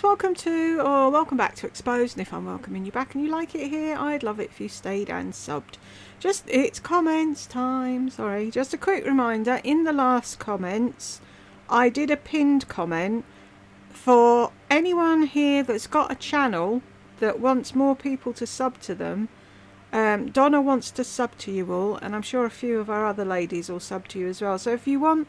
welcome to, or welcome back to Exposed, and if I'm welcoming you back and you like it here, I'd love it if you stayed and subbed. It's comments time, sorry. Just a quick reminder, in the last comments, I did a pinned comment for anyone here that's got a channel that wants more people to sub to them. Donna wants to sub to you all, and I'm sure a few of our other ladies will sub to you as well. So if you want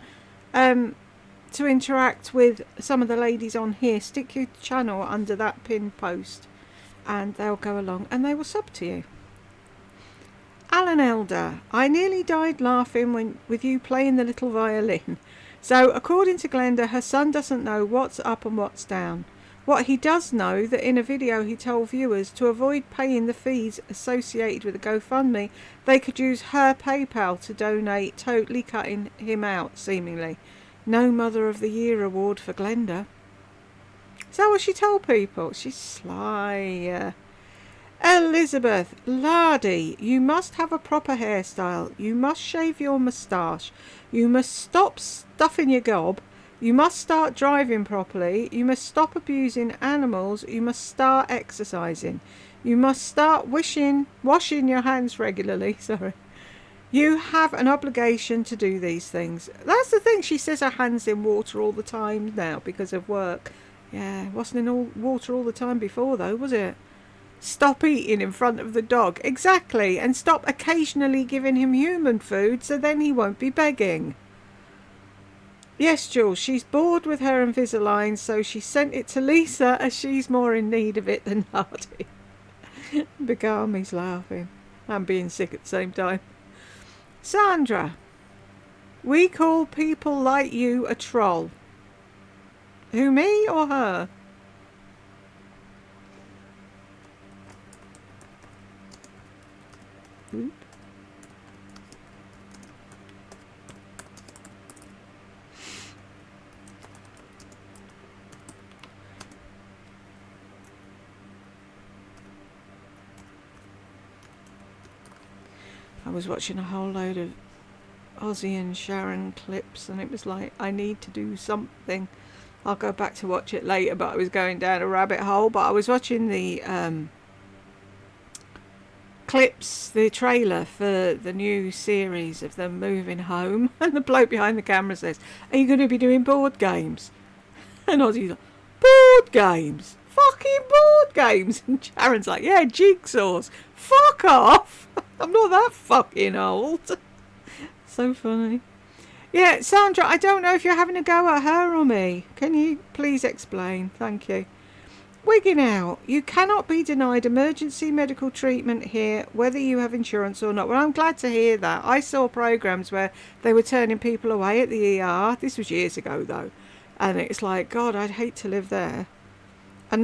to interact with some of the ladies on here, stick your channel under that pinned post and they'll go along and they will sub to you. Alan Elder, I nearly died laughing with you playing the little violin. So according to Glenda, her son doesn't know what's up and what's down. What he does know, that in a video he told viewers to avoid paying the fees associated with the GoFundMe, they could use her PayPal to donate, totally cutting him out seemingly. No Mother of the Year award for Glenda. Is that what she told people? She's sly. Elizabeth, Lardy, you must have a proper hairstyle. You must shave your moustache. You must stop stuffing your gob. You must start driving properly. You must stop abusing animals. You must start exercising. You must start washing your hands regularly. Sorry. You have an obligation to do these things. That's the thing. She says her hand's in water all the time now because of work. Yeah, wasn't in water all the time before though, was it? Stop eating in front of the dog. Exactly. And stop occasionally giving him human food so then he won't be begging. Yes, Jules, she's bored with her Invisalign, so she sent it to Lisa as she's more in need of it than Hardy. Begami's laughing and being sick at the same time. Sandra, we call people like you a troll. Who, me or her? Oop. I was watching a whole load of Ozzy and Sharon clips and it was like, I need to do something. I'll go back to watch it later, but I was going down a rabbit hole. But I was watching the clips, the trailer for the new series of them moving home, and the bloke behind the camera says, are you going to be doing board games? And Ozzy's like, board games? Fucking board games? And Sharon's like, yeah, jigsaws. Fuck off. I'm not that fucking old. So funny. Yeah, Sandra, I don't know if you're having a go at her or me. Can you please explain? Thank you. Wigging out. You cannot be denied emergency medical treatment here, whether you have insurance or not. Well, I'm glad to hear that. I saw programs where they were turning people away at the ER. This was years ago, though. And it's like, God, I'd hate to live there. And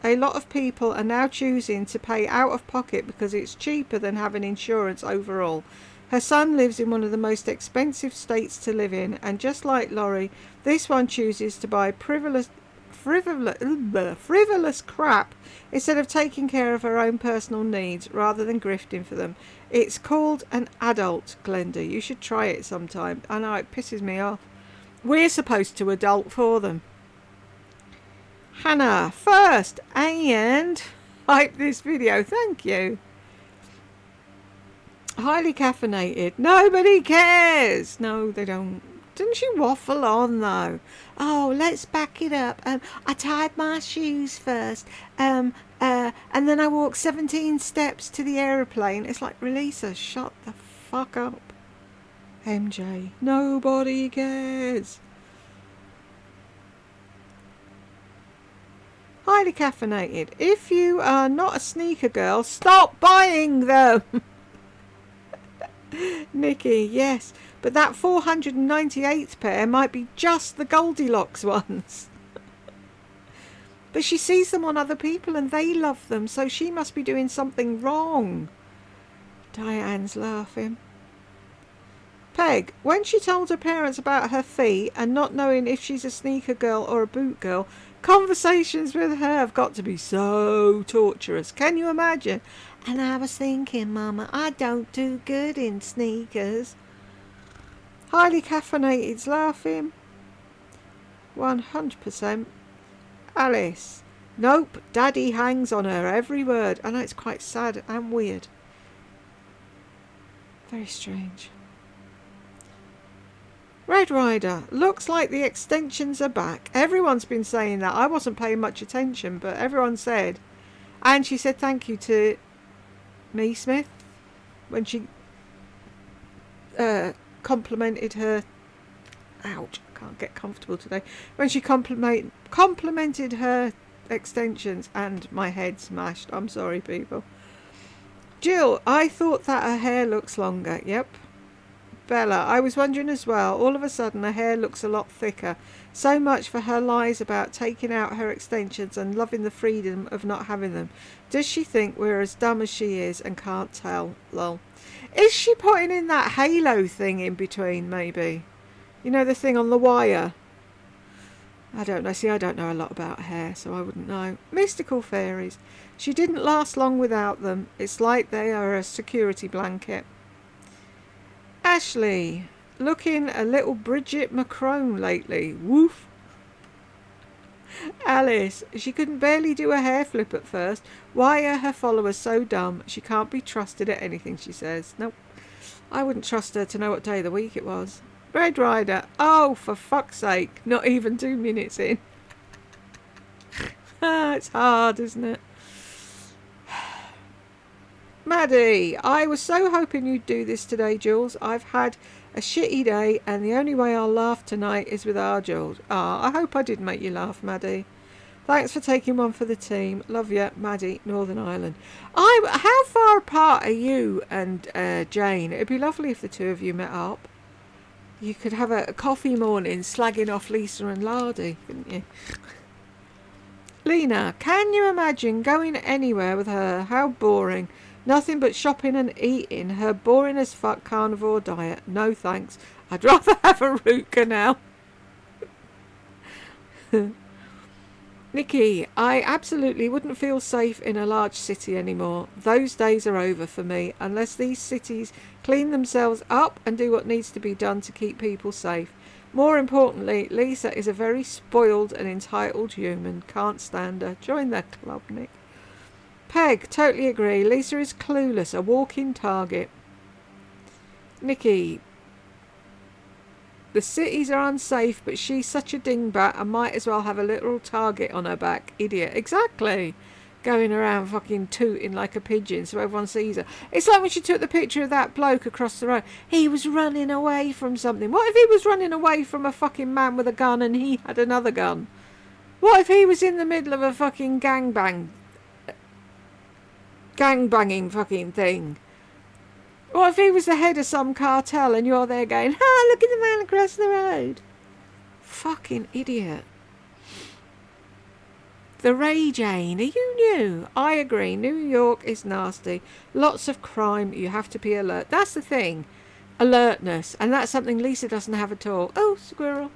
a lot of people are now choosing to pay out of pocket because it's cheaper than having insurance overall. Her son lives in one of the most expensive states to live in, and just like Laurie, this one chooses to buy frivolous crap instead of taking care of her own personal needs rather than grifting for them. It's called an adult, Glenda. You should try it sometime. I know, it pisses me off. We're supposed to adult for them. Hannah, first, and hype this video. Thank you. Highly caffeinated. Nobody cares. No, they don't. Didn't she waffle on though? Oh, let's back it up. I tied my shoes first. And then I walked 17 steps to the aeroplane. It's like, Relisa, shut the fuck up. MJ, nobody cares. Highly caffeinated. If you are not a sneaker girl, stop buying them. Nikki, yes, but that 498th pair might be just the Goldilocks ones. But she sees them on other people and they love them, so she must be doing something wrong. Diane's laughing. Peg, when she told her parents about her feet and not knowing if she's a sneaker girl or a boot girl, conversations with her have got to be so torturous. Can you imagine? And I was thinking, Mama, I don't do good in sneakers. Highly caffeinated's laughing. 100%. Alice. Nope, Daddy hangs on her every word. I know, it's quite sad and weird. Very strange. Red Rider. Looks like the extensions are back. Everyone's been saying that. I wasn't paying much attention, but everyone said. And she said thank you to me, Smith, when she complimented her. Ouch, I can't get comfortable today. When she complimented her extensions, and my head smashed. I'm sorry, people. Jill, I thought that her hair looks longer. Yep. Bella, I was wondering as well. All of a sudden her hair looks a lot thicker. So much for her lies about taking out her extensions and loving the freedom of not having them. Does she think we're as dumb as she is and can't tell? Lol. Is she putting in that halo thing in between, maybe? You know, the thing on the wire? I don't know. See, I don't know a lot about hair, so I wouldn't know. Mystical fairies. She didn't last long without them. It's like they are a security blanket. Ashley. Looking a little Bridget Macron lately. Woof. Alice. She couldn't barely do a hair flip at first. Why are her followers so dumb? She can't be trusted at anything, she says. Nope. I wouldn't trust her to know what day of the week it was. Red Rider. Oh, for fuck's sake. Not even 2 minutes in. It's hard, isn't it? Maddie. I was so hoping you'd do this today, Jules. I've had a shitty day and the only way I'll laugh tonight is with our Jules. I hope I did make you laugh, Maddie. Thanks for taking one for the team. Love you, Maddie, Northern Ireland. How far apart are you and Jane? It'd be lovely if the two of you met up. You could have a coffee morning slagging off Lisa and Lardy, couldn't you? Lena, can you imagine going anywhere with her? How boring. Nothing but shopping and eating. Her boring as fuck carnivore diet. No thanks. I'd rather have a root canal. Nikki, I absolutely wouldn't feel safe in a large city anymore. Those days are over for me, unless these cities clean themselves up and do what needs to be done to keep people safe. More importantly, Lisa is a very spoiled and entitled human. Can't stand her. Join the club, Nick. Peg, totally agree. Lisa is clueless, a walking target. Nikki, the cities are unsafe, but she's such a dingbat and might as well have a literal target on her back. Idiot. Exactly. Going around fucking tooting like a pigeon so everyone sees her. It's like when she took the picture of that bloke across the road. He was running away from something. What if he was running away from a fucking man with a gun and he had another gun? What if he was in the middle of a fucking gangbanging fucking thing? What if he was the head of some cartel and you're there going, look at the man across the road. Fucking idiot. The Ray Jane, are you new? I agree. New York is nasty. Lots of crime. You have to be alert. That's the thing. Alertness. And that's something Lisa doesn't have at all. Oh, squirrel.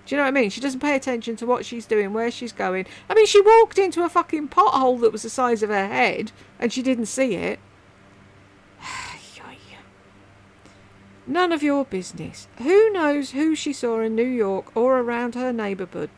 Do you know what I mean? She doesn't pay attention to what she's doing, where she's going. I mean, she walked into a fucking pothole that was the size of her head and she didn't see it. None of your business. Who knows who she saw in New York or around her neighbourhood?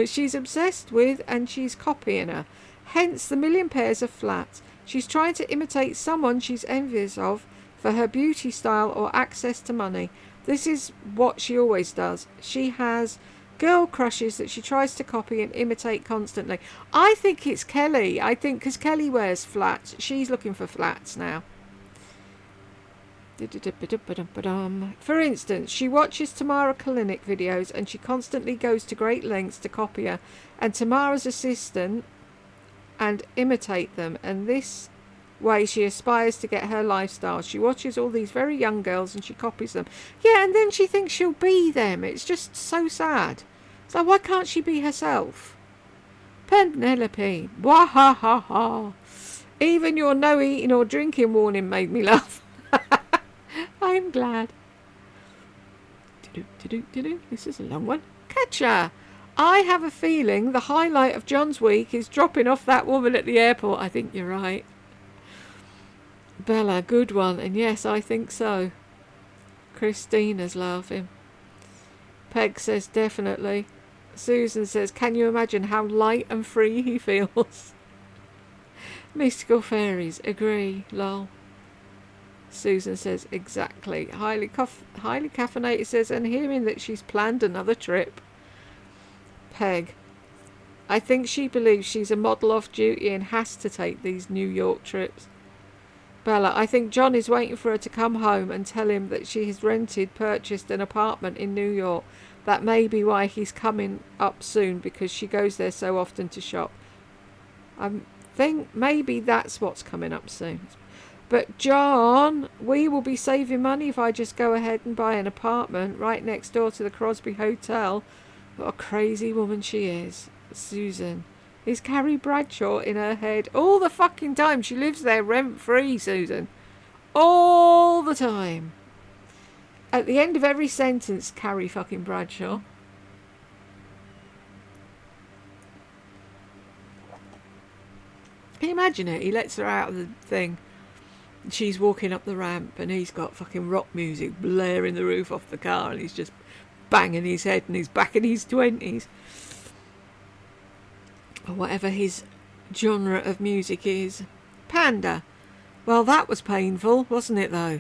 She's obsessed with and she's copying her. Hence the million pairs of flats. She's trying to imitate someone she's envious of for her beauty style or access to money. This is what she always does. She has girl crushes that she tries to copy and imitate constantly. I think it's Kelly. I think because Kelly wears flats. She's looking for flats now. For instance, she watches Tamara Kalinick videos and she constantly goes to great lengths to copy her and Tamara's assistant and imitate them, and this way she aspires to get her lifestyle. She watches all these very young girls and she copies them. Yeah, and then she thinks she'll be them. It's just so sad. So why can't she be herself? Penelope. Wahahaha. Even your no eating or drinking warning made me laugh. I'm glad. This is a long one. Catcher. I have a feeling the highlight of John's week is dropping off that woman at the airport. I think you're right. Bella, good one. And yes, I think so. Christina's laughing. Peg says definitely. Susan says, can you imagine how light and free he feels? Mystical fairies, agree, lol. Susan says, exactly. Highly caffeinated says, and hearing that she's planned another trip. Peg, I think she believes she's a model off duty and has to take these New York trips. Bella, I think John is waiting for her to come home and tell him that she has purchased an apartment in New York. That may be why he's coming up soon, because she goes there so often to shop. I think maybe that's what's coming up soon. But John, we will be saving money if I just go ahead and buy an apartment right next door to the Crosby Hotel. What a crazy woman she is. Susan. Is Carrie Bradshaw in her head all the fucking time? She lives there rent-free, Susan. All the time. At the end of every sentence, Carrie fucking Bradshaw. Can you imagine it? He lets her out of the thing. She's walking up the ramp and he's got fucking rock music blaring the roof off the car and he's just banging his head and he's back in his 20s. Or whatever his genre of music is. Panda. Well, that was painful, wasn't it, though?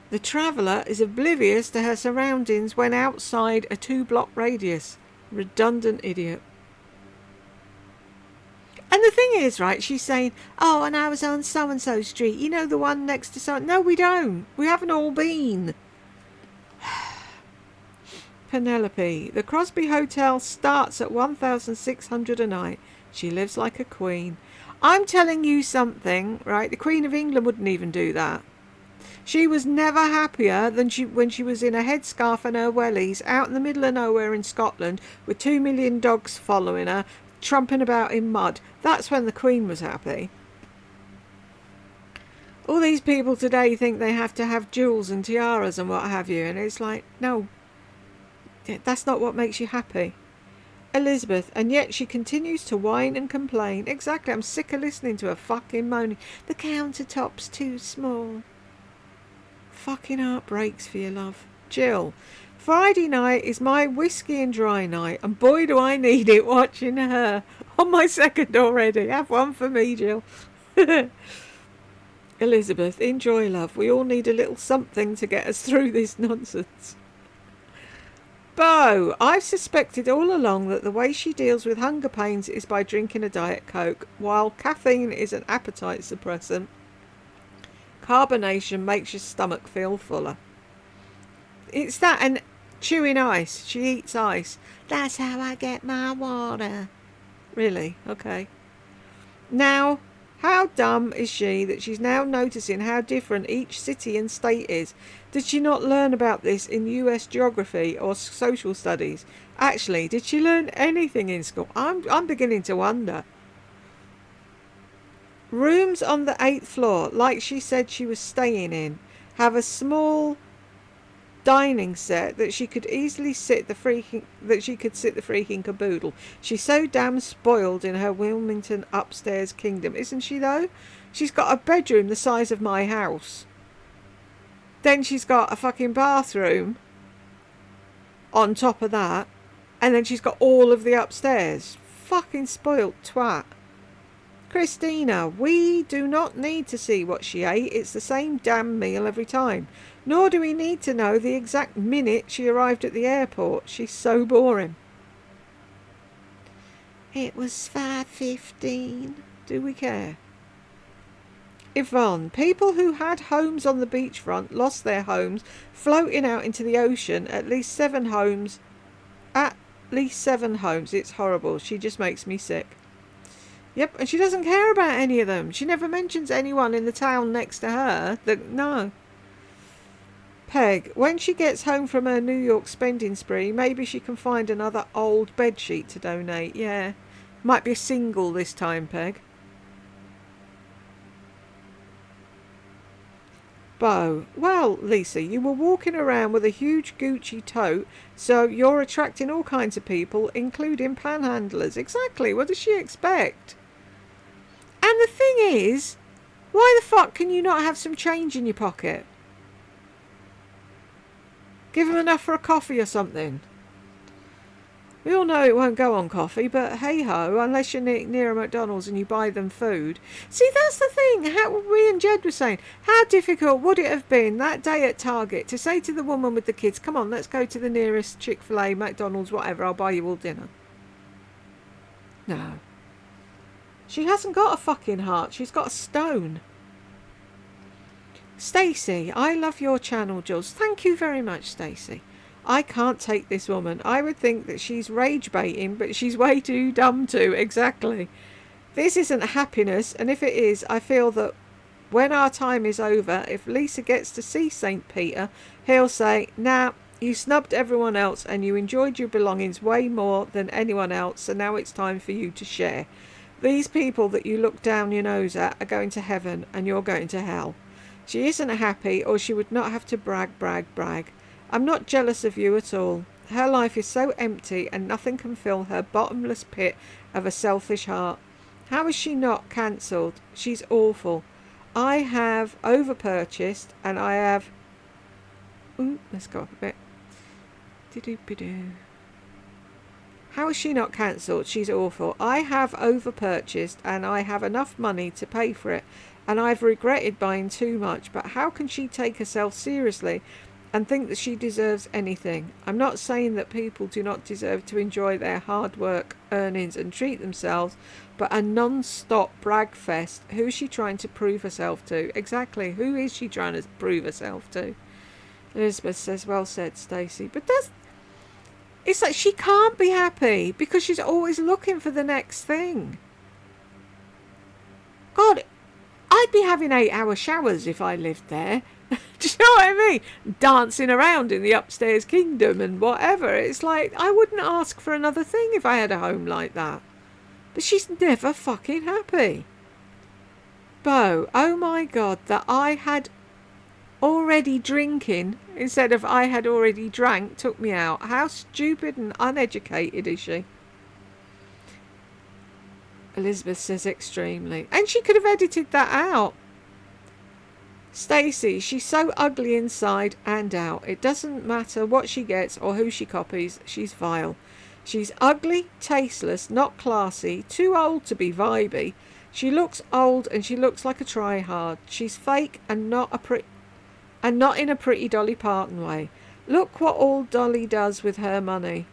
The traveller is oblivious to her surroundings when outside a 2-block radius. Redundant idiot. And the thing is, right, she's saying, oh, and I was on so-and-so street. You know, the one next to so... No, we don't. We haven't all been. Penelope. The Crosby Hotel starts at $1,600 a night. She lives like a queen. I'm telling you something, right? The Queen of England wouldn't even do that. She was never happier than when she was in a headscarf and her wellies out in the middle of nowhere in Scotland with 2 million dogs following her, trumping about in mud. That's when the Queen was happy. All these people today think they have to have jewels and tiaras and what have you, and it's like, no, that's not what makes you happy. Elizabeth, and yet she continues to whine and complain. Exactly, I'm sick of listening to her fucking moaning. The countertop's too small. Fucking heart breaks for you, love. Jill, Friday night is my whiskey and dry night, and boy do I need it watching her. On my second already. Have one for me, Jill. Elizabeth, enjoy, love. We all need a little something to get us through this nonsense. Bo, I've suspected all along that the way she deals with hunger pains is by drinking a Diet Coke. While caffeine is an appetite suppressant, carbonation makes your stomach feel fuller. It's that and chewing ice. She eats ice. That's how I get my water. Really? Okay. Now, how dumb is she that she's now noticing how different each city and state is? Did she not learn about this in US geography or social studies? Actually, did she learn anything in school? I'm beginning to wonder. Rooms on the 8th floor, like she said she was staying in, have a small dining set that she could easily sit the freaking caboodle. She's so damn spoiled in her Wilmington upstairs kingdom, isn't she though? She's got a bedroom the size of my house. Then she's got a fucking bathroom on top of that, and then she's got all of the upstairs. Fucking spoilt twat. Christina, we do not need to see what she ate. It's the same damn meal every time. Nor do we need to know the exact minute she arrived at the airport. She's so boring. It was 5:15. Do we care? Yvonne, people who had homes on the beachfront lost their homes floating out into the ocean. At least seven homes. It's horrible. She just makes me sick. Yep, and she doesn't care about any of them. She never mentions anyone in the town next to her. No. Peg, when she gets home from her New York spending spree, maybe she can find another old bedsheet to donate. Yeah, might be a single this time, Peg. Bo, well, Lisa, you were walking around with a huge Gucci tote, so you're attracting all kinds of people, including panhandlers. Exactly, what does she expect? And the thing is, why the fuck can you not have some change in your pocket? Give them enough for a coffee or something. We all know it won't go on coffee, but hey-ho, unless you're near a McDonald's and you buy them food. See, that's the thing. How we and Jed were saying, how difficult would it have been that day at Target to say to the woman with the kids, come on, let's go to the nearest Chick-fil-A, McDonald's, whatever, I'll buy you all dinner. No. She hasn't got a fucking heart. She's got a stone. Stacey, I love your channel, Jules. Thank you very much, Stacey. I can't take this woman. I would think that she's rage baiting, but she's way too dumb to. Exactly. This isn't happiness, and if it is, I feel that when our time is over, if Lisa gets to see St. Peter, he'll say, nah, you snubbed everyone else and you enjoyed your belongings way more than anyone else, so now it's time for you to share. These people that you look down your nose at are going to heaven and you're going to hell. She isn't happy, or she would not have to brag. I'm not jealous of you at all. Her life is so empty and nothing can fill her bottomless pit of a selfish heart. How is she not cancelled? She's awful. I have overpurchased and I have... Ooh, let's go up a bit. Do-do-be-do. How is she not cancelled? She's awful. I have overpurchased and I have enough money to pay for it. And I've regretted buying too much, but how can she take herself seriously and think that she deserves anything? I'm not saying that people do not deserve to enjoy their hard work, earnings and treat themselves, but a non-stop brag fest. Who is she trying to prove herself to? Exactly, who is she trying to prove herself to? Elizabeth says, well said, Stacey. But it's like she can't be happy because she's always looking for the next thing. God, I'd be having 8-hour showers if I lived there. Do you know what I mean? Dancing around in the upstairs kingdom and whatever. It's like, I wouldn't ask for another thing if I had a home like that. But she's never fucking happy. Bo, oh my God, that I had already drinking instead of I had already drank took me out. How stupid and uneducated is she? Elizabeth says extremely. And she could have edited that out. Stacey, she's so ugly inside and out. It doesn't matter what she gets or who she copies. She's vile. She's ugly, tasteless, not classy, too old to be vibey. She looks old and she looks like a try-hard. She's fake and not in a pretty Dolly Parton way. Look what all Dolly does with her money.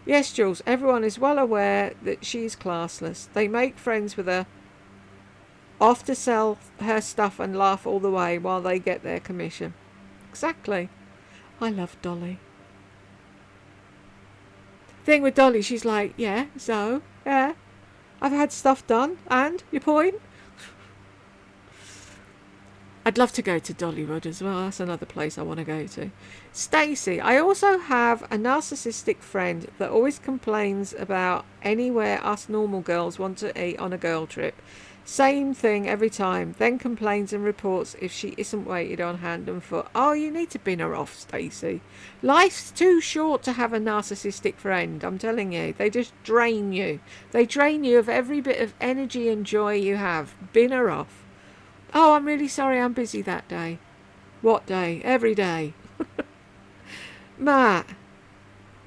Yes, Jules, everyone is well aware that she's classless. They make friends with her, off to sell her stuff and laugh all the way while they get their commission. Exactly. I love Dolly. Thing with Dolly, she's like, yeah, so, yeah, I've had stuff done, and, your point? I'd love to go to Dollywood as well. That's another place I want to go to. Stacey, I also have a narcissistic friend that always complains about anywhere us normal girls want to eat on a girl trip. Same thing every time. Then complains and reports if she isn't waited on hand and foot. Oh, you need to bin her off, Stacey. Life's too short to have a narcissistic friend. I'm telling you. They just drain you. They drain you of every bit of energy and joy you have. Bin her off. Oh, I'm really sorry I'm busy that day. What day? Every day. Matt,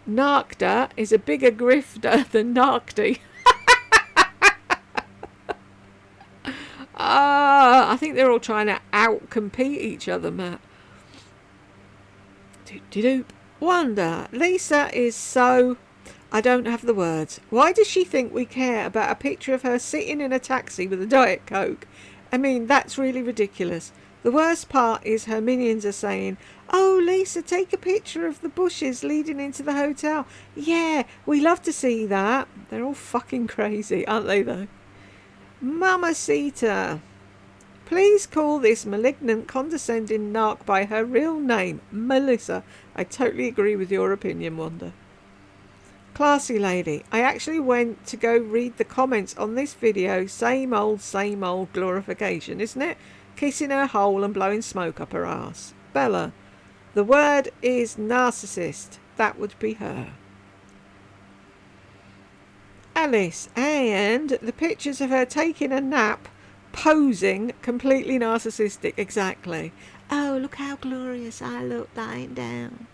Narkda is a bigger grifter than Narkdy. I think they're all trying to out-compete each other, Matt. Doop-de-doop. Wonder, Lisa is so... I don't have the words. Why does she think we care about a picture of her sitting in a taxi with a Diet Coke? I mean, that's really ridiculous. The worst part is her minions are saying, oh, Lisa, take a picture of the bushes leading into the hotel. Yeah, we love to see that. They're all fucking crazy, aren't they, though? Mamacita. Please call this malignant, condescending narc by her real name, Melissa. I totally agree with your opinion, Wanda. Classy lady, I actually went to go read the comments on this video. Same old glorification, isn't it? Kissing her hole and blowing smoke up her ass. Bella, the word is narcissist. That would be her. Alice, and the pictures of her taking a nap, posing, completely narcissistic. Exactly. Oh, look how glorious I look lying down.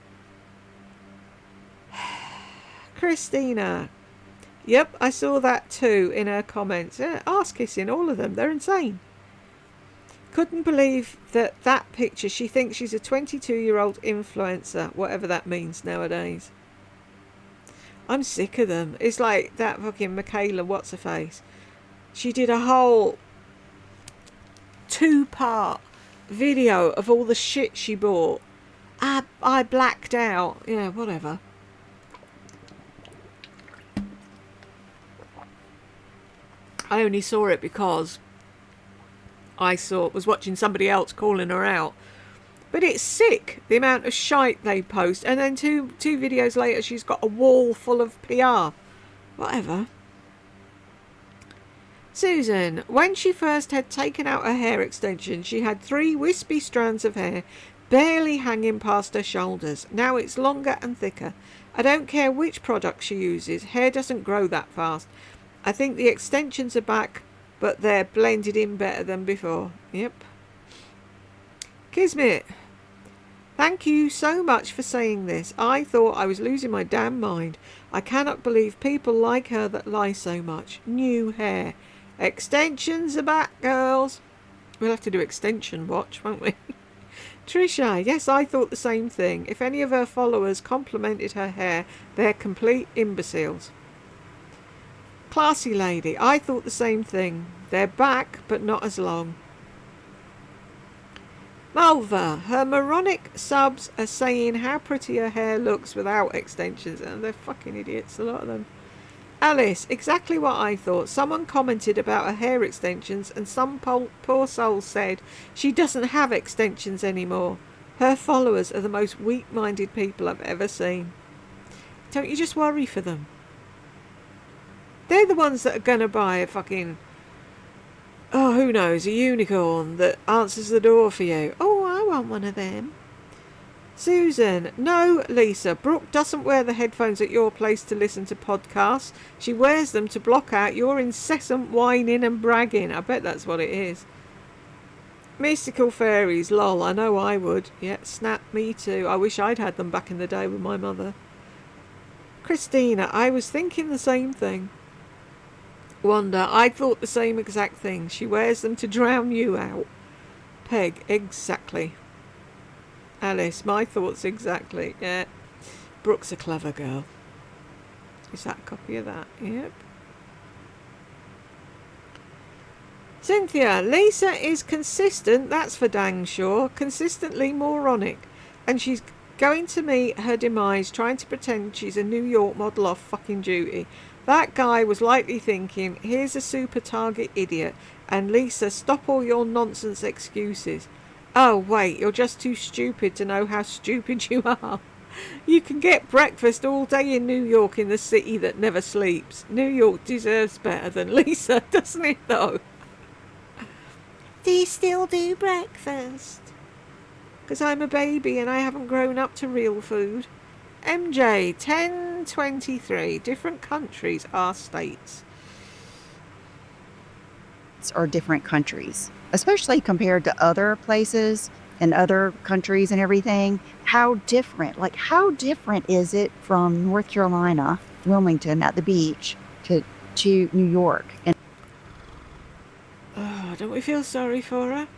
Christina. Yep, I saw that too in her comments. Yeah, arse kissing, all of them. They're insane. Couldn't believe that picture. She thinks she's a 22-year-old influencer, whatever that means nowadays. I'm sick of them. It's like that fucking Michaela what's-her-face. She did a whole 2-part video of all the shit she bought. I blacked out. Yeah, whatever. I only saw it because I was watching somebody else calling her out. But it's sick, the amount of shite they post. And then two videos later, she's got a wall full of PR. Whatever. Susan, when she first had taken out her hair extensions, she had 3 wispy strands of hair barely hanging past her shoulders. Now it's longer and thicker. I don't care which product she uses. Hair doesn't grow that fast. I think the extensions are back, but they're blended in better than before. Yep. Kismet, thank you so much for saying this. I thought I was losing my damn mind. I cannot believe people like her that lie so much. New hair. Extensions are back, girls. We'll have to do extension watch, won't we? Trisha, yes, I thought the same thing. If any of her followers complimented her hair, they're complete imbeciles. Classy lady, I thought the same thing. They're back, but not as long. Malva, her moronic subs are saying how pretty her hair looks without extensions, and they're fucking idiots, a lot of them. Alice, exactly what I thought. Someone commented about her hair extensions, and some poor soul said she doesn't have extensions anymore. Her followers are the most weak-minded people I've ever seen. Don't you just worry for them? They're the ones that are going to buy a fucking, oh, who knows, a unicorn that answers the door for you. Oh, I want one of them. Susan, no, Lisa, Brooke doesn't wear the headphones at your place to listen to podcasts. She wears them to block out your incessant whining and bragging. I bet that's what it is. Mystical fairies, lol, I know I would. Yeah, snap, me too. I wish I'd had them back in the day with my mother. Christina, I was thinking the same thing. Wanda, I thought the same exact thing. She wears them to drown you out. Peg, exactly. Alice, my thoughts exactly. Yeah. Brooke's a clever girl. Is that a copy of that? Yep. Cynthia, Lisa is consistent, that's for dang sure. Consistently moronic. And she's going to meet her demise trying to pretend she's a New York model off fucking duty. That guy was likely thinking, here's a super target idiot. And Lisa, stop all your nonsense excuses. Oh, wait, you're just too stupid to know how stupid you are. You can get breakfast all day in New York, in the city that never sleeps. New York deserves better than Lisa, doesn't it, though? Do you still do breakfast? Because I'm a baby and I haven't grown up to real food. MJ, 1023. Different countries are states. Or different countries, especially compared to other places and other countries and everything. How different is it from North Carolina, Wilmington at the beach to New York? And oh, don't we feel sorry for her?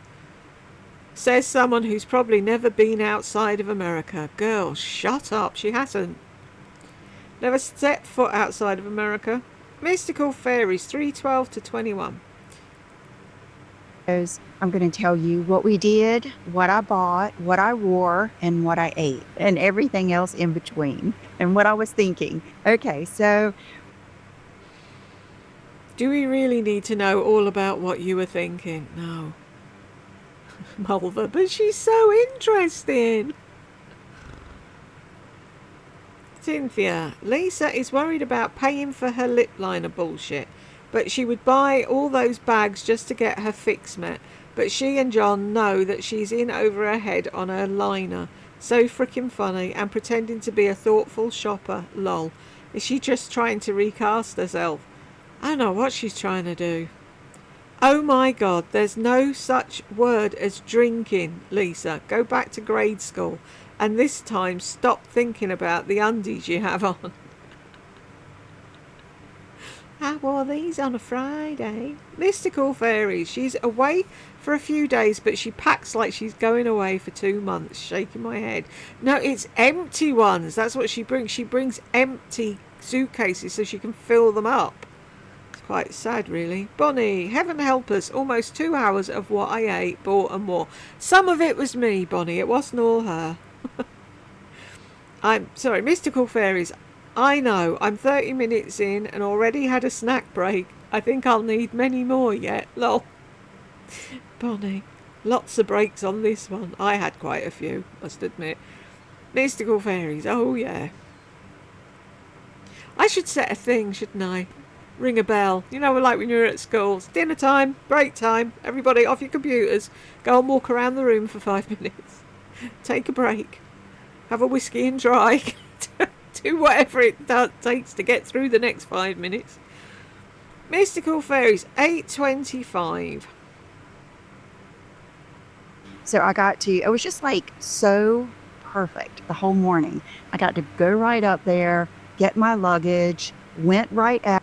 Says someone who's probably never been outside of America. Girl, shut up. She hasn't. Never set foot outside of America. Mystical Fairies, 312-21. I'm going to tell you what we did, what I bought, what I wore, and what I ate, and everything else in between, and what I was thinking. Okay, so do we really need to know all about what you were thinking? No. Mulva, but she's so interesting. Cynthia, Lisa is worried about paying for her lip liner bullshit. But she would buy all those bags just to get her fix met. But she and John know that she's in over her head on her liner. So frickin' funny, and pretending to be a thoughtful shopper, lol. Is she just trying to recast herself? I don't know what she's trying to do. Oh my God, there's no such word as drinking, Lisa. Go back to grade school. And this time stop thinking about the undies you have on. I wore these on a Friday. Mystical fairies. She's away for a few days, but she packs like she's going away for 2 months. Shaking my head. No, it's empty ones. That's what she brings. She brings empty suitcases so she can fill them up. It's quite sad, really. Bonnie, heaven help us. Almost 2 hours of what I ate, bought and wore. Some of it was me, Bonnie. It wasn't all her. I'm sorry, mystical fairies. I know, I'm 30 minutes in and already had a snack break. I think I'll need many more yet. Lol. Bonnie, lots of breaks on this one. I had quite a few, must admit. Mystical fairies, oh yeah. I should set a thing, shouldn't I? Ring a bell. You know, like when you're at school. It's dinner time, break time. Everybody off your computers. Go and walk around the room for 5 minutes. Take a break. Have a whiskey and dry. Do whatever it takes to get through the next 5 minutes. Mystical fairies, 8:25. So it was just like so perfect the whole morning. I got to go right up there, get my luggage, went right out.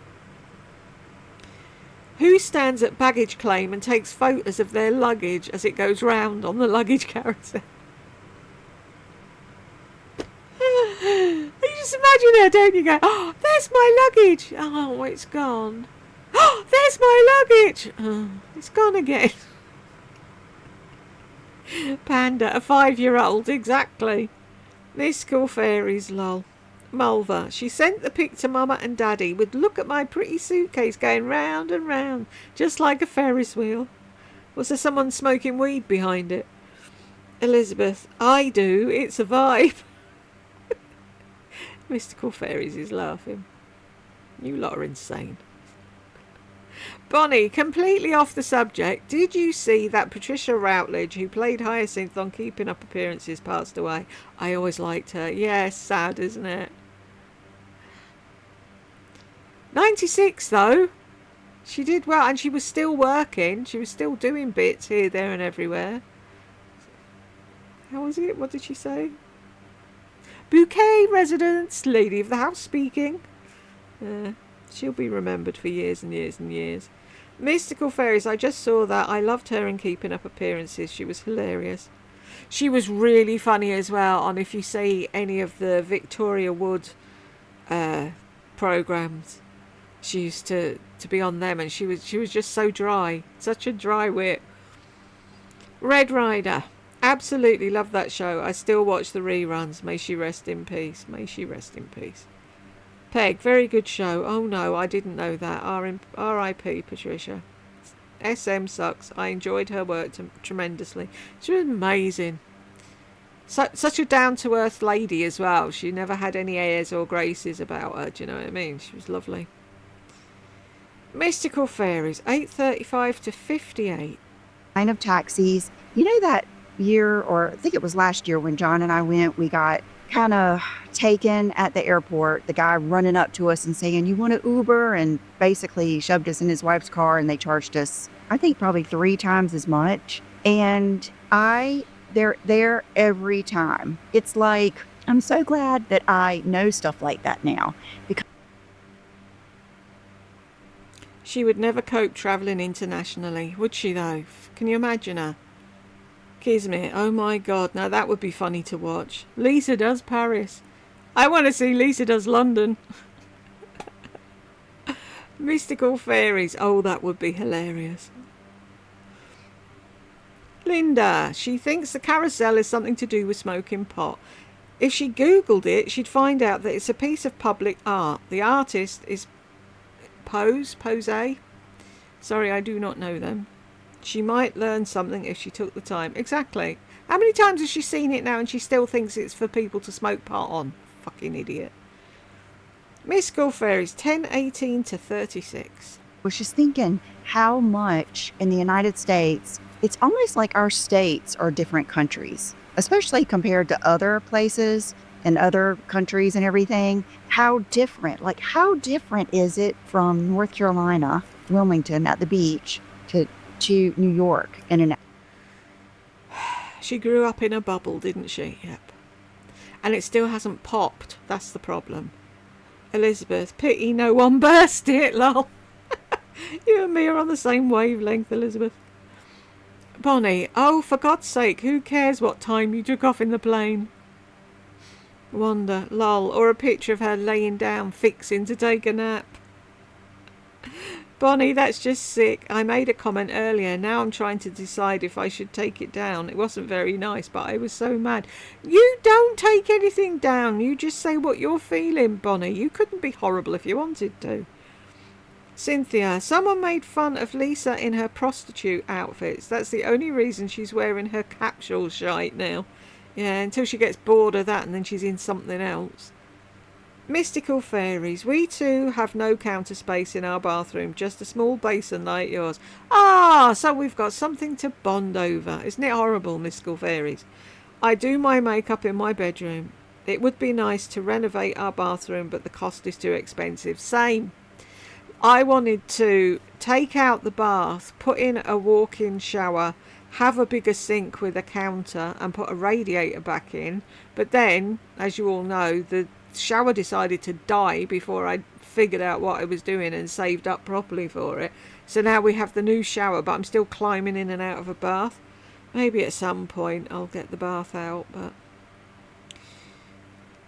Who stands at baggage claim and takes photos of their luggage as it goes round on the luggage carousel? You just imagine her, don't you? Go, oh, there's my luggage. Oh, it's gone. Oh, there's my luggage. Oh, it's gone again. Panda, a 5-year-old, exactly. Mystical fairies, lol. Mulva, she sent the pic to Mama and Daddy with look at my pretty suitcase going round and round, just like a Ferris wheel. Was there someone smoking weed behind it? Elizabeth, I do. It's a vibe. Mystical fairies is laughing. You lot are insane. Bonnie, completely off the subject. Did you see that Patricia Routledge, who played Hyacinth on Keeping Up Appearances, passed away? I always liked her. Yes, sad, isn't it? 96, though. She did well, and she was still working. She was still doing bits here, there, and everywhere. How was it? What did she say? Bouquet residence, lady of the house speaking. She'll be remembered for years and years and years. Mystical fairies, I just saw that. I loved her in Keeping Up Appearances. She was hilarious. She was really funny as well on if you see any of the Victoria Wood programmes. She used to be on them, and she was just so dry. Such a dry wit. Red Rider. Absolutely love that show. I still watch the reruns. May she rest in peace. May she rest in peace. Peg, very good show. Oh no, I didn't know that. R.I.P. Patricia. SM sucks. I enjoyed her work tremendously. She was amazing. Such a down-to-earth lady as well. She never had any airs or graces about her. Do you know what I mean? She was lovely. Mystical fairies, 8:35 to 58. Line of taxis. You know that year, or I think it was last year when John and I went, we got kind of taken at the airport. The guy running up to us and saying, "You want an Uber?" And basically shoved us in his wife's car, and they charged us, I think, probably 3 times as much. And they're there every time. It's like, I'm so glad that I know stuff like that now. Because she would never cope travelling internationally, would she though? Can you imagine her? Kismet, oh my god, now that would be funny to watch. Lisa does Paris. I want to see Lisa does London. Mystical fairies, oh that would be hilarious. Linda, she thinks the carousel is something to do with smoking pot. If she googled it, she'd find out that it's a piece of public art. The artist is Pose. Sorry, I do not know them. She might learn something if she took the time. Exactly. How many times has she seen it now and she still thinks it's for people to smoke pot on? Fucking idiot. Mystical fairies, 10:18 to 36. I was just thinking how much in the United States, it's almost like our states are different countries, especially compared to other places and other countries and everything. How different is it from North Carolina, Wilmington at the beach to New York She grew up in a bubble, didn't she? Yep. And it still hasn't popped. That's the problem. Elizabeth, pity no one burst it, lol. You and me are on the same wavelength, Elizabeth. Bonnie, oh, for God's sake, who cares what time you took off in the plane? Wanda, lol, or a picture of her laying down, fixing to take a nap. Bonnie, that's just sick. I made a comment earlier. Now I'm trying to decide if I should take it down. It wasn't very nice, but I was so mad. You don't take anything down. You just say what you're feeling, Bonnie. You couldn't be horrible if you wanted to. Cynthia, someone made fun of Lisa in her prostitute outfits. That's the only reason she's wearing her capsule shite now. Yeah, until she gets bored of that and then she's in something else. Mystical fairies, we too have no counter space in our bathroom, just a small basin like yours. Ah, so we've got something to bond over. Isn't it horrible, mystical fairies? I do my makeup in my bedroom. It would be nice to renovate our bathroom, but the cost is too expensive. Same. I wanted to take out the bath, put in a walk-in shower, have a bigger sink with a counter and put a radiator back in. But then, as you all know, the shower decided to die before I figured out what I was doing and saved up properly for it. So now we have the new shower, but I'm still climbing in and out of a bath. Maybe at some point I'll get the bath out, but...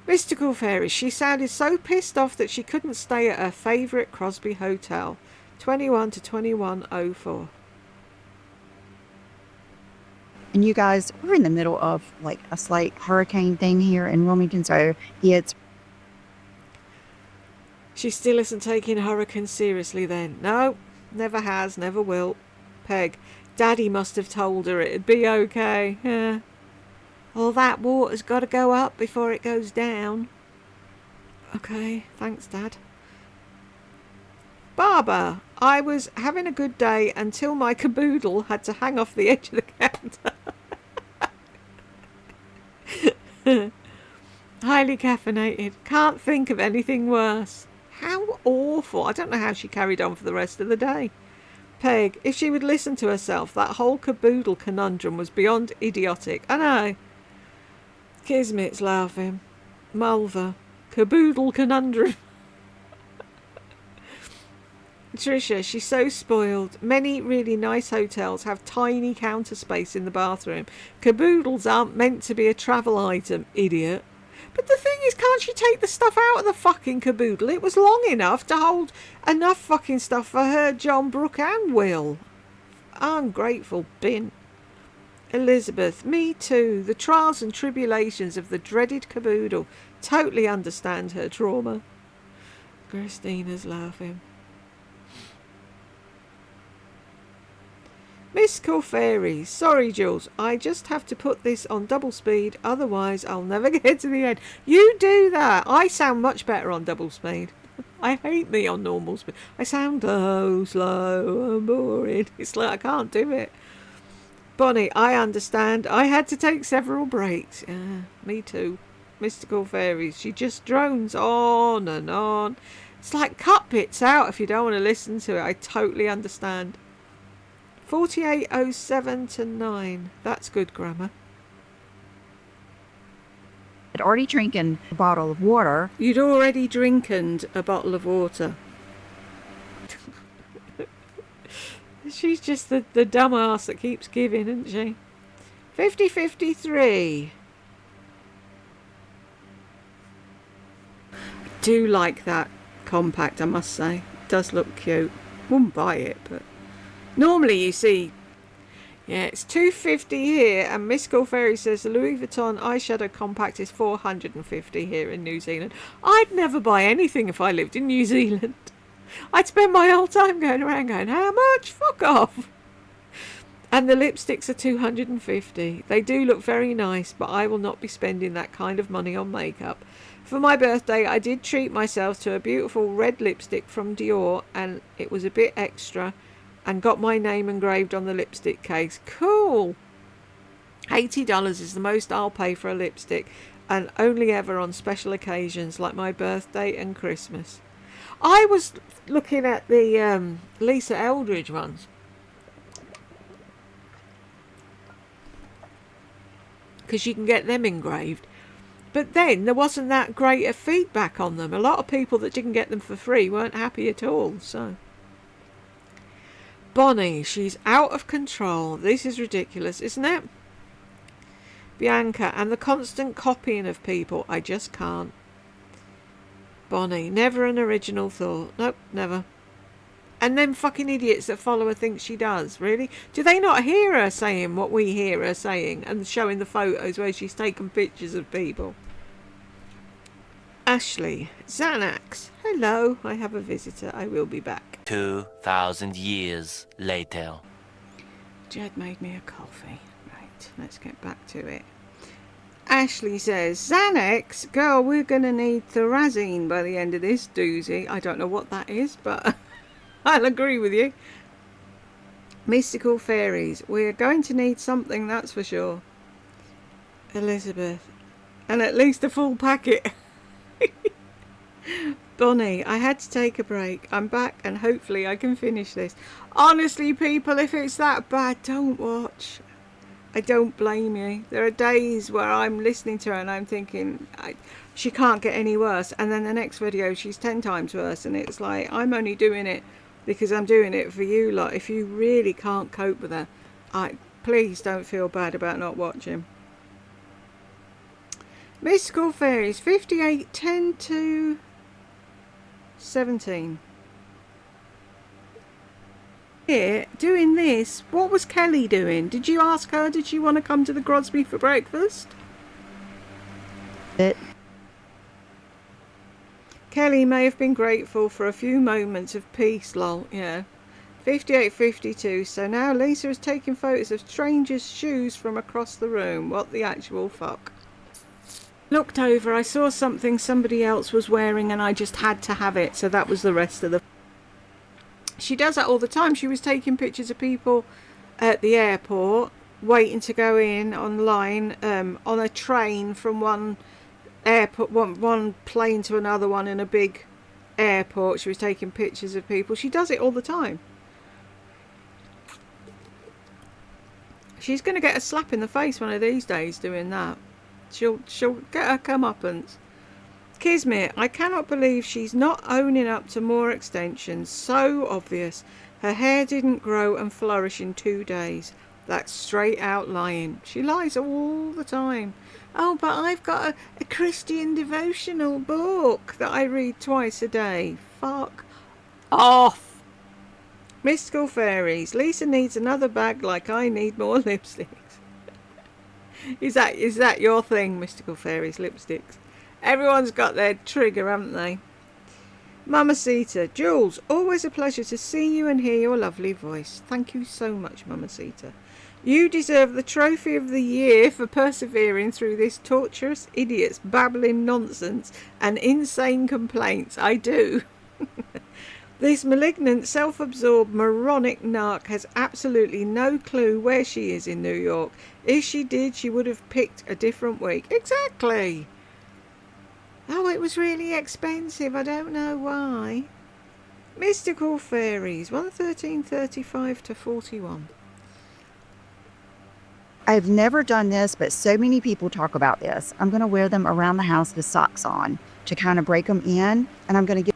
Mystical fairies, she sounded so pissed off that she couldn't stay at her favourite Crosby Hotel. 21 to 2104. And you guys, we're in the middle of like a slight hurricane thing here in Wilmington, so it's... She still isn't taking hurricanes seriously then. No, never has, never will. Peg, Daddy must have told her it'd be okay. Yeah. All that water's got to go up before it goes down. Okay, thanks, Dad. Barbara, I was having a good day until my caboodle had to hang off the edge of the counter. Highly caffeinated. Can't think of anything worse. How awful. I don't know how she carried on for the rest of the day. Peg, if she would listen to herself, that whole caboodle conundrum was beyond idiotic. I know. Kismet's laughing. Mulver. Caboodle conundrum. Tricia, she's so spoiled. Many really nice hotels have tiny counter space in the bathroom. Caboodles aren't meant to be a travel item, idiot. But the thing is, can't she take the stuff out of the fucking caboodle? It was long enough to hold enough fucking stuff for her, John, Brooke and Will. Ungrateful bin. Elizabeth, me too. The trials and tribulations of the dreaded caboodle. Totally understand her trauma. Christina's laughing. Miss Corfairy, sorry Jules, I just have to put this on double speed, otherwise I'll never get to the end. You do that. I sound much better on double speed. I hate me on normal speed. I sound so slow and boring. It's like I can't do it. Bonnie, I understand. I had to take several breaks. Yeah, me too. Mystical Fairies, she just drones on and on. It's like cut bits out if you don't want to listen to it. I totally understand. 4807 to 9. That's good grammar. I'd already drinking a bottle of water. You'd already drinkened a bottle of water. She's just the dumbass that keeps giving, isn't she? 5053. Do like that compact, I must say. It does look cute. Wouldn't buy it, but normally you see, yeah, it's $250 here, and Miss Fairy says the Louis Vuitton eyeshadow compact is $450 here in New Zealand. I'd never buy anything if I lived in New Zealand. I'd spend my whole time going around going, how much? Fuck off. And the lipsticks are $250. They do look very nice, but I will not be spending that kind of money on makeup. For my birthday, I did treat myself to a beautiful red lipstick from Dior, and it was a bit extra, and got my name engraved on the lipstick case. Cool. $80 is the most I'll pay for a lipstick, and only ever on special occasions like my birthday and Christmas. I was looking at the Lisa Eldridge ones. Because you can get them engraved. But then there wasn't that great a feedback on them. A lot of people that didn't get them for free weren't happy at all. So Bonnie, she's out of control. This is ridiculous, isn't it? Bianca, and the constant copying of people. I just can't. Bonnie, never an original thought. Nope, never. And them fucking idiots that follow her think she does. Really? Do they not hear her saying what we hear her saying and showing the photos where she's taken pictures of people? Ashley, Xanax. Hello, I have a visitor. I will be back. 2,000 years later. Jed made me a coffee. Right, let's get back to it. Ashley says, Xanax? Girl, we're going to need Thorazine by the end of this doozy. I don't know what that is, but I'll agree with you. Mystical fairies. We're going to need something, that's for sure. Elizabeth. And at least a full packet. Bonnie, I had to take a break. I'm back and hopefully I can finish this. Honestly, people, if it's that bad, don't watch. I don't blame you. There are days where I'm listening to her and I'm thinking, she can't get any worse. And then the next video, she's 10 times worse. And it's like, I'm only doing it because I'm doing it for you lot. If you really can't cope with her, please don't feel bad about not watching. Mystical Fairies, 58, 10 to 17. Here, doing this, what was Kelly doing? Did you ask her, did she want to come to the Grosby for breakfast? Kelly may have been grateful for a few moments of peace, lol, yeah. 58, 52, so now Lisa is taking photos of strangers' shoes from across the room. What the actual fuck? Looked over, I saw something somebody else was wearing and I just had to have it, so that was the rest of the... She does that all the time. She was taking pictures of people at the airport, waiting to go in online, on a train from one airport, one plane to another one in a big airport. She was taking pictures of people. She does it all the time. She's going to get a slap in the face one of these days doing that. She'll get her comeuppance. Kismet, I cannot believe she's not owning up to more extensions. So obvious. Her hair didn't grow and flourish in 2 days. That's straight out lying. She lies all the time. Oh, but I've got a Christian devotional book that I read twice a day. Fuck off. Mystical Fairies. Lisa needs another bag like I need more lipsticks. Is that your thing, Mystical Fairies, lipsticks? Everyone's got their trigger, haven't they? Mamacita. Jules, always a pleasure to see you and hear your lovely voice. Thank you so much, Mamacita. You deserve the trophy of the year for persevering through this torturous idiot's babbling nonsense and insane complaints. I do. This malignant, self-absorbed, moronic narc has absolutely no clue where she is in New York. If she did, she would have picked a different week. Exactly. Oh, it was really expensive. I don't know why. Mystical Fairies, 113.35 to 41. I've never done this, but so many people talk about this. I'm going to wear them around the house with socks on to kind of break them in, and I'm going to get...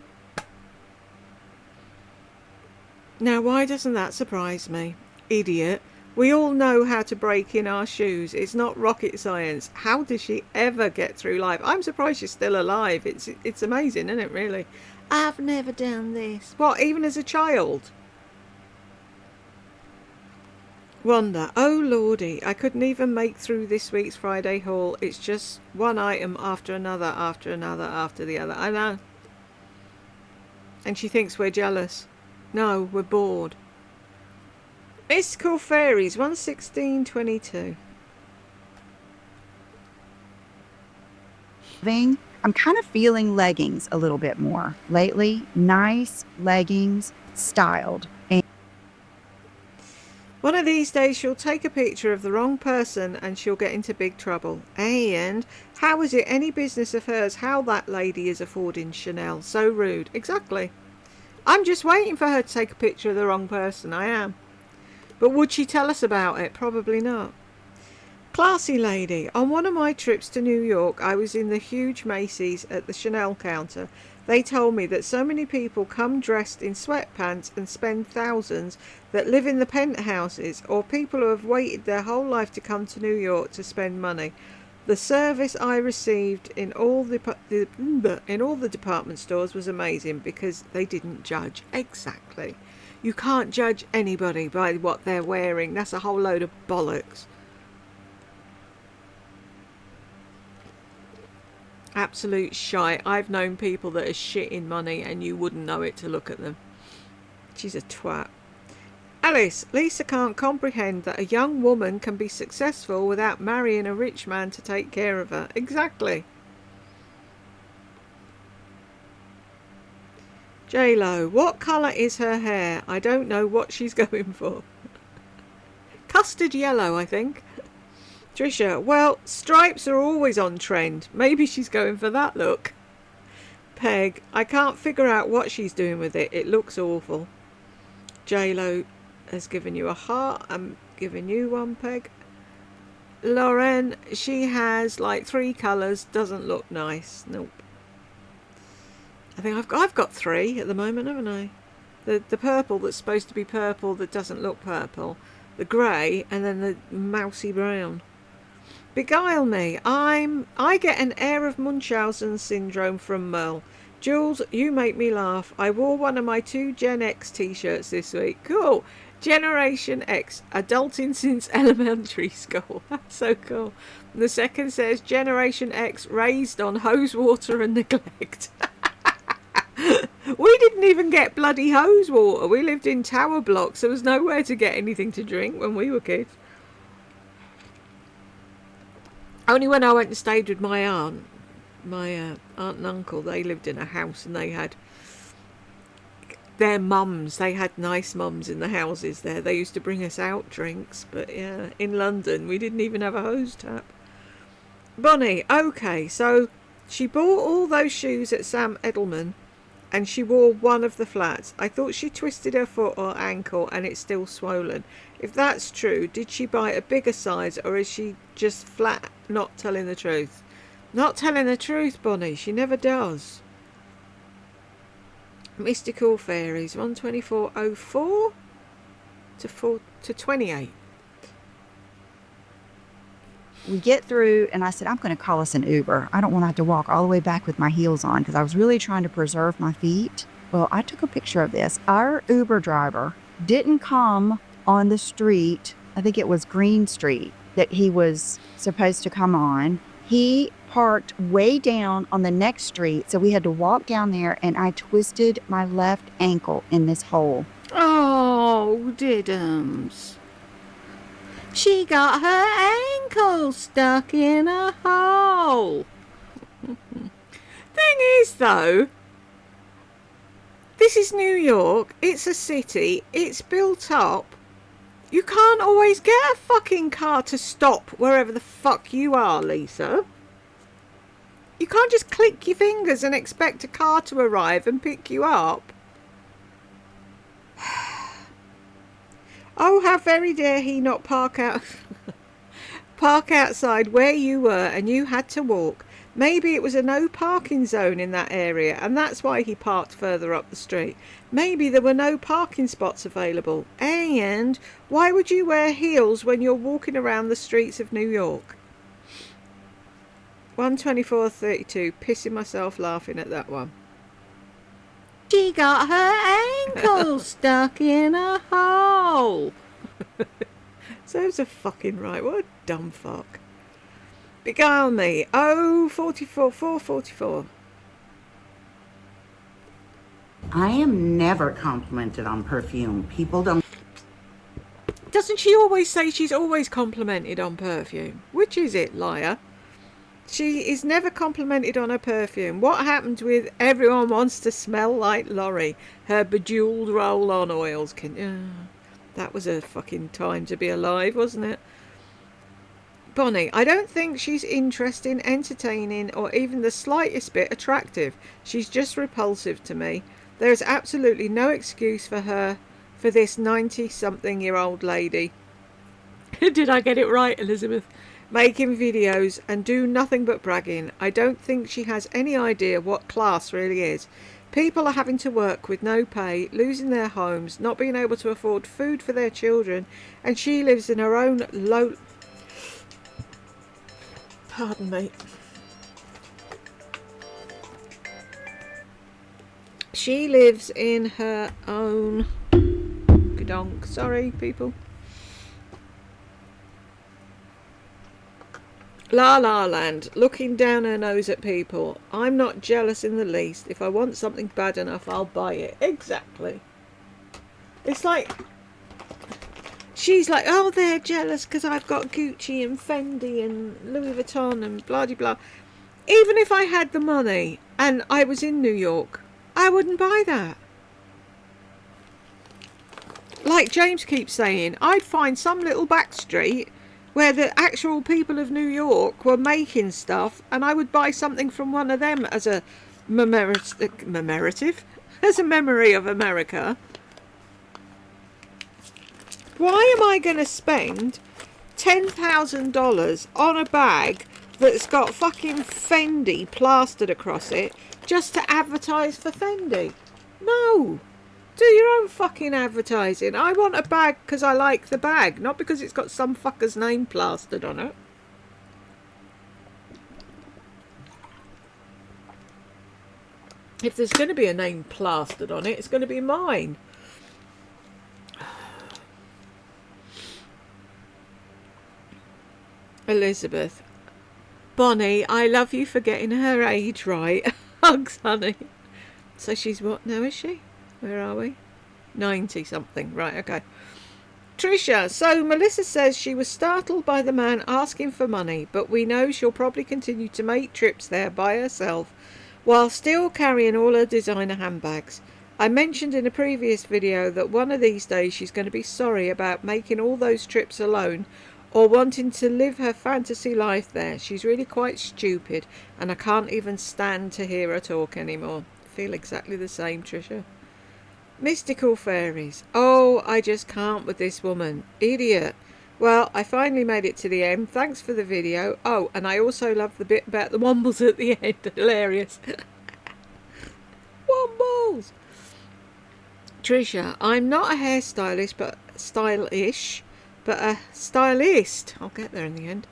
Now, why doesn't that surprise me? Idiot. We all know how to break in our shoes. It's not rocket science. How does she ever get through life? I'm surprised she's still alive. It's amazing, isn't it, really? I've never done this. What, even as a child? Wanda. Oh, lordy. I couldn't even make through this week's Friday haul. It's just one item after another, after another, after the other. I know. And she thinks we're jealous. No, we're bored. Mystical Fairies, 116.22. I'm kind of feeling leggings a little bit more lately. Nice leggings, styled. And one of these days she'll take a picture of the wrong person and she'll get into big trouble. And how is it any business of hers how that lady is affording Chanel? So rude. Exactly. I'm just waiting for her to take a picture of the wrong person. I am. But would she tell us about it? Probably not. Classy lady. On one of my trips to New York, I was in the huge Macy's at the Chanel counter. They told me that so many people come dressed in sweatpants and spend thousands that live in the penthouses, or people who have waited their whole life to come to New York to spend money. The service I received in all the department stores was amazing because they didn't judge. Exactly. You can't judge anybody by what they're wearing. That's a whole load of bollocks. Absolute shite. I've known people that are shitting money and you wouldn't know it to look at them. She's a twat. Alice, Lisa can't comprehend that a young woman can be successful without marrying a rich man to take care of her. Exactly. J-Lo, what colour is her hair? I don't know what she's going for. Custard yellow, I think. Trisha, well, stripes are always on trend. Maybe she's going for that look. Peg, I can't figure out what she's doing with it. It looks awful. J-Lo has given you a heart. I'm giving you one, Peg. Lauren, she has like 3 colours. Doesn't look nice. Nope. I think I've got 3 at the moment, haven't I? The purple that's supposed to be purple that doesn't look purple. The grey, and then the mousy brown. Beguile me. I get an air of Munchausen syndrome from Merle. Jules, you make me laugh. I wore one of my 2 Gen X t-shirts this week. Cool. Generation X, adulting since elementary school. That's so cool. And the second says Generation X, raised on hose water and neglect. We didn't even get bloody hose water. We lived in tower blocks. There was nowhere to get anything to drink when we were kids. Only when I went and stayed with my aunt and uncle, they lived in a house and they had their mums. They had nice mums in the houses there. They used to bring us out drinks, but yeah, in London we didn't even have a hose tap. Bonnie, okay, so she bought all those shoes at Sam Edelman and she wore one of the flats. I thought she twisted her foot or ankle and it's still swollen. If that's true, did she buy a bigger size or is she just flat not telling the truth? Not telling the truth, Bonnie. She never does. Mystical Fairies, 124.04 to 28. We get through, and I said, I'm going to call us an Uber. I don't want to have to walk all the way back with my heels on because I was really trying to preserve my feet. Well, I took a picture of this. Our Uber driver didn't come on the street, I think it was Green Street, that he was supposed to come on. He parked way down on the next street, so we had to walk down there, and I twisted my left ankle in this hole. Oh, diddums. She got her ankle stuck in a hole. Thing is, though, this is New York. It's a city. It's built up. You can't always get a fucking car to stop wherever the fuck you are, Lisa. You can't just click your fingers and expect a car to arrive and pick you up. Oh, how very dare he not park outside where you were and you had to walk. Maybe it was a no parking zone in that area and that's why he parked further up the street. Maybe there were no parking spots available. And why would you wear heels when you're walking around the streets of New York? 124.32, pissing myself laughing at that one. She got her ankle stuck in a hole. Serves a fucking right. What a dumb fuck. Beguile me. 444. I am never complimented on perfume. People don't. Doesn't she always say she's always complimented on perfume? Which is it, liar? She is never complimented on her perfume. What happened with everyone wants to smell like Laurie? Her bejeweled roll-on oils. That was a fucking time to be alive, wasn't it? Bonnie, I don't think she's interesting, entertaining, or even the slightest bit attractive. She's just repulsive to me. There is absolutely no excuse for her, for this 90-something-year-old lady. Did I get it right, Elizabeth? making videos and do nothing but bragging. I don't think she has any idea what class really is. People are having to work with no pay, losing their homes, not being able to afford food for their children, and she lives in her own low... Pardon me. She lives in her own... Gadonk. Sorry, people. La La Land, looking down her nose at people. I'm not jealous in the least. If I want something bad enough, I'll buy it. Exactly. It's like, she's like, oh, they're jealous because I've got Gucci and Fendi and Louis Vuitton and blah de blah. Even if I had the money and I was in New York, I wouldn't buy that. Like James keeps saying, I'd find some little back street where the actual people of New York were making stuff, and I would buy something from one of them as a commemorative, as a memory of America. Why am I going to spend $10,000 on a bag that's got fucking Fendi plastered across it just to advertise for Fendi? No. Do your own fucking advertising. I want a bag because I like the bag, not because it's got some fucker's name plastered on it. If there's going to be a name plastered on it, it's going to be mine. Elizabeth. Bonnie, I love you for getting her age right. Hugs, honey. So she's what now, is she? Where are we? 90 something. Right, okay. Trisha, so Melissa says she was startled by the man asking for money, but we know she'll probably continue to make trips there by herself while still carrying all her designer handbags. I mentioned in a previous video that one of these days she's going to be sorry about making all those trips alone or wanting to live her fantasy life there. She's really quite stupid and I can't even stand to hear her talk anymore. Feel exactly the same, Trisha. Mystical fairies. Oh, I just can't with this woman. Idiot. Well, I finally made it to the end. Thanks for the video. Oh, and I also love the bit about the wombles at the end. Hilarious. Wombles. Trisha, I'm not a hairstylist, but a stylist. I'll get there in the end.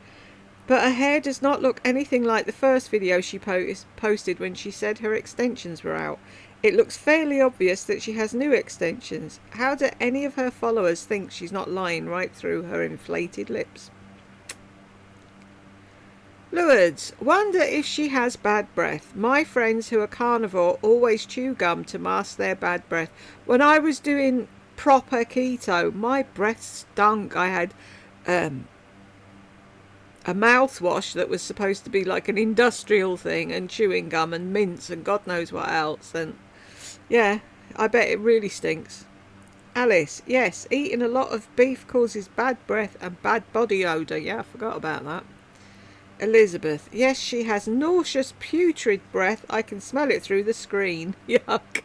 But her hair does not look anything like the first video she posted when she said her extensions were out. It looks fairly obvious that she has new extensions. How do any of her followers think she's not lying right through her inflated lips? Lourdes, wonder if she has bad breath. My friends who are carnivore always chew gum to mask their bad breath. When I was doing proper keto, my breath stunk. I had a mouthwash that was supposed to be like an industrial thing, and chewing gum and mints and God knows what else, and yeah, I bet it really stinks. Alice, yes, eating a lot of beef causes bad breath and bad body odour. Yeah, I forgot about that. Elizabeth, yes, she has nauseous, putrid breath. I can smell it through the screen. Yuck.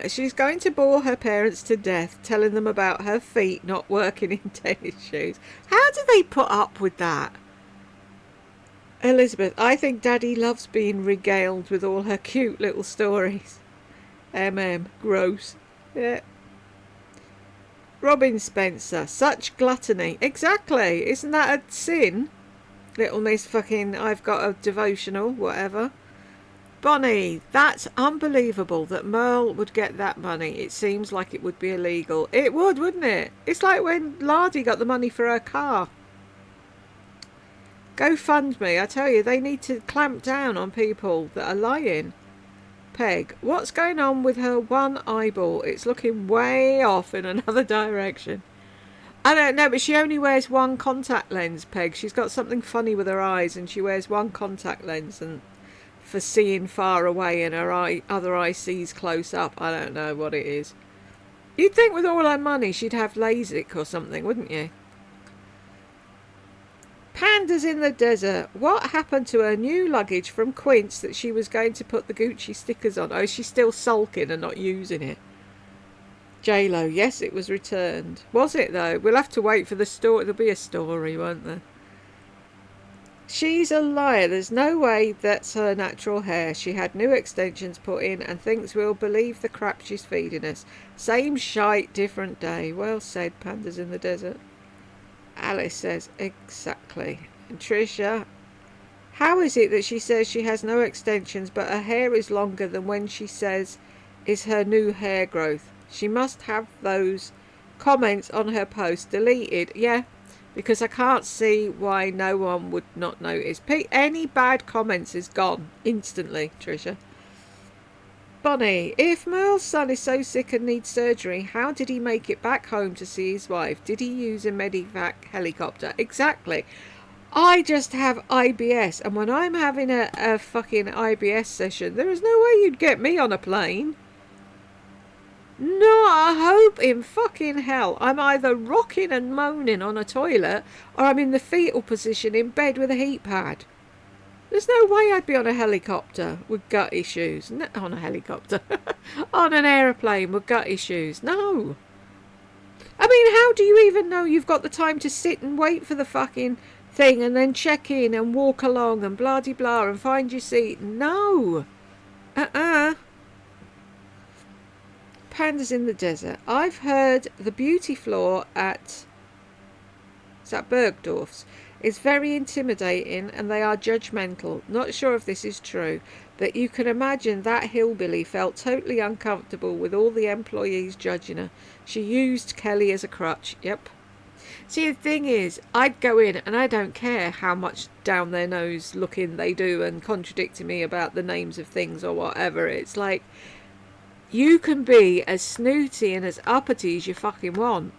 She's going to bore her parents to death, telling them about her feet not working in tennis shoes. How do they put up with that? Elizabeth, I think Daddy loves being regaled with all her cute little stories. Gross. Yeah. Robin Spencer, such gluttony. Exactly. Isn't that a sin? Little Miss fucking I've got a devotional, whatever. Bonnie, that's unbelievable that Merle would get that money. It seems like it would be illegal. It would, wouldn't it? It's like when Lardy got the money for her car. GoFundMe, I tell you, they need to clamp down on people that are lying. Peg, what's going on with her one eyeball? It's looking way off in another direction. I don't know, but she only wears one contact lens, Peg. She's got something funny with her eyes and she wears one contact lens and for seeing far away and her other eye sees close up. I don't know what it is. You'd think with all her money she'd have LASIK or something, wouldn't you? Pandas in the desert. What happened to her new luggage from Quince that she was going to put the Gucci stickers on? Oh, she's still sulking and not using it. J-Lo, yes, it was returned. Was it, though? We'll have to wait for the story. There'll be a story, won't there? She's a liar. There's no way that's her natural hair. She had new extensions put in and thinks we'll believe the crap she's feeding us. Same shite, different day. Well said, Pandas in the Desert. Alice says, exactly. And Tricia, how is it that she says she has no extensions but her hair is longer than when she says is her new hair growth? She must have those comments on her post deleted. Yeah, because I can't see why no one would not notice. Any bad comments is gone instantly, Tricia. Bonnie, if Merle's son is so sick and needs surgery, how did he make it back home to see his wife? Did he use a medevac helicopter? Exactly. I just have IBS, and when I'm having a fucking IBS session, there is no way you'd get me on a plane. Not a hope in fucking hell. I'm either rocking and moaning on a toilet, or I'm in the fetal position in bed with a heat pad. There's no way I'd be on a helicopter with gut issues. No, on a helicopter. On an aeroplane with gut issues. No. I mean, how do you even know you've got the time to sit and wait for the fucking thing and then check in and walk along and blah-de-blah and find your seat? No. Pandas in the Desert. I've heard the beauty floor at Bergdorf's is very intimidating and they are judgmental. Not sure if this is true, but you can imagine that hillbilly felt totally uncomfortable with all the employees judging her. She used Kelly as a crutch. Yep. See, the thing is, I'd go in and I don't care how much down their nose looking they do and contradicting me about the names of things or whatever. It's like, you can be as snooty and as uppity as you fucking want,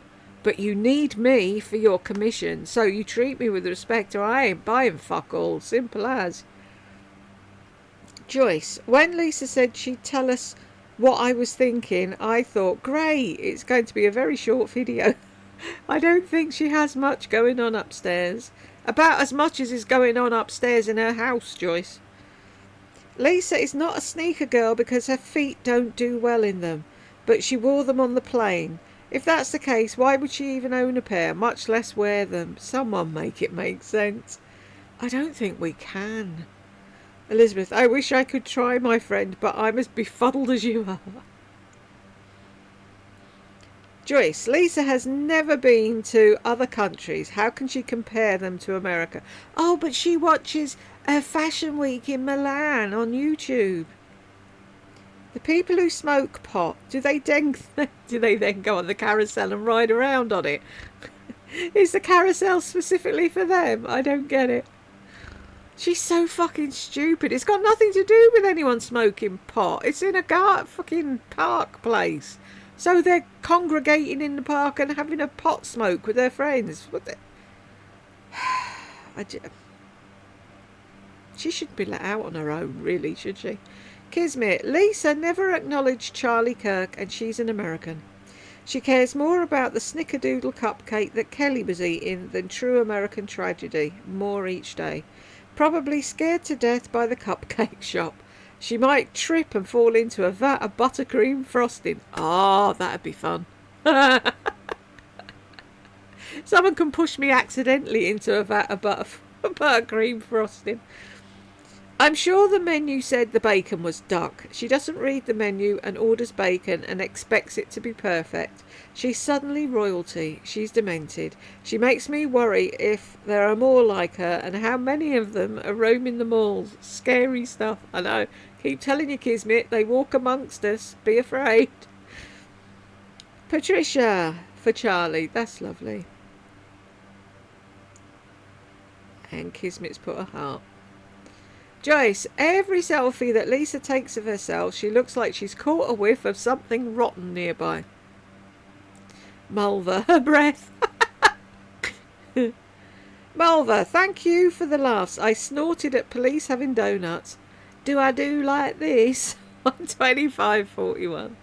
but you need me for your commission, so you treat me with respect or I ain't buying fuck all. Simple as. Joyce, when Lisa said she'd tell us what I was thinking, I thought, great, it's going to be a very short video. I don't think she has much going on upstairs. About as much as is going on upstairs in her house, Joyce. Lisa is not a sneaker girl because her feet don't do well in them, but she wore them on the plane. If that's the case, why would she even own a pair, much less wear them? Someone make it make sense. I don't think we can. Elizabeth, I wish I could try, my friend, but I'm as befuddled as you are. Joyce, Lisa has never been to other countries. How can she compare them to America? Oh, but she watches Fashion Week in Milan on YouTube. The people who smoke pot, do they then go on the carousel and ride around on it? Is the carousel specifically for them? I don't get it. She's so fucking stupid. It's got nothing to do with anyone smoking pot. It's in a fucking park place. So they're congregating in the park and having a pot smoke with their friends. She shouldn't be let out on her own, really, should she? Kismet, Lisa never acknowledged Charlie Kirk, and she's an American. She cares more about the snickerdoodle cupcake that Kelly was eating than true American tragedy. More each day. Probably scared to death by the cupcake shop. She might trip and fall into a vat of buttercream frosting. Ah, that'd be fun. Someone can push me accidentally into a vat of buttercream frosting. I'm sure the menu said the bacon was duck. She doesn't read the menu and orders bacon and expects it to be perfect. She's suddenly royalty. She's demented. She makes me worry if there are more like her and how many of them are roaming the malls. Scary stuff, I know. Keep telling you, Kismet, they walk amongst us. Be afraid. Patricia for Charlie. That's lovely. And Kismet's put a heart. Joyce, every selfie that Lisa takes of herself, she looks like she's caught a whiff of something rotten nearby. Mulva, her breath. Mulva, thank you for the laughs. I snorted at police having donuts. Do I do like this? On 2541.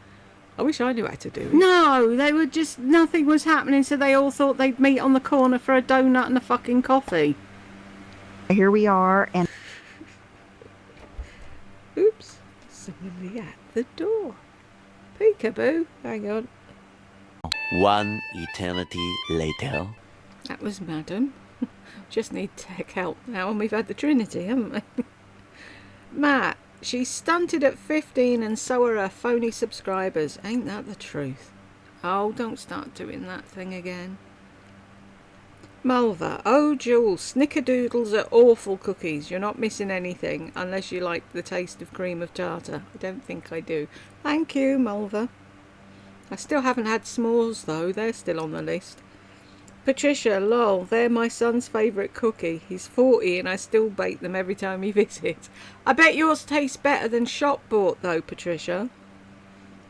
I wish I knew how to do it. No, they were just, nothing was happening, so they all thought they'd meet on the corner for a donut and a fucking coffee. Here we are, and oops, somebody at the door. Peekaboo. Hang on. One eternity later. That was Madam. Just need tech help now, and we've had the Trinity, haven't we? Matt, she's stunted at 15 and so are her phony subscribers. Ain't that the truth? Oh, don't start doing that thing again. Mulva, oh Jules, snickerdoodles are awful cookies. You're not missing anything unless you like the taste of cream of tartar. I don't think I do. Thank you, Mulva. I still haven't had s'mores though, they're still on the list. Patricia, lol, they're my son's favourite cookie. He's 40 and I still bake them every time he visits. I bet yours tastes better than shop bought though, Patricia.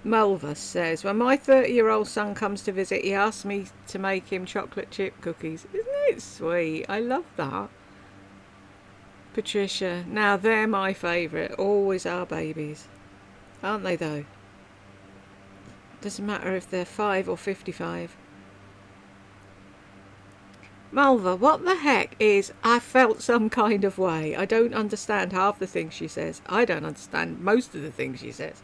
Mulva says, when my 30-year-old son comes to visit, he asks me to make him chocolate chip cookies. Isn't it sweet? I love that. Patricia, now they're my favourite. Always are babies. Aren't they though? Doesn't matter if they're 5 or 55. Mulva, what the heck is I felt some kind of way? I don't understand half the things she says. I don't understand most of the things she says.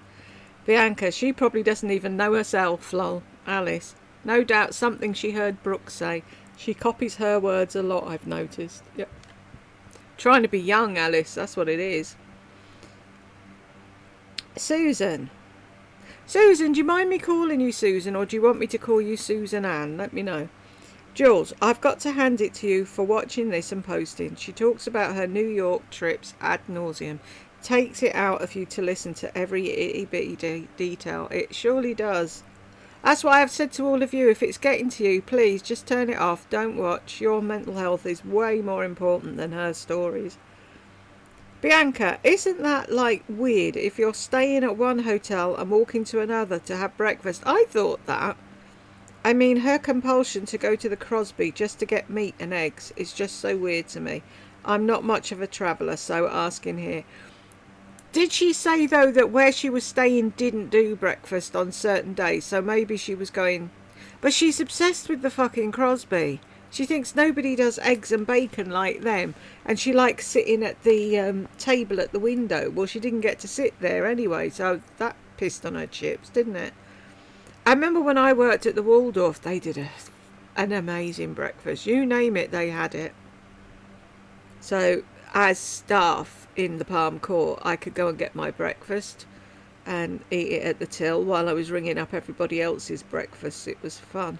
Bianca, she probably doesn't even know herself, lol. Alice, no doubt something she heard Brooke say. She copies her words a lot, I've noticed. Yep. Trying to be young, Alice, that's what it is. Susan. Susan, do you mind me calling you Susan, or do you want me to call you Susan Ann? Let me know. Jules, I've got to hand it to you for watching this and posting. She talks about her New York trips ad nauseum. Takes it out of you to listen to every itty bitty detail. It surely does. That's why I've said to all of you, if it's getting to you, please just turn it off. Don't watch. Your mental health is way more important than her stories. Bianca, isn't that like weird if you're staying at one hotel and walking to another to have breakfast? I thought that. I mean, her compulsion to go to the Crosby just to get meat and eggs is just so weird to me. I'm not much of a traveller, so asking here. Did she say, though, that where she was staying didn't do breakfast on certain days, so maybe she was going... But she's obsessed with the fucking Crosby. She thinks nobody does eggs and bacon like them, and she likes sitting at the table at the window. Well, she didn't get to sit there anyway, so that pissed on her chips, didn't it? I remember when I worked at the Waldorf, they did an amazing breakfast. You name it, they had it. So, as staff in the Palm Court, I could go and get my breakfast and eat it at the till while I was ringing up everybody else's breakfast. It was fun.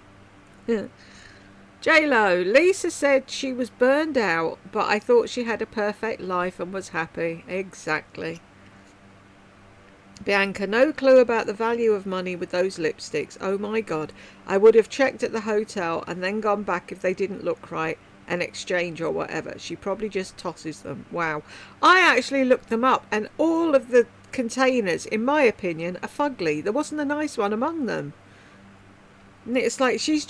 J-Lo, Lisa said she was burned out, but I thought she had a perfect life and was happy. Exactly. Bianca, no clue about the value of money with those lipsticks. Oh my god, I would have checked at the hotel and then gone back if they didn't look right and exchange or whatever. She probably just tosses them. Wow. I actually looked them up and all of the containers, in my opinion, are fugly. There wasn't a nice one among them. And it's like she's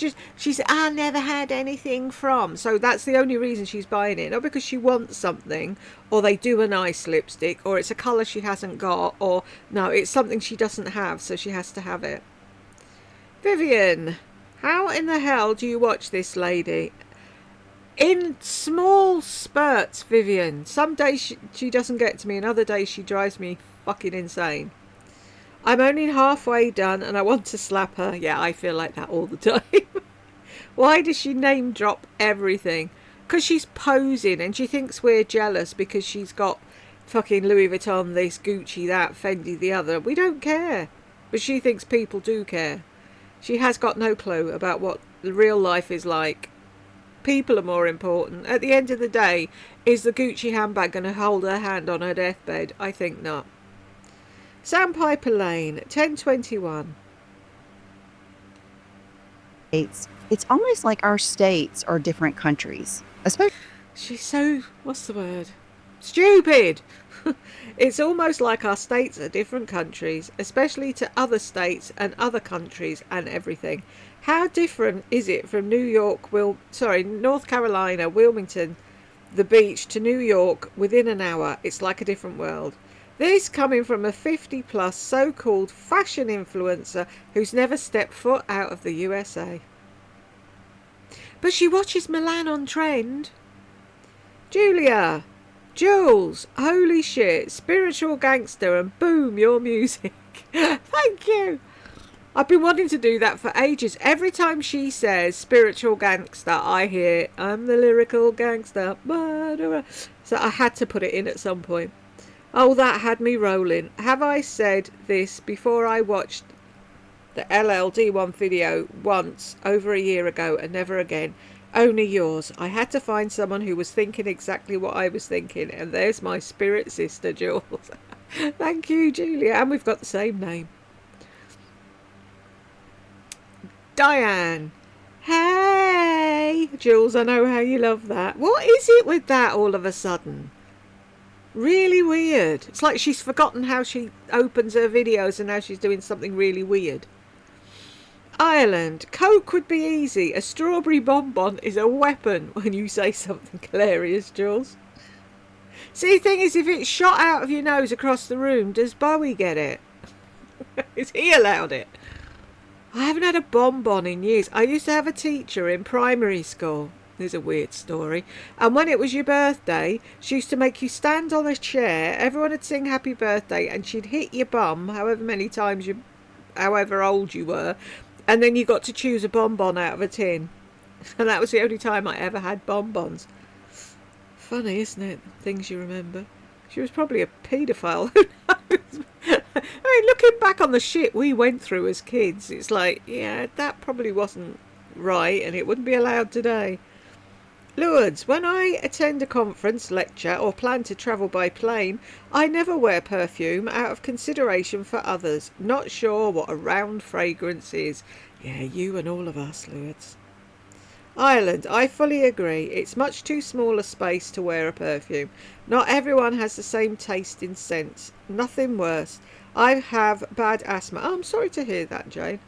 I never had anything from. So that's the only reason she's buying it. Not because she wants something, or they do a nice lipstick, or it's a colour she hasn't got, or no, it's something she doesn't have, so she has to have it. Vivian, how in the hell do you watch this lady? In small spurts, Vivian. Some days she doesn't get to me, and other days she drives me fucking insane. I'm only halfway done and I want to slap her. Yeah, I feel like that all the time. Why does she name drop everything? Because she's posing and she thinks we're jealous because she's got fucking Louis Vuitton this, Gucci that, Fendi the other. We don't care. But she thinks people do care. She has got no clue about what the real life is like. People are more important. At the end of the day, is the Gucci handbag going to hold her hand on her deathbed? I think not. Sandpiper Lane, 1021. It's almost like our states are different countries. Especially, She's so, what's the word? Stupid! It's almost like our states are different countries, especially to other states and other countries and everything. How different is it from North Carolina, Wilmington, the beach to New York within an hour? It's like a different world. This coming from a 50-plus so-called fashion influencer who's never stepped foot out of the USA. But she watches Milan on Trend. Julia, Jules, holy shit, spiritual gangster, and boom, your music. Thank you. I've been wanting to do that for ages. Every time she says spiritual gangster, I hear, I'm the lyrical gangster. So I had to put it in at some point. Oh, that had me rolling. Have I said this before I watched the LLD1 video once over a year ago and never again? Only yours. I had to find someone who was thinking exactly what I was thinking, and there's my spirit sister, Jules. Thank you, Julia. And we've got the same name. Diane. Hey, Jules, I know how you love that. What is it with that all of a sudden? Really weird. It's like she's forgotten how she opens her videos and now she's doing something really weird. Ireland. Coke would be easy. A strawberry bonbon is a weapon when you say something hilarious, Jules. See, the thing is, if it's shot out of your nose across the room, does Bowie get it? Is he allowed it? I haven't had a bonbon in years. I used to have a teacher in primary school. There's a weird story. And when it was your birthday, she used to make you stand on a chair. Everyone would sing happy birthday and she'd hit your bum however many times however old you were. And then you got to choose a bonbon out of a tin. And that was the only time I ever had bonbons. Funny, isn't it? Things you remember. She was probably a paedophile. Who knows? I mean, looking back on the shit we went through as kids, it's like, yeah, that probably wasn't right and it wouldn't be allowed today. Lourdes, when I attend a conference, lecture or plan to travel by plane, I never wear perfume out of consideration for others. Not sure what a round fragrance is. Yeah, you and all of us, Lourdes. Ireland, I fully agree. It's much too small a space to wear a perfume. Not everyone has the same taste in scents. Nothing worse. I have bad asthma. Oh, I'm sorry to hear that, Jane.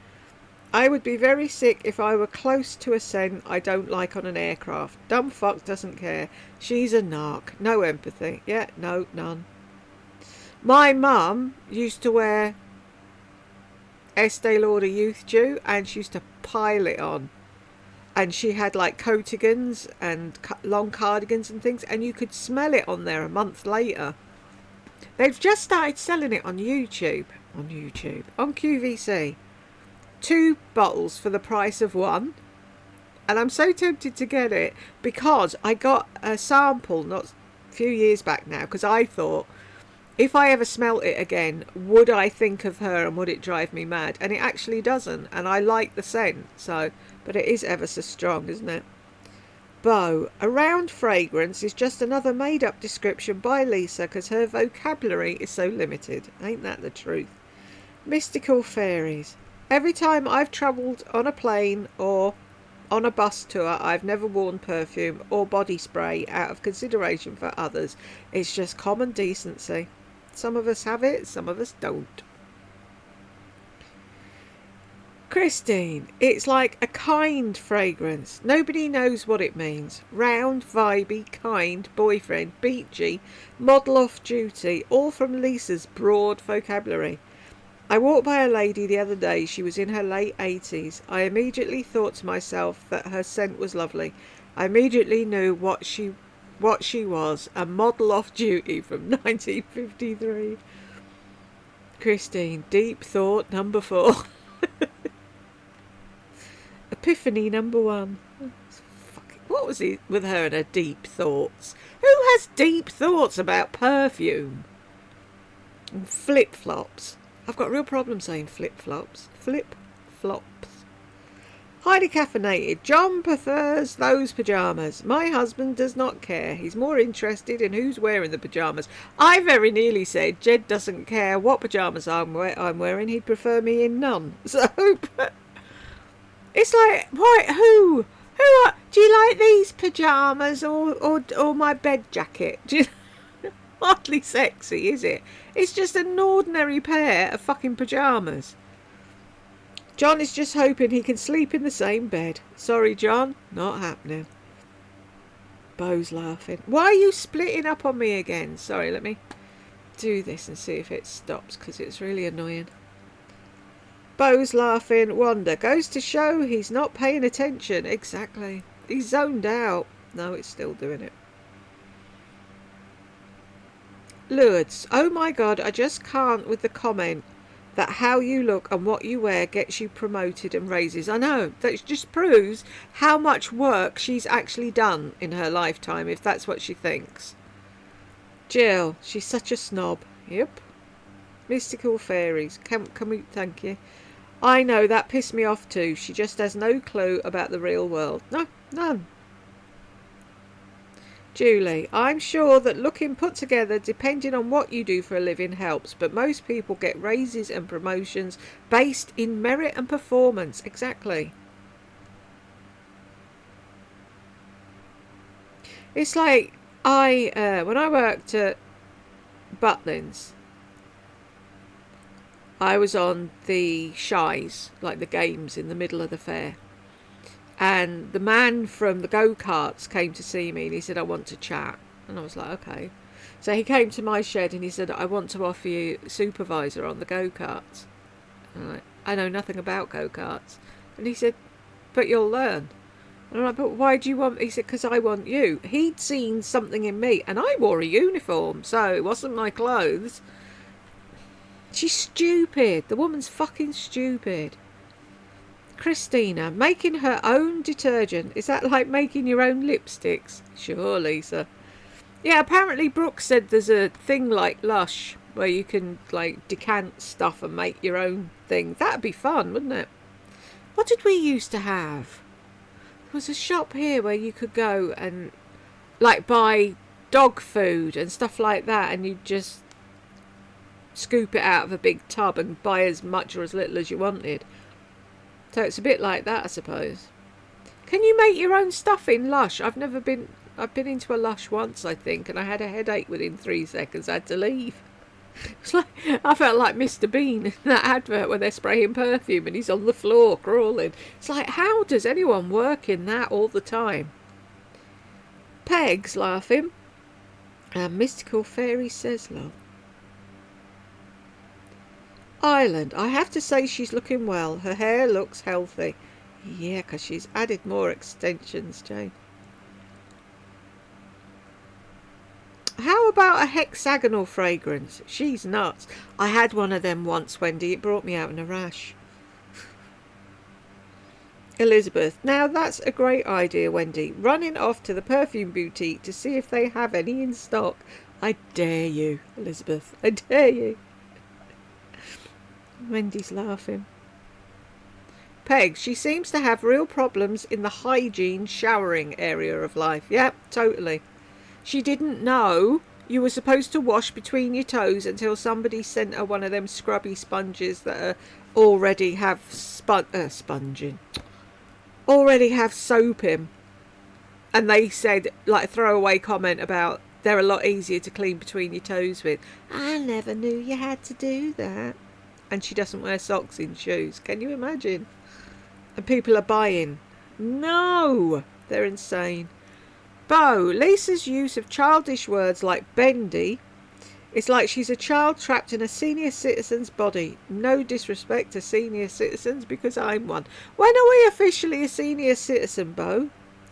I would be very sick if I were close to a scent I don't like on an aircraft. Dumb fuck doesn't care. She's a narc. No empathy. Yeah, no, none. My mum used to wear Estee Lauder Youth Dew and she used to pile it on. And she had like coatigans and long cardigans and things, and you could smell it on there a month later. They've just started selling it on YouTube. On QVC. 2 bottles for the price of 1. And I'm so tempted to get it because I got a sample not a few years back now, because I thought, if I ever smelt it again, would I think of her and would it drive me mad? And it actually doesn't, and I like the scent, so, but it is ever so strong, isn't it? Beau, a round fragrance is just another made-up description by Lisa because her vocabulary is so limited. Ain't that the truth? Mystical fairies. Every time I've travelled on a plane or on a bus tour, I've never worn perfume or body spray out of consideration for others. It's just common decency. Some of us have it, some of us don't. Christine, it's like a kind fragrance. Nobody knows what it means. Round, vibey, kind, boyfriend, beachy, model off duty, all from Lisa's broad vocabulary. I walked by a lady the other day. She was in her late 80s. I immediately thought to myself that her scent was lovely. I immediately knew what she was, a model off duty from 1953. Christine, deep thought number 4. Epiphany number 1. What was it with her and her deep thoughts? Who has deep thoughts about perfume? And flip-flops. I've got a real problem saying flip-flops. Flip-flops. Highly caffeinated. John prefers those pyjamas. My husband does not care. He's more interested in who's wearing the pyjamas. I very nearly said Jed doesn't care what pyjamas I'm wearing. He'd prefer me in none. So, it's like, why? Who? Do you like these pyjamas or my bed jacket? Do you? Hardly sexy, is it? It's just an ordinary pair of fucking pyjamas. John is just hoping he can sleep in the same bed. Sorry, John, not happening. Beau's laughing. Why are you splitting up on me again? Sorry, let me do this and see if it stops, because it's really annoying. Beau's laughing. Wanda goes to show he's not paying attention. Exactly. He's zoned out. No, it's still doing it. Lourdes, oh my god, I just can't with the comment that how you look and what you wear gets you promoted and raises. I know, that just proves how much work she's actually done in her lifetime, if that's what she thinks. Jill, she's such a snob. Yep. Mystical fairies. Can we... Thank you. I know, that pissed me off too. She just has no clue about the real world. No, none. Julie, I'm sure that looking put together, depending on what you do for a living, helps, but most people get raises and promotions based in merit and performance. Exactly. It's like when I worked at Butlins, I was on the shies, like the games in the middle of the fair. And the man from the go-karts came to see me and he said, I want to chat. And I was like, okay. So he came to my shed and he said, I want to offer you supervisor on the go-karts. And I'm like, I know nothing about go-karts. And he said, but you'll learn. And I'm like, but why do you want... He said, because I want you. He'd seen something in me and I wore a uniform, so it wasn't my clothes. She's stupid. The woman's fucking stupid. Christina, making her own detergent. Is that like making your own lipsticks? Sure, Lisa. Yeah, apparently Brooke said there's a thing like Lush where you can like decant stuff and make your own thing. That'd be fun, wouldn't it? What did we used to have? There was a shop here where you could go and like buy dog food and stuff like that, and you'd just scoop it out of a big tub and buy as much or as little as you wanted. So it's a bit like that, I suppose. Can you make your own stuff in Lush? I've been into a Lush once, I think, and I had a headache within 3 seconds. I had to leave. It's like I felt like Mr. Bean in that advert where they're spraying perfume and he's on the floor crawling. It's like, how does anyone work in that all the time? Peg's laughing. And Mystical Fairy says, love. Ireland, I have to say she's looking well. Her hair looks healthy. Yeah, because she's added more extensions, Jane. How about a hexagonal fragrance? She's nuts. I had one of them once, Wendy. It brought me out in a rash. Elizabeth, now that's a great idea, Wendy. Running off to the perfume boutique to see if they have any in stock. I dare you, Elizabeth. I dare you. Wendy's laughing. Peg, she seems to have real problems in the hygiene showering area of life. Yep, totally. She didn't know you were supposed to wash between your toes until somebody sent her one of them scrubby sponges that already have sponging. Already have soap in. And they said, like a throwaway comment about they're a lot easier to clean between your toes with. I never knew you had to do that. And she doesn't wear socks in shoes. Can you imagine? And people are buying. No! They're insane. Bo, Lisa's use of childish words like bendy. It's like she's a child trapped in a senior citizen's body. No disrespect to senior citizens because I'm one. When are we officially a senior citizen, Bo?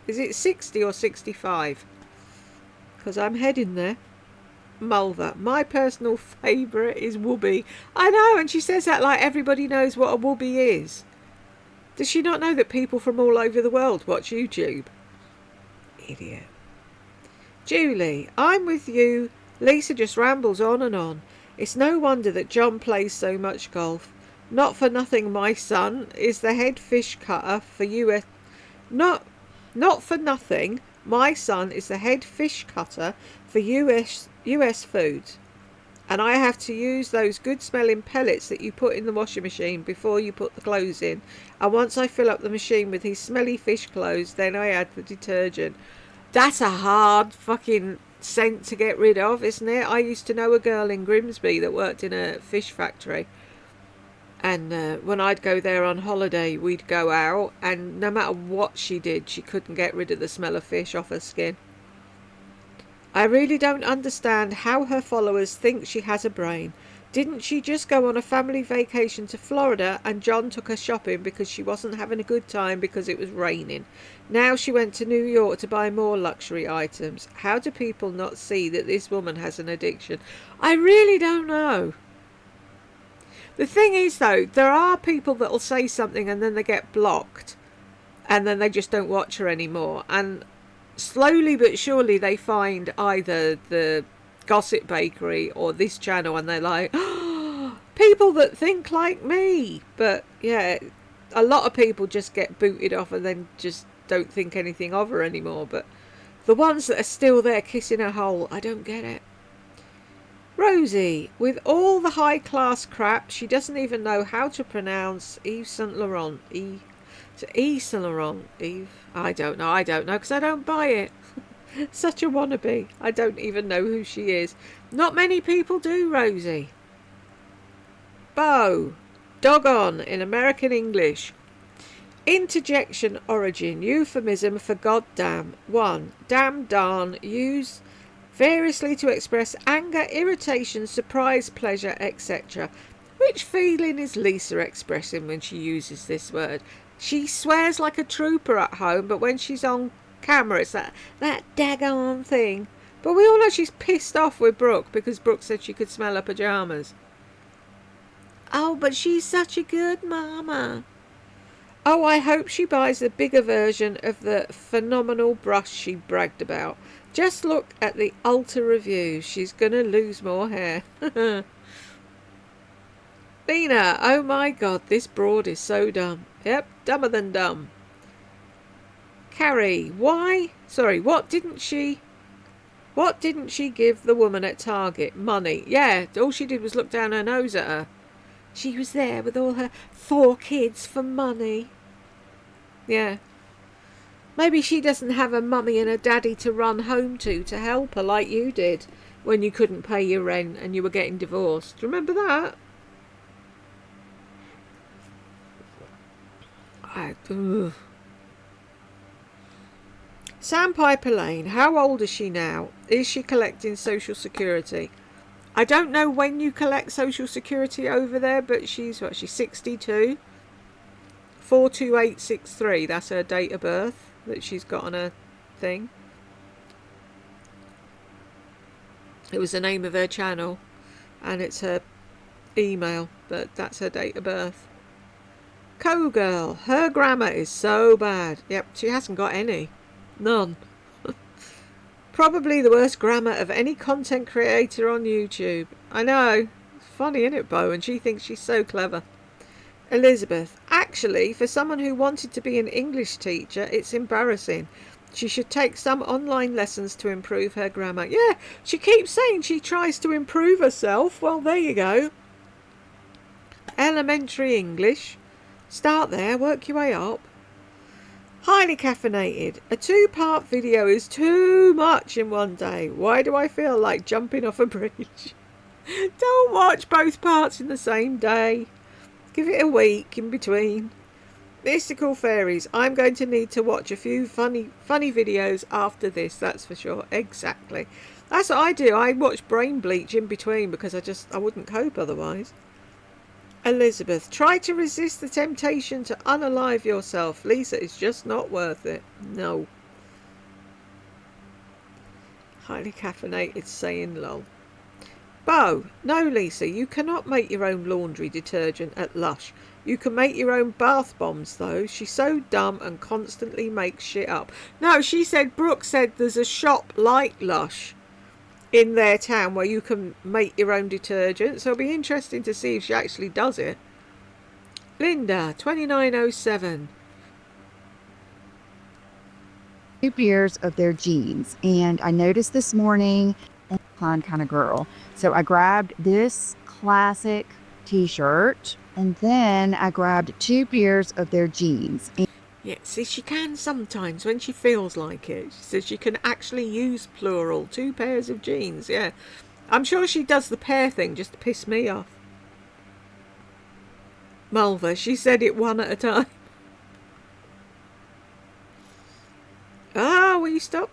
Is it 60 or 65? Because I'm heading there. Mulver, my personal favourite is Whoopi. I know, and she says that like everybody knows what a Whoopi is. Does she not know that people from all over the world watch YouTube? Idiot. Julie, I'm with you. Lisa just rambles on and on. It's no wonder that John plays so much golf. Not for nothing my son is the head fish cutter for US... Not for nothing my son is the head fish cutter for US Foods. And I have to use those good smelling pellets that you put in the washing machine before you put the clothes in. And once I fill up the machine with his smelly fish clothes, then I add the detergent. That's a hard fucking scent to get rid of, isn't it? I used to know a girl in Grimsby that worked in a fish factory. And when I'd go there on holiday, we'd go out, and no matter what she did, she couldn't get rid of the smell of fish off her skin. I really don't understand how her followers think she has a brain. Didn't she just go on a family vacation to Florida and John took her shopping because she wasn't having a good time because it was raining? Now she went to New York to buy more luxury items. How do people not see that this woman has an addiction? I really don't know. The thing is, though, there are people that will say something and then they get blocked and then they just don't watch her anymore. And slowly but surely they find either the Gossip Bakery or this channel and they're like, oh, people that think like me. But yeah, a lot of people just get booted off and then just don't think anything of her anymore. But the ones that are still there kissing her hole, I don't get it. Rosie, with all the high class crap, she doesn't even know how to pronounce Yves Saint Laurent. Yves Saint Laurent. Yves. I don't know because I don't buy it. Such a wannabe. I don't even know who she is. Not many people do, Rosie. Bo. Doggone in American English. Interjection origin. Euphemism for goddamn. 1. Damn, darn. Used variously to express anger, irritation, surprise, pleasure, etc. Which feeling is Lisa expressing when she uses this word? She swears like a trooper at home, but when she's on camera it's that daggone thing. But we all know she's pissed off with Brooke because Brooke said she could smell her pyjamas. Oh, but she's such a good mama. Oh, I hope she buys the bigger version of the phenomenal brush she bragged about. Just look at the Ulta reviews. She's going to lose more hair. Lena, oh my God, this broad is so dumb. Yep, dumber than dumb. Carrie, why? Sorry, what didn't she give the woman at Target? Money. Yeah, all she did was look down her nose at her. She was there with all her 4 kids for money. Yeah. Maybe she doesn't have a mummy and a daddy to run home to help her like you did when you couldn't pay your rent and you were getting divorced. Do you remember that? Sandpiper Lane, how old is she now? Is she collecting Social Security? I don't know when you collect Social Security over there, but she's 62? 42863, that's her date of birth that she's got on her thing. It was the name of her channel and it's her email, but that's her date of birth. Co-girl, her grammar is so bad. Yep, she hasn't got any. None. Probably the worst grammar of any content creator on YouTube. I know. It's funny, isn't it, Bo? And she thinks she's so clever. Elizabeth, actually, for someone who wanted to be an English teacher, it's embarrassing. She should take some online lessons to improve her grammar. Yeah, she keeps saying she tries to improve herself. Well, there you go. Elementary English. Start there, work your way up. Highly caffeinated. A 2-part video is too much in one day. Why do I feel like jumping off a bridge? Don't watch both parts in the same day. Give it a week in between. Mystical Fairies. I'm going to need to watch a few funny videos after this, that's for sure. Exactly. That's what I do. I watch Brain Bleach in between because I wouldn't cope otherwise. Elizabeth, try to resist the temptation to unalive yourself. Lisa, is just not worth it. No. Highly caffeinated saying lol. Bo, no Lisa, you cannot make your own laundry detergent at Lush. You can make your own bath bombs though. She's so dumb and constantly makes shit up. No, she said, Brooke said there's a shop like Lush in their town where you can make your own detergent. So it'll be interesting to see if she actually does it. Linda, 2907. 2 pairs of their jeans. And I noticed this morning, I'm a kind of girl. So I grabbed this classic t-shirt and then I grabbed 2 pairs of their jeans. Yeah, see, she can sometimes when she feels like it. She says she can actually use plural, 2 pairs of jeans, yeah. I'm sure she does the pair thing just to piss me off. Mulva, she said it one at a time. Ah, will you stop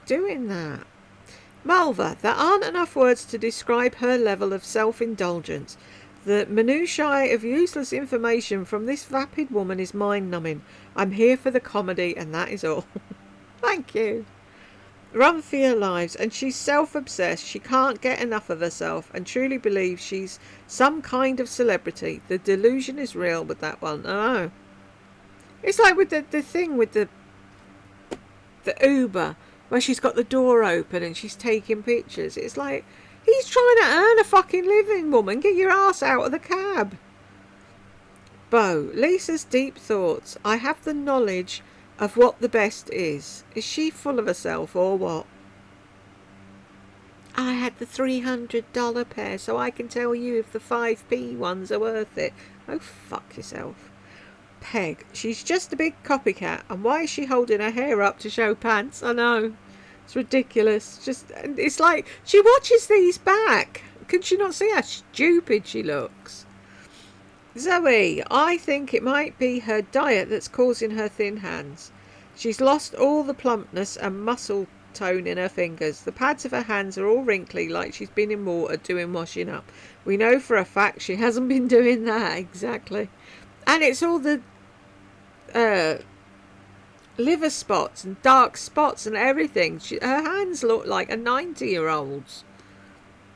doing that? Mulva, there aren't enough words to describe her level of self-indulgence. The minutiae of useless information from this vapid woman is mind-numbing. I'm here for the comedy, and that is all. Thank you. run for your lives, and she's self-obsessed. She can't get enough of herself and truly believes she's some kind of celebrity. The delusion is real with that one. I know. It's like with the thing with the Uber, where she's got the door open and she's taking pictures. It's like, he's trying to earn a fucking living, woman. Get your ass out of the cab. Bo, Lisa's deep thoughts. I have the knowledge of what the best is. Is she full of herself or what? I had the $300 pair, so I can tell you if the 5p ones are worth it. Oh, fuck yourself. Peg, she's just a big copycat, and why is she holding her hair up to show pants? I know. It's ridiculous. It's like she watches these back. Can she not see how stupid she looks? Zoe, I think it might be her diet that's causing her thin hands. She's lost all the plumpness and muscle tone in her fingers. The pads of her hands are all wrinkly like she's been in water doing washing up. We know for a fact she hasn't been doing that. Exactly. And it's all the liver spots and dark spots and everything. Her hands look like a 90-year-old's.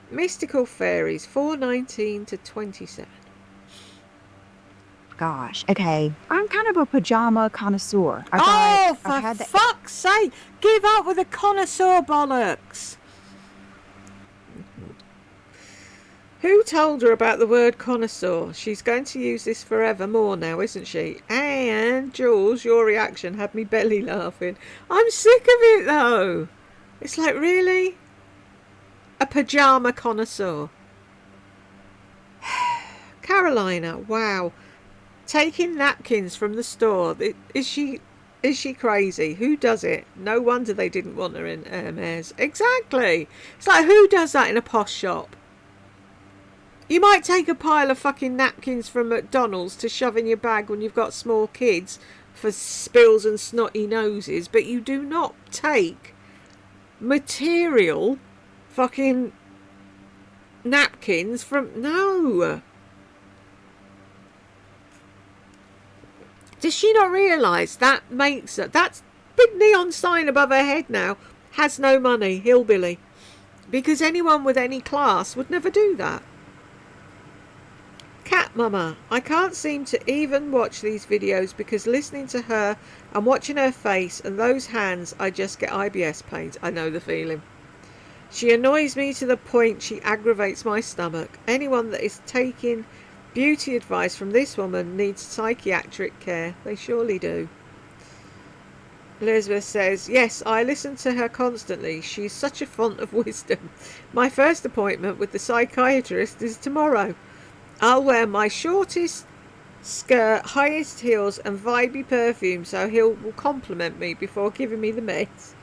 Mystical Fairies, 4:19 to 27. Gosh, okay. I'm kind of a pajama connoisseur. For fuck's sake! Give up with the connoisseur bollocks! Who told her about the word connoisseur? She's going to use this forever more now, isn't she? And, Jules, your reaction had me belly laughing. I'm sick of it, though. It's like, really? A pajama connoisseur. Carolina, wow. Taking napkins from the store. Is she crazy? Who does it? No wonder they didn't want her in Hermes. Exactly. It's like, who does that in a posh shop? You might take a pile of fucking napkins from McDonald's to shove in your bag when you've got small kids for spills and snotty noses, but you do not take material fucking napkins from... No. Does she not realise that makes her... That big neon sign above her head now has no money, hillbilly. Because anyone with any class would never do that. Cat Mama, I can't seem to even watch these videos because listening to her and watching her face and those hands, I just get IBS pains. I know the feeling. She annoys me to the point she aggravates my stomach. Anyone that is taking beauty advice from this woman needs psychiatric care. They surely do. Elizabeth says, yes, I listen to her constantly. She's such a font of wisdom. My first appointment with the psychiatrist is tomorrow. I'll wear my shortest skirt, highest heels and vibey perfume so will compliment me before giving me the meds.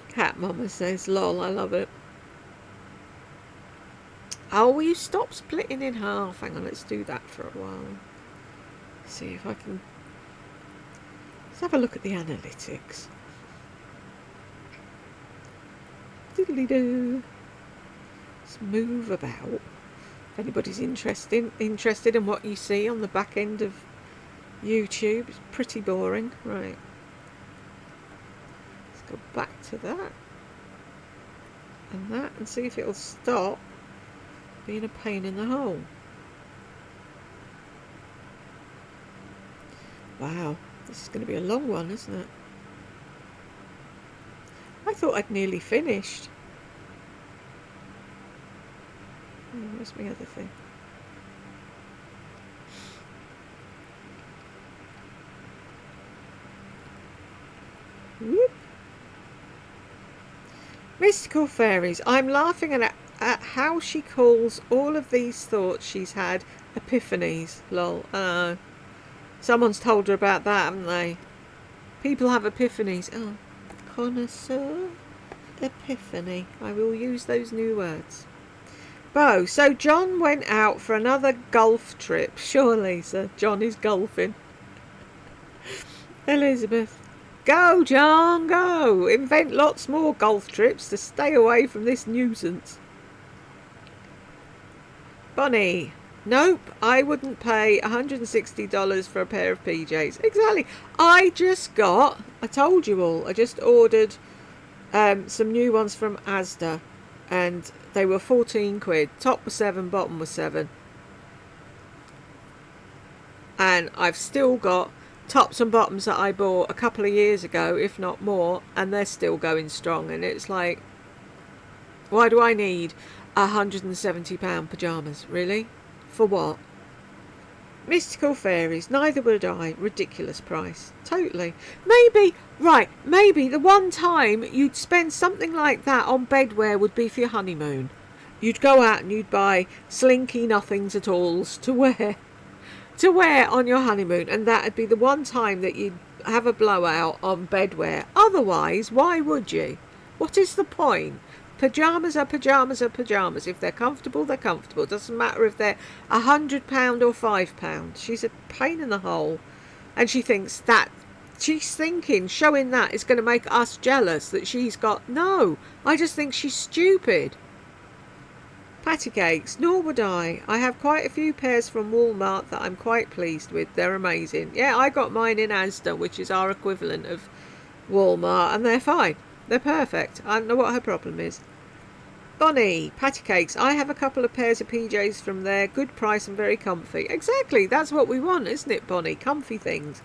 Cat Mama says, lol, I love it. Oh, will you stop splitting in half? Hang on, let's do that for a while. See if I can... Let's have a look at the analytics. Diddly-doo. Let's move about. If anybody's interested in what you see on the back end of YouTube, it's pretty boring. Right. Let's go back to that. And see if it'll stop being a pain in the hole. Wow, this is going to be a long one, isn't it? I thought I'd nearly finished. Oh, where's my other thing? Whoop. Mystical Fairies. I'm laughing at how she calls all of these thoughts she's had epiphanies. Lol. Someone's told her about that, haven't they? People have epiphanies. Oh, connoisseur epiphany. I will use those new words. Bo, so John went out for another golf trip. Sure, Lisa. John is golfing. Elizabeth. Go, John, go. Invent lots more golf trips to stay away from this nuisance. Bonnie. Nope, I wouldn't pay $160 for a pair of PJs. Exactly. I told you all, I just ordered some new ones from Asda, and they were 14 quid. Top was 7, bottom was 7. And I've still got tops and bottoms that I bought a couple of years ago, if not more, and they're still going strong. And it's like, why do I need £170 pyjamas, really? For what? Mystical fairies, neither would I. Ridiculous price. Totally. Maybe the one time you'd spend something like that on bedwear would be for your honeymoon. You'd go out and you'd buy slinky nothings at alls to wear on your honeymoon, and that'd be the one time that you'd have a blowout on bedwear. Otherwise, why would you? What is the point? Pyjamas are pyjamas are pyjamas. If they're comfortable, they're comfortable. It doesn't matter if they're £100 or £5. She's a pain in the hole, and she's thinking showing that is going to make us jealous that she's got. No, I just think she's stupid. Patty cakes, nor would I. I have quite a few pairs from Walmart that I'm quite pleased with. They're amazing. Yeah, I got mine in Asda, which is our equivalent of Walmart, and they're fine. They're perfect. I don't know what her problem is. Bonnie, patty cakes. I have a couple of pairs of PJs from there. Good price and very comfy. Exactly. That's what we want, isn't it, Bonnie? Comfy things.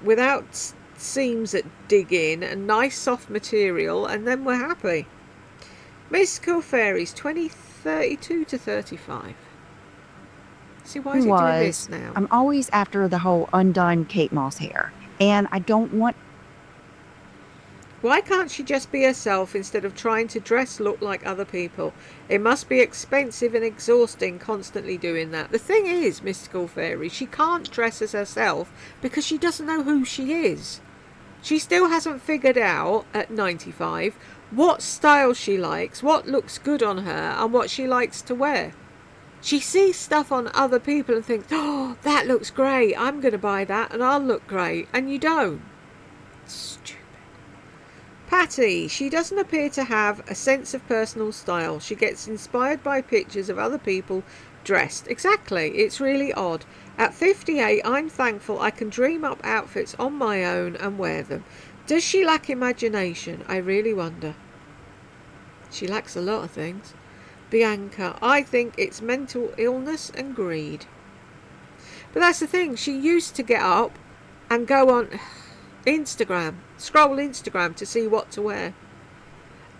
Without seams that dig in, and nice soft material, and then we're happy. Mystical Fairies, 32 to 35. See, why is it doing this now? I'm always after the whole undone Kate Moss hair, and I don't want. Why can't she just be herself instead of trying to look like other people? It must be expensive and exhausting constantly doing that. The thing is, Mystical Fairy, she can't dress as herself because she doesn't know who she is. She still hasn't figured out, at 95, what style she likes, what looks good on her, and what she likes to wear. She sees stuff on other people and thinks, oh, that looks great, I'm going to buy that and I'll look great. And you don't. Stupid. Patty, she doesn't appear to have a sense of personal style. She gets inspired by pictures of other people dressed. Exactly, it's really odd. At 58, I'm thankful I can dream up outfits on my own and wear them. Does she lack imagination? I really wonder. She lacks a lot of things. Bianca, I think it's mental illness and greed. But that's the thing, she used to get up and go on scroll Instagram to see what to wear.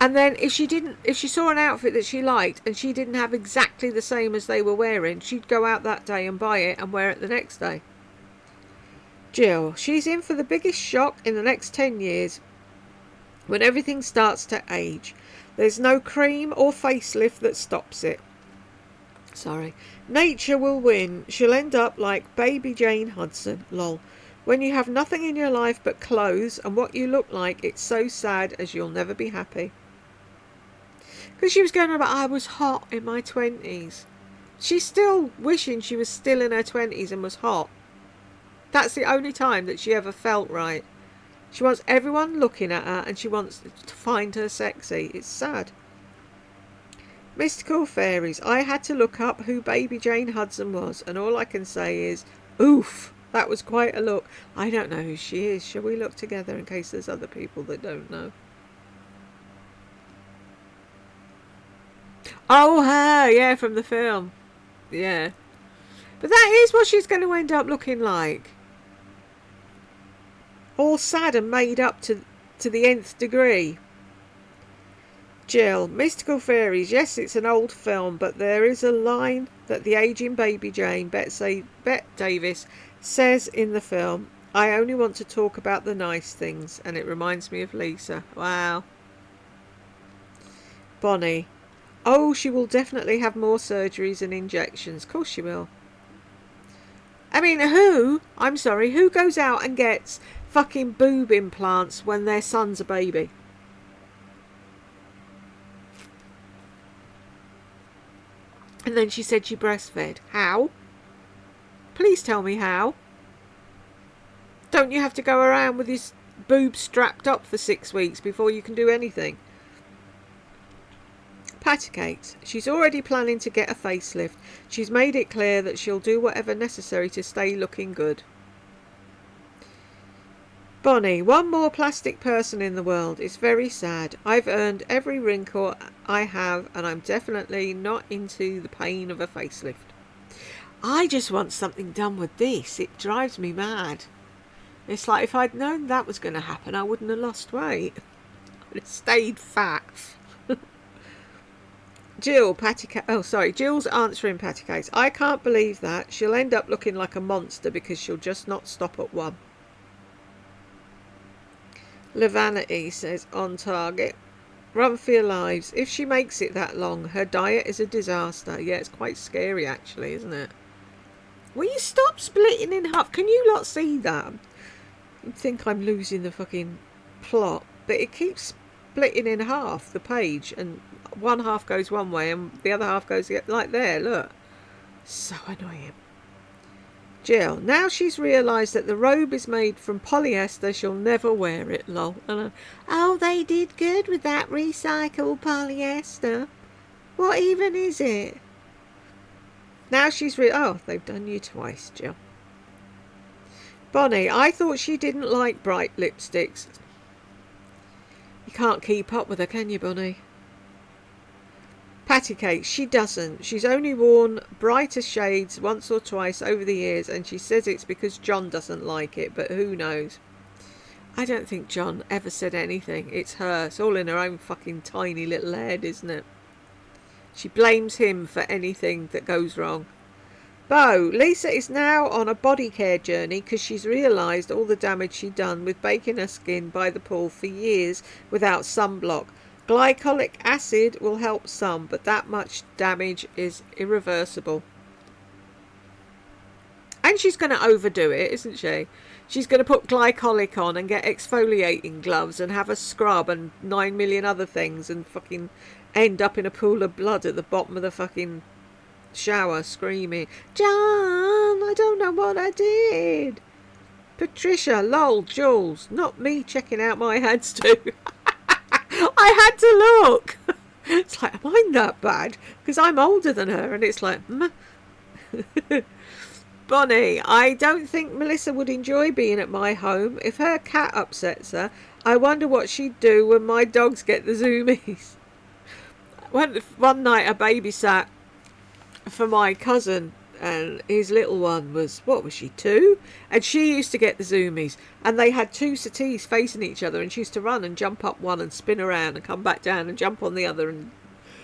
And then if she saw an outfit that she liked and she didn't have exactly the same as they were wearing, she'd go out that day and buy it and wear it the next day. Jill, she's in for the biggest shock in the next 10 years when everything starts to age. There's no cream or facelift that stops it. Sorry. Nature will win. She'll end up like baby Jane Hudson. Lol. When you have nothing in your life but clothes and what you look like, it's so sad as you'll never be happy. Because she was going on about, I was hot in my 20s. She's still wishing she was still in her 20s and was hot. That's the only time that she ever felt right. She wants everyone looking at her and she wants to find her sexy. It's sad. Mystical Fairies. I had to look up who baby Jane Hudson was, and all I can say is, oof, that was quite a look. I don't know who she is. Shall we look together in case there's other people that don't know? Oh, her, yeah, from the film. Yeah. But that is what she's going to end up looking like. All sad and made up to the nth degree. Jill, Mystical Fairies. Yes, it's an old film, but there is a line that the aging baby Jane, Bette Davis, says in the film. I only want to talk about the nice things, and it reminds me of Lisa. Wow. Bonnie. Oh, she will definitely have more surgeries and injections. Of course she will. I mean, who goes out and gets fucking boob implants when their son's a baby? And then she said she breastfed. How? Please tell me how. Don't you have to go around with your boobs strapped up for 6 weeks before you can do anything? Patty Cakes. She's already planning to get a facelift. She's made it clear that she'll do whatever necessary to stay looking good. Bonnie. One more plastic person in the world. It's very sad. I've earned every wrinkle I have, and I'm definitely not into the pain of a facelift. I just want something done with this. It drives me mad. It's like if I'd known that was going to happen, I wouldn't have lost weight. I'd have stayed fat. Jill, Jill's answering Patty Cakes. I can't believe that. She'll end up looking like a monster because she'll just not stop at one. Levanity says, on target. Run for your lives. If she makes it that long, her diet is a disaster. Yeah, it's quite scary actually, isn't it? Will you stop splitting in half? Can you not see that? I think I'm losing the fucking plot, but it keeps splitting in half, the page, and one half goes one way and the other half goes like there, look. So annoying. Jill, now she's realised that the robe is made from polyester, she'll never wear it, lol. Oh, they did good with that recycled polyester. What even is it? Now she's oh, they've done you twice, Jill. Bonnie, I thought she didn't like bright lipsticks. You can't keep up with her, can you, Bonnie? Patty Cake, she doesn't. She's only worn brighter shades once or twice over the years, and she says it's because John doesn't like it, but who knows? I don't think John ever said anything. It's her. It's all in her own fucking tiny little head, isn't it? She blames him for anything that goes wrong. Bo, Lisa is now on a body care journey because she's realised all the damage she'd done with baking her skin by the pool for years without sunblock. Glycolic acid will help some, but that much damage is irreversible. And she's going to overdo it, isn't she? She's going to put glycolic on and get exfoliating gloves and have a scrub and 9 million other things and fucking end up in a pool of blood at the bottom of the fucking shower screaming, John, I don't know what I did. Patricia, lol, Jules, not me checking out my ads too. I had to look. It's like, am I that bad? Because I'm older than her, and it's like, Bonnie, I don't think Melissa would enjoy being at my home. If her cat upsets her, I wonder what she'd do when my dogs get the zoomies. One night I babysat for my cousin, and his little one was, what was she, 2? And she used to get the zoomies, and they had 2 settees facing each other, and she used to run and jump up one and spin around and come back down and jump on the other, and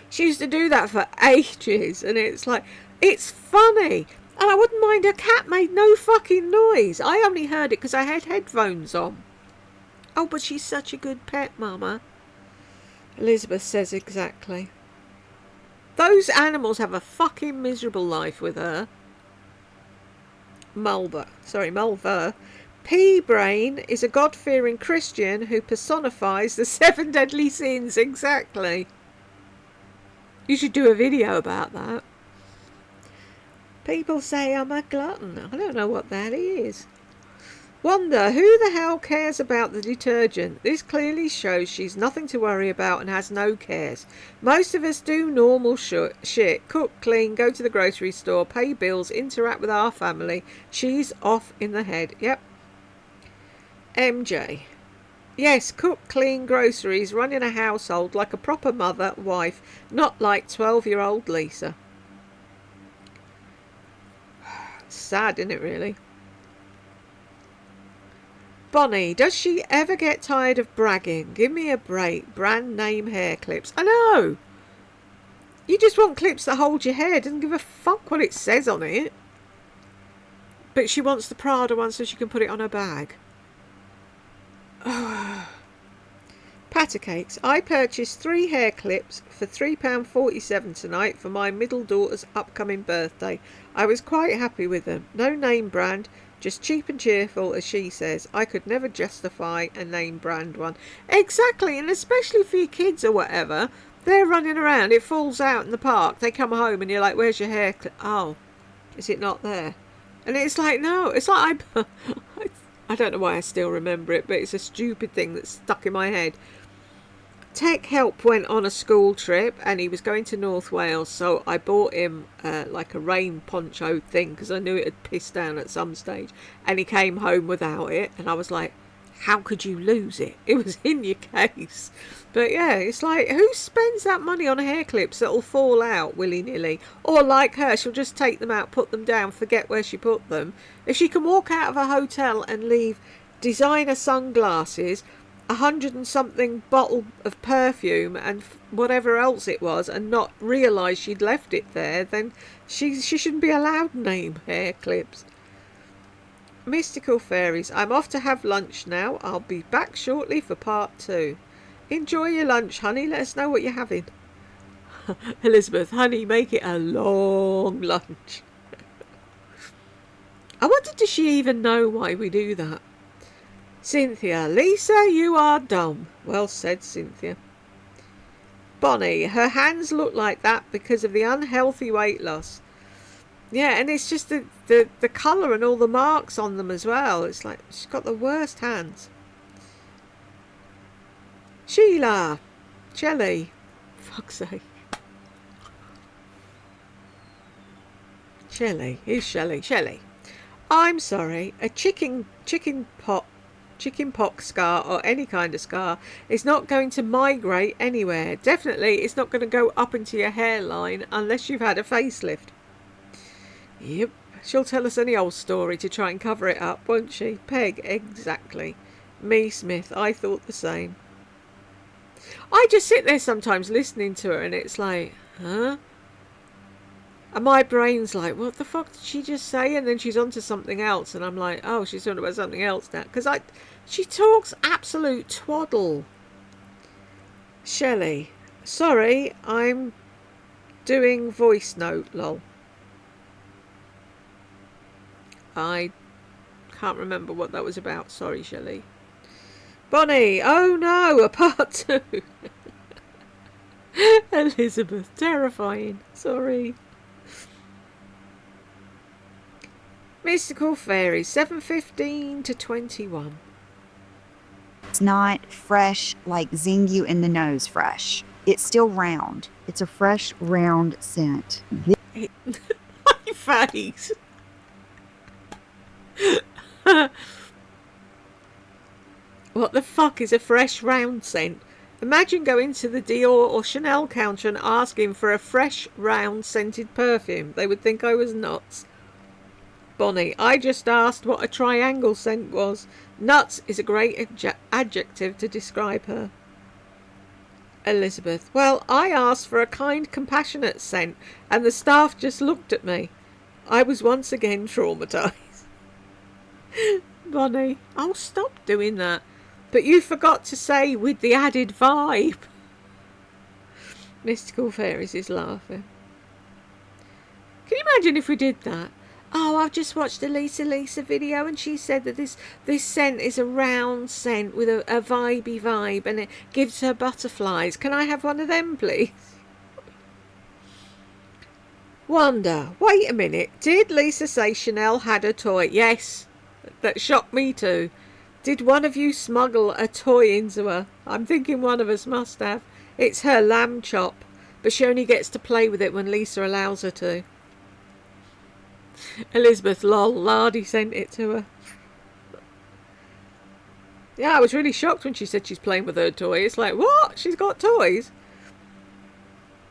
she used to do that for ages. And it's like, it's funny, and I wouldn't mind. Her cat made no fucking noise. I only heard it because I had headphones on. Oh, but she's such a good pet, Mama. Elizabeth says exactly. Those animals have a fucking miserable life with her. Mulver. P-Brain is a God-fearing Christian who personifies the 7 deadly sins. Exactly. You should do a video about that. People say I'm a glutton. I don't know what that is. Wonder, who the hell cares about the detergent? This clearly shows she's nothing to worry about and has no cares. Most of us do normal shit. Cook, clean, go to the grocery store, pay bills, interact with our family. She's off in the head. Yep. MJ. Yes, cook, clean, groceries, running a household like a proper mother, wife, not like 12-year-old Lisa. Sad, isn't it, really? Bonnie, does she ever get tired of bragging? Give me a break. Brand name hair clips. I know. You just want clips that hold your hair. Doesn't give a fuck what it says on it. But she wants the Prada one so she can put it on her bag. Patter Cakes. I purchased 3 hair clips for £3.47 tonight for my middle daughter's upcoming birthday. I was quite happy with them. No name brand. Just cheap and cheerful, as she says. I could never justify a name brand one. Exactly, and especially for your kids or whatever. They're running around, it falls out in the park. They come home and you're like, where's your hair clip? Oh, is it not there? And it's like, no. It's like, I don't know why I still remember it, but it's a stupid thing that's stuck in my head. Tech Help went on a school trip and he was going to North Wales, so I bought him like a rain poncho thing because I knew it had pissed down at some stage, and he came home without it, and I was like, how could you lose it? It was in your case. But yeah, it's like, who spends that money on hair clips that'll fall out willy-nilly? Or like her, she'll just take them out, put them down, forget where she put them. If she can walk out of a hotel and leave designer sunglasses, 100 and something bottle of perfume and whatever else it was, and not realise she'd left it there, then she shouldn't be allowed name hair clips. Mystical Fairies, I'm off to have lunch now. I'll be back shortly for part 2. Enjoy your lunch, honey. Let us know what you're having. Elizabeth, honey, make it a long lunch. I wonder, does she even know why we do that? Cynthia, Lisa, you are dumb. Well said, Cynthia. Bonnie, her hands look like that because of the unhealthy weight loss. Yeah, and it's just the colour and all the marks on them as well. It's like she's got the worst hands. Sheila, Shelley, fuck's sake. Shelley, who's Shelley? Shelley. I'm sorry, a chicken pox scar or any kind of scar is not going to migrate anywhere. Definitely it's not going to go up into your hairline unless you've had a facelift. Yep, she'll tell us any old story to try and cover it up, won't she? Peg, exactly. Me, Smith, I thought the same. I just sit there sometimes listening to her and it's like, huh? And my brain's like, what the fuck did she just say? And then she's on to something else and I'm like, oh, she's talking about something else now. Because she talks absolute twaddle. Shelley, sorry, I'm doing voice note, lol. I can't remember what that was about. Sorry, Shelley. Bonnie, oh no, a part 2. Elizabeth, terrifying. Sorry. Mystical Fairies, 7:15 to 21. It's not fresh, like zing you in the nose fresh. It's still round. It's a fresh, round scent. My face. What the fuck is a fresh round scent? Imagine going to the Dior or Chanel counter and asking for a fresh round scented perfume. They would think I was nuts. Bonnie, I just asked what a triangle scent was. Nuts is a great adjective to describe her. Elizabeth, well, I asked for a kind, compassionate scent and the staff just looked at me. I was once again traumatised. Bonnie, oh, stop doing that. But you forgot to say with the added vibe. Mystical Fairies is laughing. Can you imagine if we did that? Oh, I've just watched a Lisa video and she said that this scent is a round scent with a vibey vibe and it gives her butterflies. Can I have one of them, please? Wanda, wait a minute. Did Lisa say Chanel had a toy? Yes. That shocked me too. Did one of you smuggle a toy into her? I'm thinking one of us must have. It's her lamb chop, but she only gets to play with it when Lisa allows her to. Elizabeth, lol, Lardy sent it to her. Yeah, I was really shocked when she said she's playing with her toy. It's like, what? She's got toys?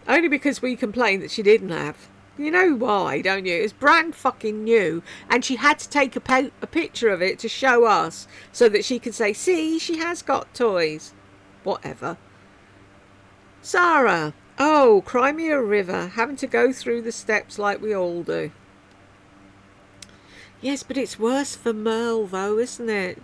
Only because we complained that she didn't have. You know why, don't you? It's brand fucking new, and she had to take a picture of it to show us so that she could say, see, she has got toys. Whatever. Sarah, oh, cry me a river, having to go through the steps like we all do. Yes, but it's worse for Merle, though, isn't it?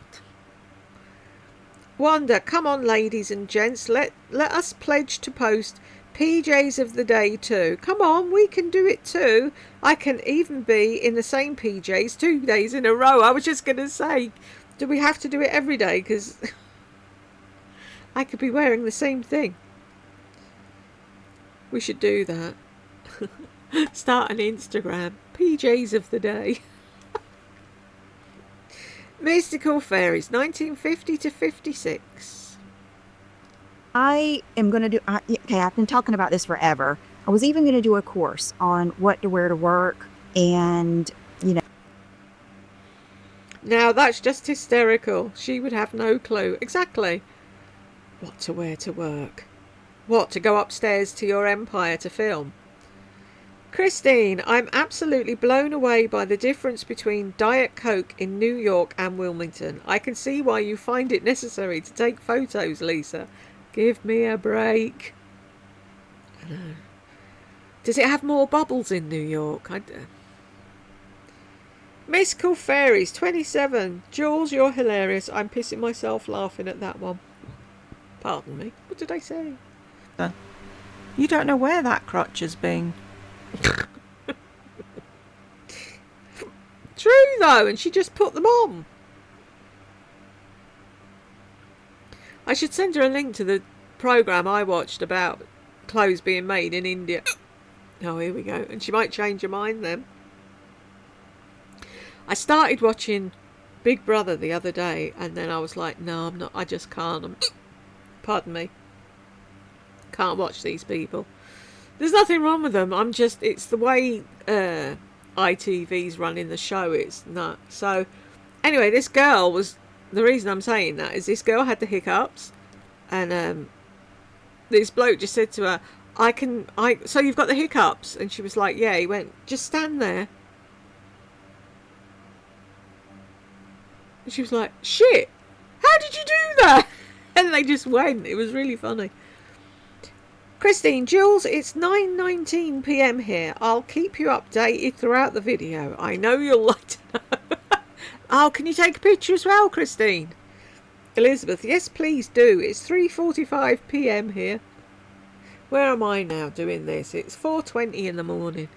Wanda, come on, ladies and gents, let us pledge to post PJs of the day too. Come on, we can do it too. I can even be in the same PJs 2 days in a row. I was just going to say, do we have to do it every day? Because I could be wearing the same thing. We should do that. Start an Instagram. PJs of the day. Mystical Fairies, 1950 to 56. I am going to do, okay, I've been talking about this forever. I was even going to do a course on what to wear to work and, you know. Now that's just hysterical. She would have no clue. Exactly. What to wear to work. What, to go upstairs to your empire to film? Christine, I'm absolutely blown away by the difference between Diet Coke in New York and Wilmington. I can see why you find it necessary to take photos, Lisa. Give me a break. I know. Does it have more bubbles in New York? Miss Cool Fairies, 27. Jules, you're hilarious. I'm pissing myself laughing at that one. Pardon me. What did I say? You don't know where that crotch has been. True though, and she just put them on. I should send her a link to the programme I watched about clothes being made in India. Oh, here we go. And she might change her mind then. I started watching Big Brother the other day, and then I was like, no, I'm not. I just can't. Pardon me. Can't watch these people. There's nothing wrong with them. It's the way ITV's running the show. It's not. So, anyway, this girl was, the reason I'm saying that is this girl had the hiccups, and this bloke just said to her, so you've got the hiccups? And she was like, yeah. He went, just stand there. And she was like, shit, how did you do that? And they just went. It was really funny. Christine, Jules, it's 9:19 p.m. here. I'll keep you updated throughout the video. I know you'll like to know. Oh, can you take a picture as well, Christine? Elizabeth, yes, please do. It's 3:45 p.m. here. Where am I now doing this? It's 4:20 in the morning.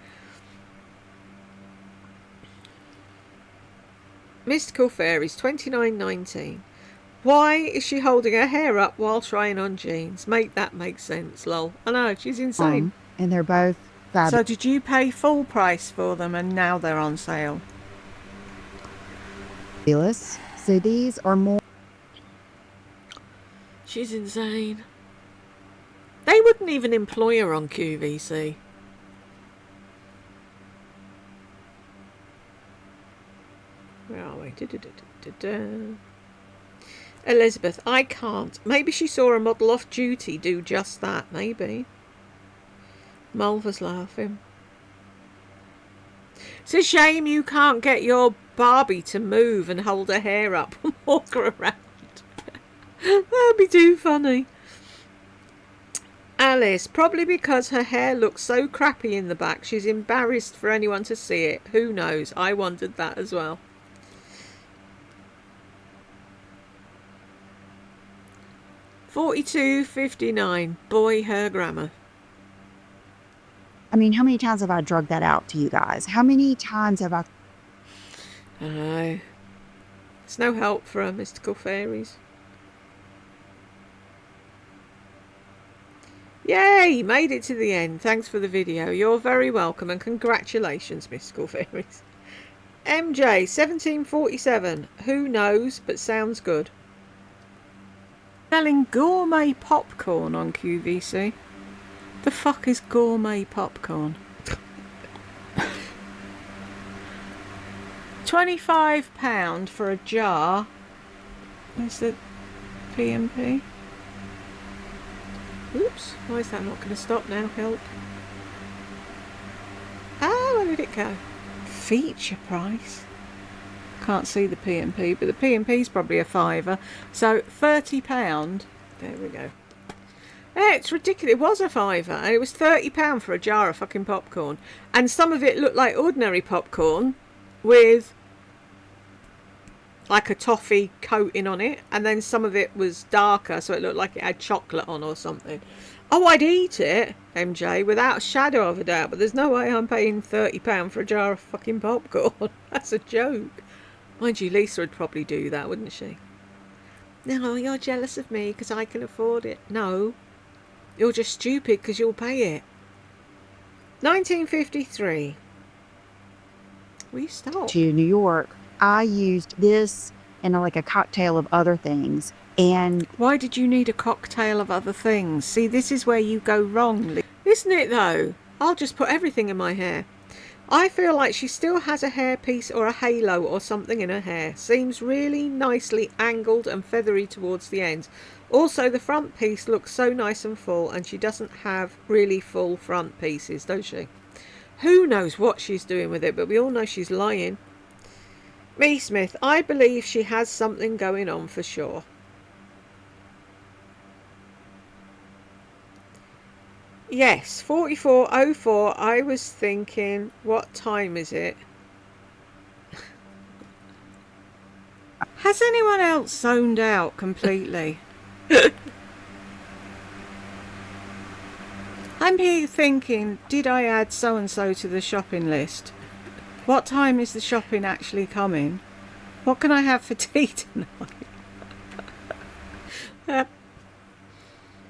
Mystical Fairies, 29:19. Why is she holding her hair up while trying on jeans? Make that make sense, lol. I know, she's insane. And they're both fabulous. So did you pay full price for them and now they're on sale? So these are more. She's insane. They wouldn't even employ her on QVC. Where are we? Elizabeth, I can't. Maybe she saw a model off duty do just that. Maybe. Mulver's laughing. It's a shame you can't get your Barbie to move and hold her hair up and walk her around. That'd be too funny. Alice, probably because her hair looks so crappy in the back, she's embarrassed for anyone to see it. Who knows? I wondered that as well. $42.59. Boy, her grammar. I mean, how many times have I drugged that out to you guys? How many times have I? I know. It's no help for her, Mystical Fairies. Yay! Made it to the end. Thanks for the video. You're very welcome and congratulations, Mystical Fairies. MJ, 1747. Who knows, but sounds good. Selling gourmet popcorn on QVC. The fuck is gourmet popcorn? £25 for a jar. Where's the P&P? Oops, why is that not going to stop now? Help. Ah, where did it go? Feature price. Can't see the P&P, but the P&P's probably a fiver. So £30. There we go. Yeah, it's ridiculous. It was a fiver, and it was £30 for a jar of fucking popcorn. And some of it looked like ordinary popcorn with like a toffee coating on it, and then some of it was darker, so it looked like it had chocolate on or something. Oh, I'd eat it, MJ, without a shadow of a doubt, but there's no way I'm paying £30 for a jar of fucking popcorn. That's a joke. Mind you, Lisa would probably do that, wouldn't she? No, you're jealous of me because I can afford it. No, you're just stupid because you'll pay it. 1953. Will you stop? To New York, I used this and like a cocktail of other things. And Why did you need a cocktail of other things? See, this is where you go wrong, isn't it though? I'll just put everything in my hair. I feel like she still has a hairpiece or a halo or something in her hair. Seems really nicely angled and feathery towards the ends. Also, the front piece looks so nice and full, and she doesn't have really full front pieces, does she? Who knows what she's doing with it, but we all know she's lying. Me Smith, I believe she has something going on for sure. Yes, 44:04. I was thinking, what time is it? Has anyone else zoned out completely? I'm here thinking, did I add so and so to the shopping list? What time is the shopping actually coming? What can I have for tea tonight?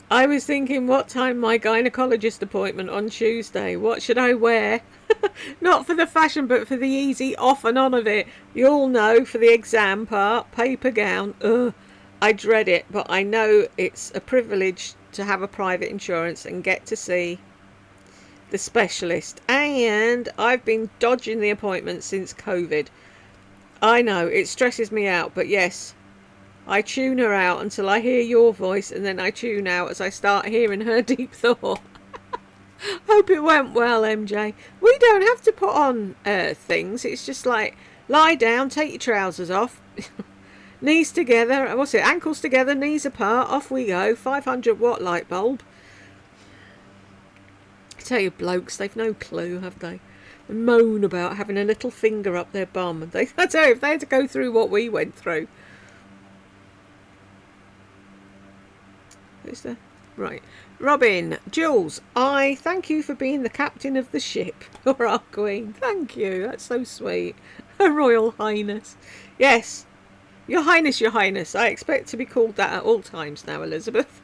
I was thinking, what time my gynecologist appointment on Tuesday? What should I wear? Not for the fashion, but for the easy off and on of it. You all know, for the exam part, paper gown. Ugh, I dread it, but I know it's a privilege to have a private insurance and get to see the specialist. And I've been dodging the appointment since COVID. I know, it stresses me out, but yes, I tune her out until I hear your voice, and then I tune out as I start hearing her deep thought. Hope it went well, MJ. We don't have to put on things. It's just like, lie down, take your trousers off, knees together, what's it, ankles together, knees apart, off we go, 500-watt light bulb. I tell you, blokes, they've no clue, have they? They moan about having a little finger up their bum. I tell you, if they had to go through what we went through. Who's there? Right. Robin, Jules, I thank you for being the captain of the ship. You're our queen. Thank you. That's so sweet. Her Royal Highness. Yes. Your Highness, Your Highness. I expect to be called that at all times now, Elizabeth.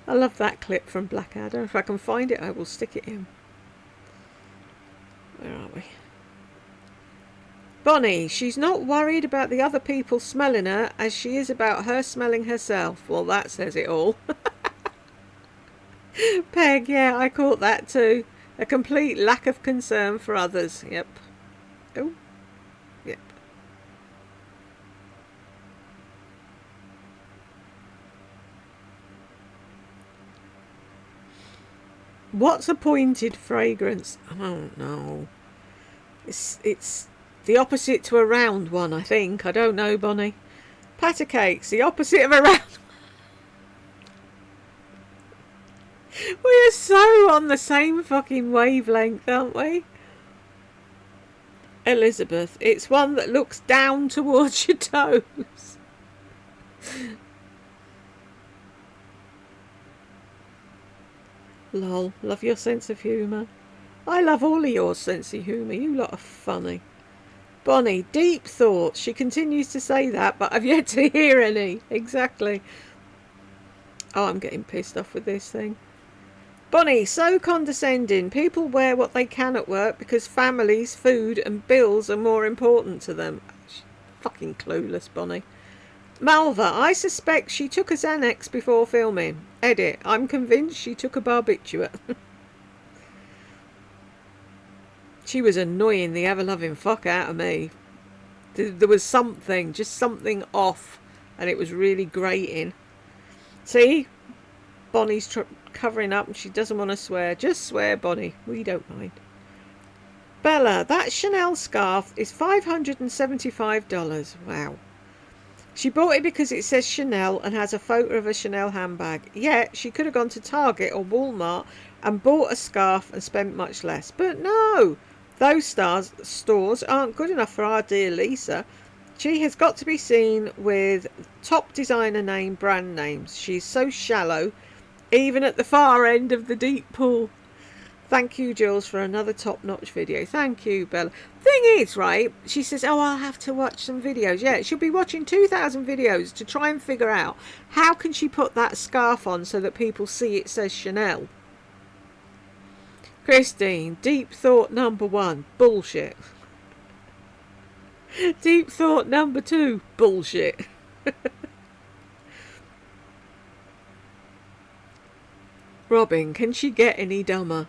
I love that clip from Blackadder. If I can find it, I will stick it in. Where are we? Bonnie, she's not worried about the other people smelling her as she is about her smelling herself. Well, that says it all. Peg, yeah, I caught that too. A complete lack of concern for others. Yep. Oh. Yep. What's a pointed fragrance? I don't know. It's the opposite to a round one, I think. I don't know, Bonnie. Patter cakes, the opposite of a round. We are so on the same fucking wavelength, aren't we? Elizabeth, it's one that looks down towards your toes. Lol, love your sense of humour. I love all of your sense of humour. You lot are funny. Bonnie, deep thoughts. She continues to say that, but I've yet to hear any. Exactly. Oh, I'm getting pissed off with this thing. Bonnie, so condescending. People wear what they can at work because families, food and bills are more important to them. She's fucking clueless, Bonnie. Malva, I suspect she took a Xanax before filming. Edit, I'm convinced she took a barbiturate. She was annoying the ever-loving fuck out of me. There was something, just something off, and it was really grating. See? Bonnie's covering up and she doesn't want to swear. Just swear, Bonnie. We don't mind. Bella, that Chanel scarf is $575. Wow. She bought it because it says Chanel and has a photo of a Chanel handbag. Yet, she could have gone to Target or Walmart and bought a scarf and spent much less. But no! Those stores aren't good enough for our dear Lisa. She has got to be seen with top designer name brand names. She's so shallow, even at the far end of the deep pool. Thank you, Jules, for another top-notch video. Thank you, Bella. Thing is, right, she says, oh, I'll have to watch some videos. Yeah, she'll be watching 2,000 videos to try and figure out how can she put that scarf on so that people see it says Chanel. Christine, deep thought number one. Bullshit. Deep thought number 2. Bullshit. Robin, can she get any dumber?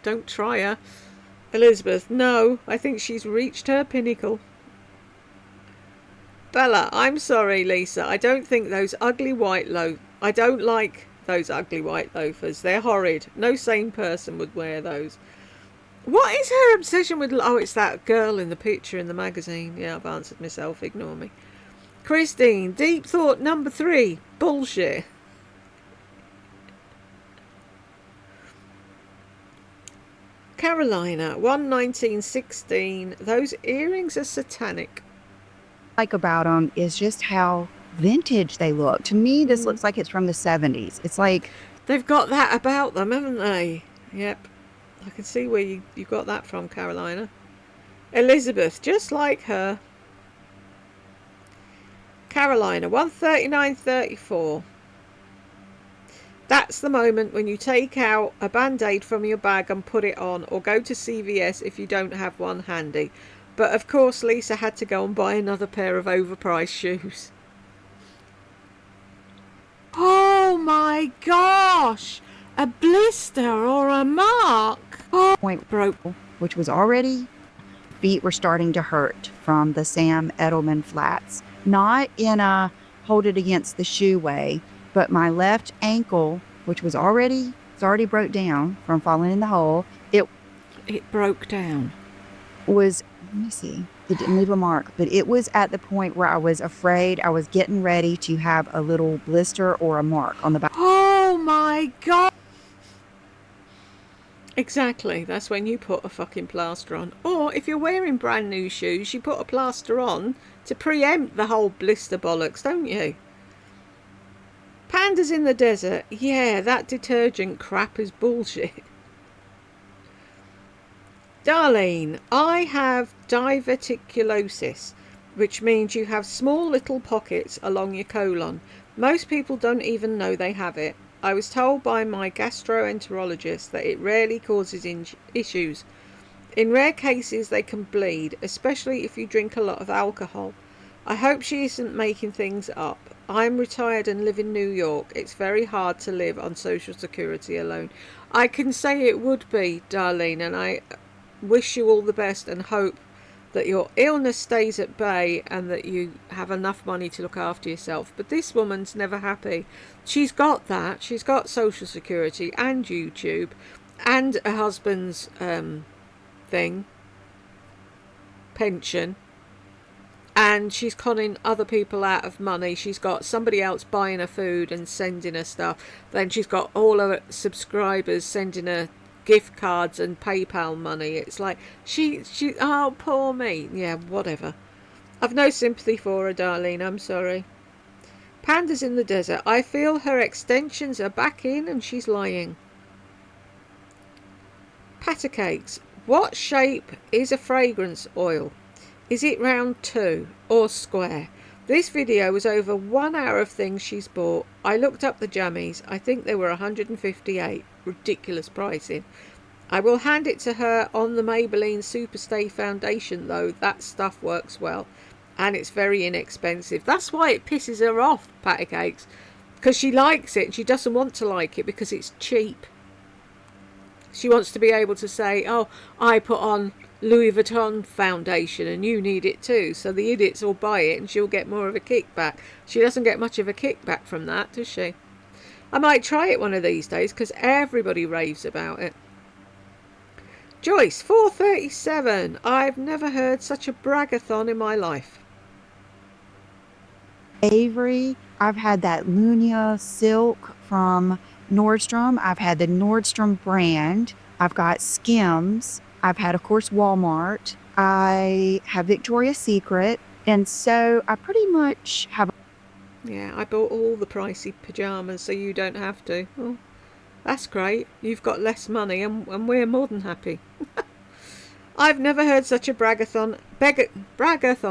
Don't try her. Elizabeth, no, I think she's reached her pinnacle. Bella, I'm sorry, Lisa. I don't think those ugly white I don't like those ugly white loafers. They're horrid. No sane person would wear those. What is her obsession with... Oh, it's that girl in the picture in the magazine. Yeah, I've answered myself. Ignore me. Christine, deep thought number 3. Bullshit. Carolina, 1/19/16. Those earrings are satanic. Like about them is just how vintage they look. To me, this looks like it's from the 70s. It's like... They've got that about them, haven't they? Yep. I can see where you got that from, Carolina. Elizabeth, just like her. Carolina, 1/39/34. That's the moment when you take out a band-aid from your bag and put it on, or go to CVS if you don't have one handy. But of course Lisa had to go and buy another pair of overpriced shoes. Oh my gosh! A blister or a mark! Oh, point broke. Which was already... Feet were starting to hurt from the Sam Edelman flats. Not in a hold it against the shoe way, but my left ankle, which was already... It's already broke down from falling in the hole. It broke down. Was... Let me see. It didn't leave a mark, but it was at the point where I was afraid I was getting ready to have a little blister or a mark on the back. Oh my God! Exactly. That's when you put a fucking plaster on. Or if you're wearing brand new shoes, you put a plaster on to preempt the whole blister bollocks, don't you? Pandas in the desert. Yeah, that detergent crap is bullshit. Darlene, I have diverticulosis, which means you have small little pockets along your colon. Most people don't even know they have it. I was told by my gastroenterologist that it rarely causes issues. In rare cases they can bleed, especially if you drink a lot of alcohol. I hope she isn't making things up. I'm retired and live in New York. It's very hard to live on Social Security alone. I can say it would be, Darlene, and I wish you all the best and hope that your illness stays at bay and that you have enough money to look after yourself. But this woman's never happy. She's got that. She's got Social Security and YouTube and a husband's pension. And she's conning other people out of money. She's got somebody else buying her food and sending her stuff. Then she's got all her subscribers sending her gift cards and PayPal money. It's like she oh, poor me. Yeah, whatever. I've no sympathy for her, Darlene. I'm sorry. Pandas in the desert. I feel her extensions are back in and she's lying. Patter cakes. What shape is a fragrance oil? Is it round 2 or square? This video was over 1 hour of things she's bought. I looked up the jammies. I think they were 158. Ridiculous pricing. I will hand it to her on the Maybelline Superstay foundation though. That stuff works well and it's very inexpensive. That's why it pisses her off, Patty Cakes, because she likes it and she doesn't want to like it because it's cheap. She wants to be able to say, oh, I put on Louis Vuitton foundation and you need it too, so the idiots will buy it and she'll get more of a kickback. She doesn't get much of a kickback from that, does she? I might try it one of these days because everybody raves about it. Joyce, 437. I've never heard such a bragathon in my life. Avery, I've had that Lunia silk from Nordstrom. I've had the Nordstrom brand. I've got Skims. I've had, of course, Walmart. I have Victoria's Secret. And so I pretty much have... Yeah, I bought all the pricey pyjamas so you don't have to. Oh, that's great. You've got less money and we're more than happy. I've never heard such a bragathon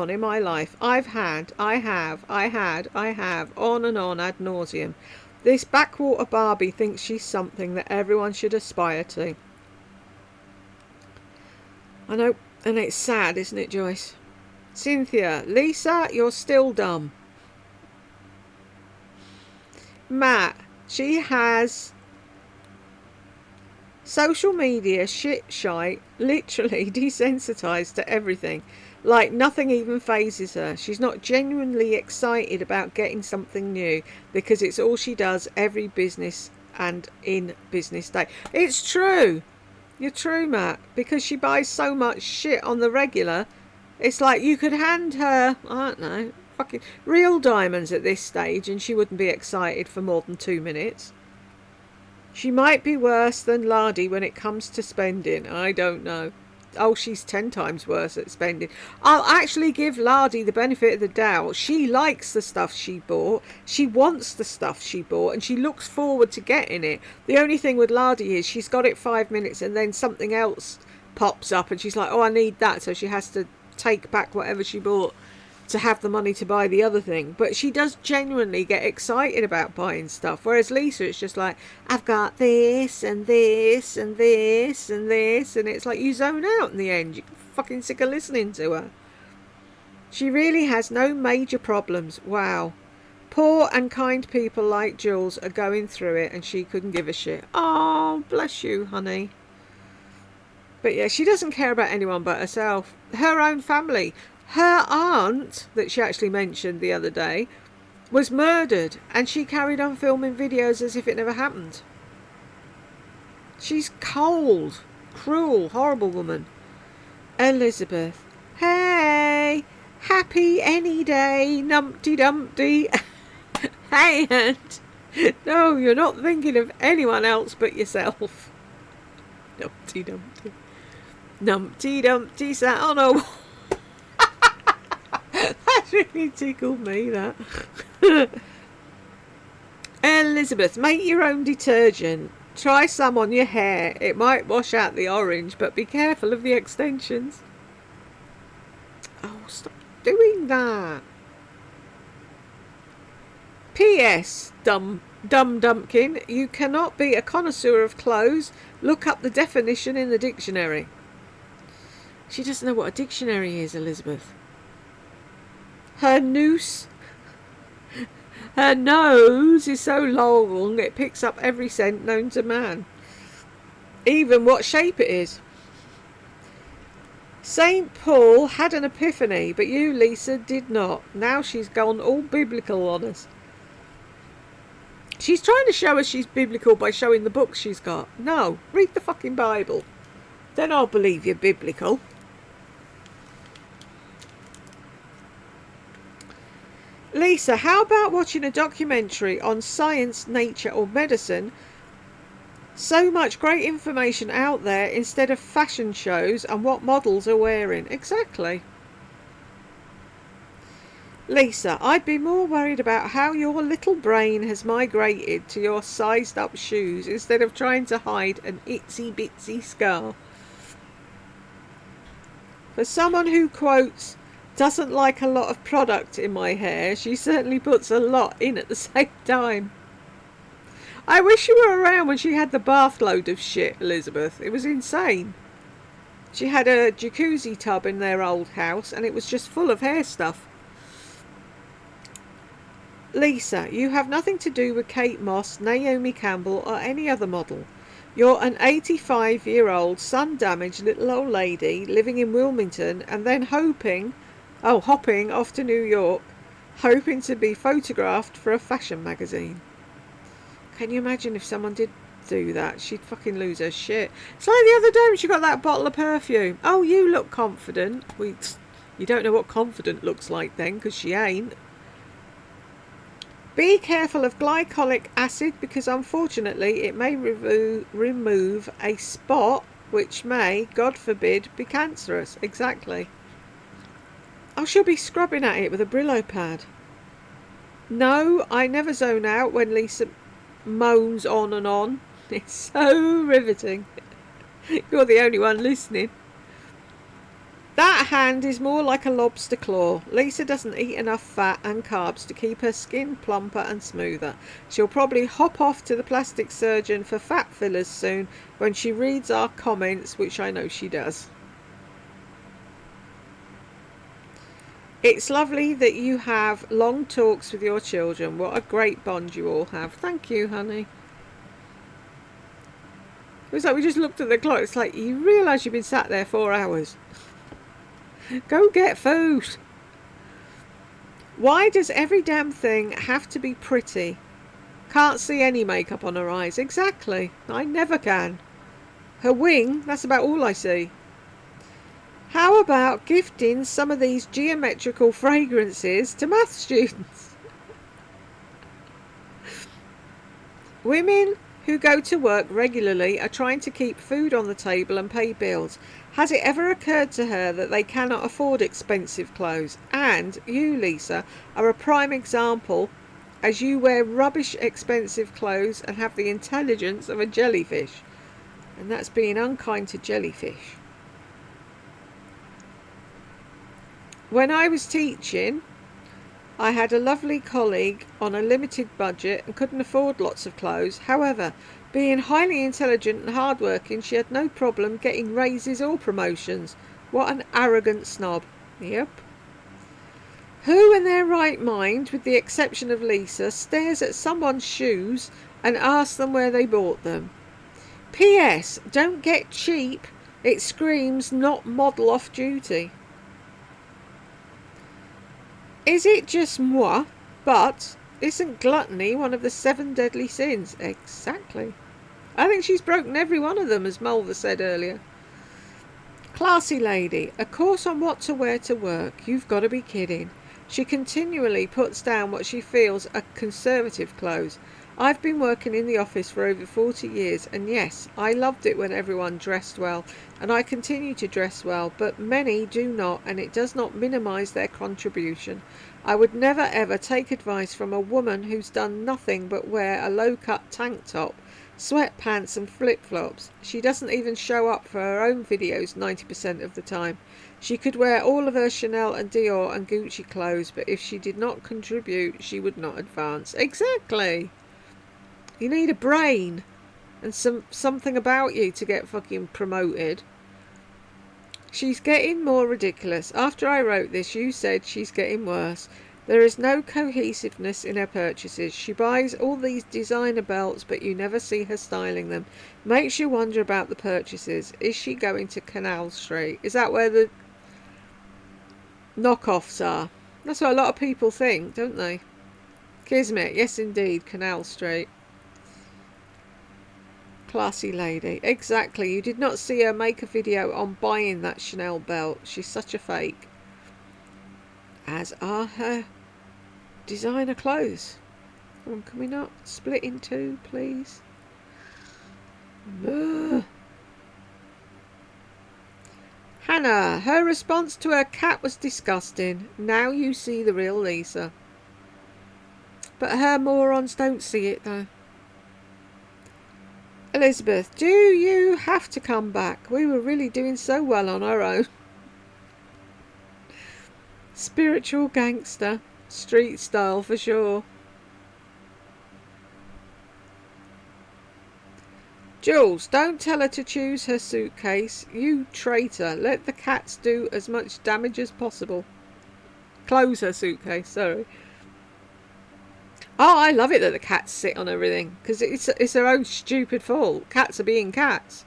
in my life. I have, on and on ad nauseum. This backwater Barbie thinks she's something that everyone should aspire to. I know, and it's sad, isn't it, Joyce? Cynthia, Lisa, you're still dumb. Matt, she has social media shit shite, literally desensitized to everything. Like nothing even phases her. She's not genuinely excited about getting something new because it's all she does every business and in business day. It's true. You're true, Matt, because she buys so much shit on the regular. It's like you could hand her, I don't know, fucking real diamonds at this stage and she wouldn't be excited for more than 2 minutes. She might be worse than Lardy when it comes to spending. I don't know. Oh, she's 10 times worse at spending. I'll actually give Lardy the benefit of the doubt. She likes the stuff she bought. She wants the stuff she bought and she looks forward to getting it. The only thing with Lardy is she's got it 5 minutes and then something else pops up and she's like, oh, I need that. So she has to take back whatever she bought to have the money to buy the other thing. But she does genuinely get excited about buying stuff, whereas Lisa, it's just like, I've got this and this and this and this, and it's like you zone out in the end. You're fucking sick of listening to her. She really has no major problems. Wow. Poor and kind people like Jules are going through it and she couldn't give a shit. Oh, bless you, honey. But yeah, she doesn't care about anyone but herself. Her own family. Her aunt, that she actually mentioned the other day, was murdered and she carried on filming videos as if it never happened. She's cold, cruel, horrible woman. Elizabeth. Hey, happy any day, Numpty Dumpty. Hey, aunt. No, you're not thinking of anyone else but yourself. Numpty Dumpty. Numpty Dumpty sat on a... That really tickled me, that. Elizabeth, make your own detergent. Try some on your hair. It might wash out the orange, but be careful of the extensions. Oh, stop doing that. P.S. Dumb Dumpkin, you cannot be a connoisseur of clothes. Look up the definition in the dictionary. She doesn't know what a dictionary is, Elizabeth. Her nose is so long it picks up every scent known to man, even what shape it is. St. Paul had an epiphany, but you, Lisa, did not. Now she's gone all biblical on us. She's trying to show us she's biblical by showing the books she's got. No, read the fucking Bible. Then I'll believe you're biblical. Lisa, how about watching a documentary on science, nature or medicine? So much great information out there instead of fashion shows and what models are wearing. Exactly. Lisa, I'd be more worried about how your little brain has migrated to your sized up shoes instead of trying to hide an itsy bitsy scar. For someone who quotes, doesn't like a lot of product in my hair, she certainly puts a lot in at the same time. I wish you were around when she had the bath load of shit, Elizabeth. It was insane. She had a jacuzzi tub in their old house and it was just full of hair stuff. Lisa, you have nothing to do with Kate Moss, Naomi Campbell or any other model. You're an 85-year-old sun-damaged little old lady living in Wilmington and then hopping off to New York, hoping to be photographed for a fashion magazine. Can you imagine if someone did do that? She'd fucking lose her shit. It's like the other day when she got that bottle of perfume. Oh, you look confident. You don't know what confident looks like then, because she ain't. Be careful of glycolic acid because unfortunately it may remove a spot which may, God forbid, be cancerous. Exactly. Oh, she'll be scrubbing at it with a Brillo pad. No, I never zone out when Lisa moans on and on. It's so riveting. You're the only one listening. That hand is more like a lobster claw. Lisa doesn't eat enough fat and carbs to keep her skin plumper and smoother. She'll probably hop off to the plastic surgeon for fat fillers soon when she reads our comments, which I know she does. It's lovely that you have long talks with your children. What a great bond you all have. Thank you, honey. It was like we just looked at the clock. It's like, you realise you've been sat there 4 hours. Go get food. Why does every damn thing have to be pretty? Can't see any makeup on her eyes. Exactly. I never can. Her wing, that's about all I see. How about gifting some of these geometrical fragrances to math students? Women who go to work regularly are trying to keep food on the table and pay bills. Has it ever occurred to her that they cannot afford expensive clothes? And you, Lisa, are a prime example, as you wear rubbish expensive clothes and have the intelligence of a jellyfish. And that's being unkind to jellyfish. When I was teaching, I had a lovely colleague on a limited budget and couldn't afford lots of clothes. However, being highly intelligent and hardworking, she had no problem getting raises or promotions. What an arrogant snob. Yep. Who in their right mind, with the exception of Lisa, stares at someone's shoes and asks them where they bought them? P.S. Don't get cheap. It screams not model off duty. Is it just moi? But isn't gluttony one of the 7 deadly sins? Exactly. I think she's broken every one of them, as Mulver said earlier. Classy lady, a course on what to wear to work. You've got to be kidding. She continually puts down what she feels are conservative clothes. I've been working in the office for over 40 years, and yes, I loved it when everyone dressed well, and I continue to dress well, but many do not, and it does not minimise their contribution. I would never ever take advice from a woman who's done nothing but wear a low-cut tank top, sweatpants and flip-flops. She doesn't even show up for her own videos 90% of the time. She could wear all of her Chanel and Dior and Gucci clothes, but if she did not contribute, she would not advance. Exactly. You need a brain and something about you to get fucking promoted. She's getting more ridiculous. After I wrote this, you said she's getting worse. There is no cohesiveness in her purchases. She buys all these designer belts, but you never see her styling them. Makes you wonder about the purchases. Is she going to Canal Street? Is that where the knockoffs are? That's what a lot of people think, don't they? Kismet, yes indeed, Canal Street. Classy lady. Exactly. You did not see her make a video on buying that Chanel belt. She's such a fake. As are her designer clothes. Come on, can we not split in two, please? Ugh. Hannah. Her response to her cat was disgusting. Now you see the real Lisa. But her morons don't see it though. Elizabeth, do you have to come back? We were really doing so well on our own. Spiritual gangster. Street style for sure. Jules, don't tell her to choose her suitcase. You traitor. Let the cats do as much damage as possible. Close her suitcase, sorry. Oh, I love it that the cats sit on everything, because it's their own stupid fault. Cats are being cats.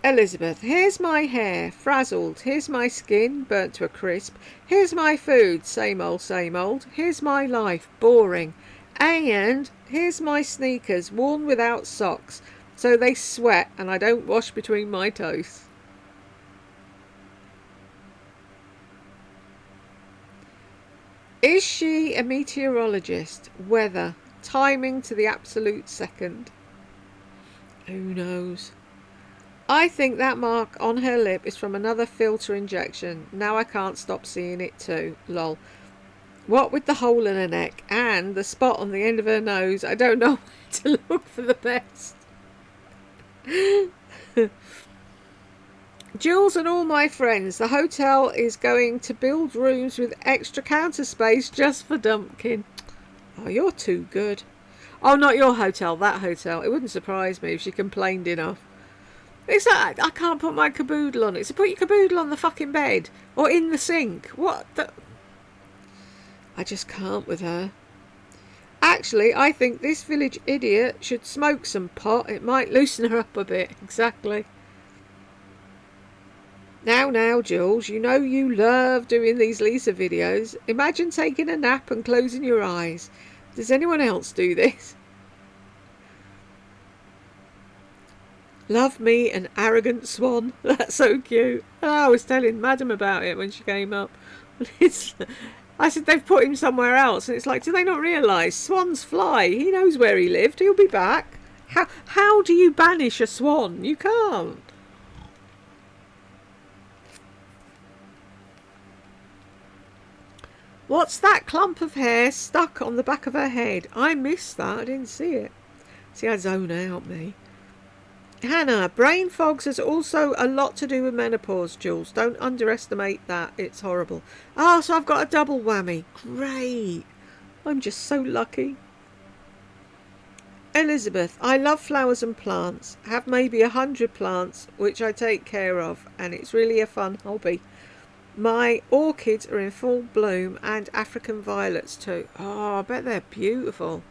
Elizabeth, here's my hair, frazzled. Here's my skin, burnt to a crisp. Here's my food, same old, same old. Here's my life, boring. And here's my sneakers, worn without socks, so they sweat and I don't wash between my toes. Is she a meteorologist? Weather. Timing to the absolute second. Who knows? I think that mark on her lip is from another filter injection. Now I can't stop seeing it too. Lol. What with the hole in her neck and the spot on the end of her nose, I don't know where to look for the best. Jules and all my friends, the hotel is going to build rooms with extra counter space just for Dumpkin. Oh, you're too good. Oh, not your hotel, that hotel. It wouldn't surprise me if she complained enough. It's like, I can't put my caboodle on it. So put your caboodle on the fucking bed or in the sink. What the... I just can't with her. Actually, I think this village idiot should smoke some pot. It might loosen her up a bit. Exactly. Now, Jules, you know you love doing these Lisa videos. Imagine taking a nap and closing your eyes. Does anyone else do this? Love me an arrogant swan. That's so cute. Oh, I was telling Madam about it when she came up. I said they've put him somewhere else, and it's like, do they not realise swans fly? He knows where he lived. He'll be back. How do you banish a swan? You can't. What's that clump of hair stuck on the back of her head? I missed that. I didn't see it. See, I zone out, me. Hannah, brain fogs has also a lot to do with menopause, Jules. Don't underestimate that. It's horrible. Oh, so I've got a double whammy. Great. I'm just so lucky. Elizabeth, I love flowers and plants. Have maybe 100 plants, which I take care of, and it's really a fun hobby. My orchids are in full bloom, and African violets too. Oh, I bet they're beautiful.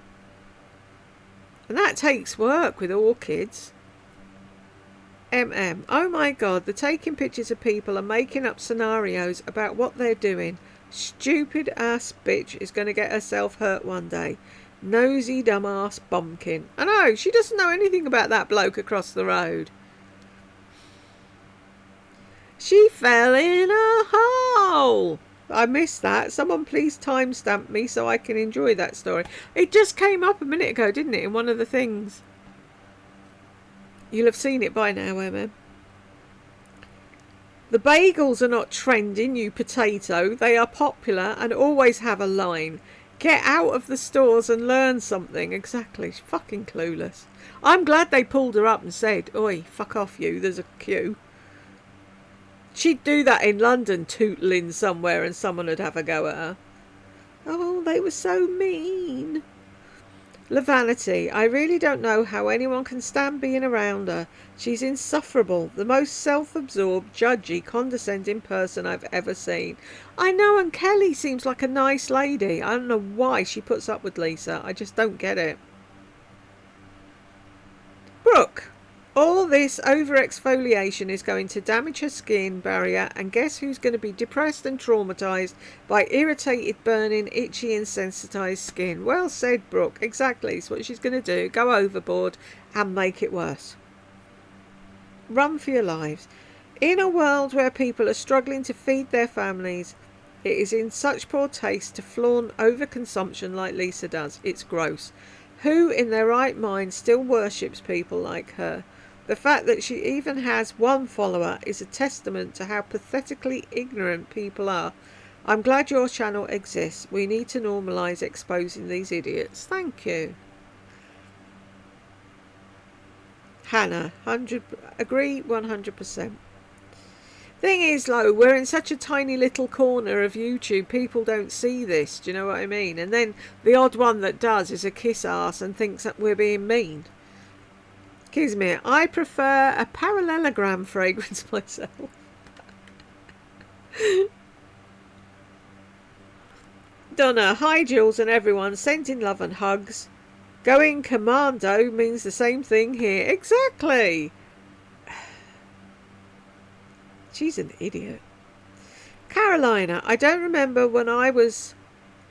And that takes work with orchids. Oh my god, the taking pictures of people and making up scenarios about what they're doing. Stupid ass bitch is going to get herself hurt one day. Nosy dumbass bumpkin. I know, she doesn't know anything about that bloke across the road. She fell in a hole. I missed that. Someone please timestamp me so I can enjoy that story. It just came up a minute ago, didn't it, in one of the things. You'll have seen it by now, Emma. The bagels are not trending, you potato. They are popular and always have a line. Get out of the stores and learn something. Exactly. She's fucking clueless. I'm glad they pulled her up and said, oi, fuck off you, there's a queue. She'd do that in London, tootling somewhere, and someone would have a go at her. Oh, they were so mean. Lavanity, I really don't know how anyone can stand being around her. She's insufferable, the most self-absorbed, judgy, condescending person I've ever seen. I know, and Kelly seems like a nice lady. I don't know why she puts up with Lisa. I just don't get it. Brooke, all this over-exfoliation is going to damage her skin barrier, and guess who's going to be depressed and traumatised by irritated, burning, itchy and sensitised skin? Well said, Brooke. Exactly. It's what she's going to do. Go overboard and make it worse. Run for your lives. In a world where people are struggling to feed their families, it is in such poor taste to flaunt overconsumption like Lisa does. It's gross. Who in their right mind still worships people like her? The fact that she even has one follower is a testament to how pathetically ignorant people are. I'm glad your channel exists. We need to normalise exposing these idiots. Thank you. Hannah, agree 100%. Thing is, though, we're in such a tiny little corner of YouTube, people don't see this, do you know what I mean? And then the odd one that does is a kiss ass and thinks that we're being mean. Excuse me, I prefer a parallelogram fragrance myself. Donna, hi Jules and everyone, sending love and hugs. Going commando means the same thing here. Exactly. She's an idiot. Carolina, I don't remember when was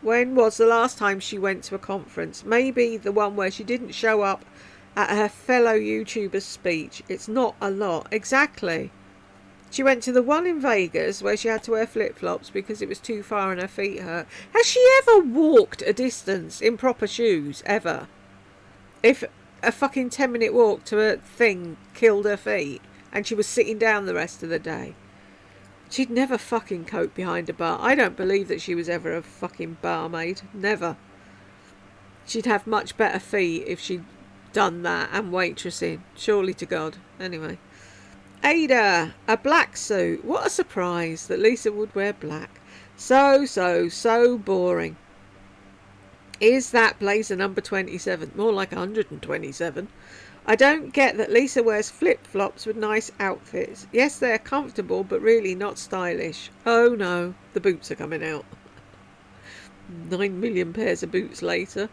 the last time she went to a conference. Maybe the one where she didn't show up at her fellow YouTuber's speech. It's not a lot. Exactly. She went to the one in Vegas where she had to wear flip-flops because it was too far and her feet hurt. Has she ever walked a distance in proper shoes? Ever? If a fucking 10-minute walk to a thing killed her feet and she was sitting down the rest of the day, she'd never fucking cope behind a bar. I don't believe that she was ever a fucking barmaid. Never. She'd have much better feet if she'd done that and waitressing. Surely to God. Anyway. Ada, a black suit. What a surprise that Lisa would wear black. So boring. Is that blazer number 27? More like 127. I don't get that Lisa wears flip-flops with nice outfits. Yes, they're comfortable, but really not stylish. Oh no, the boots are coming out. 9 million pairs of boots later.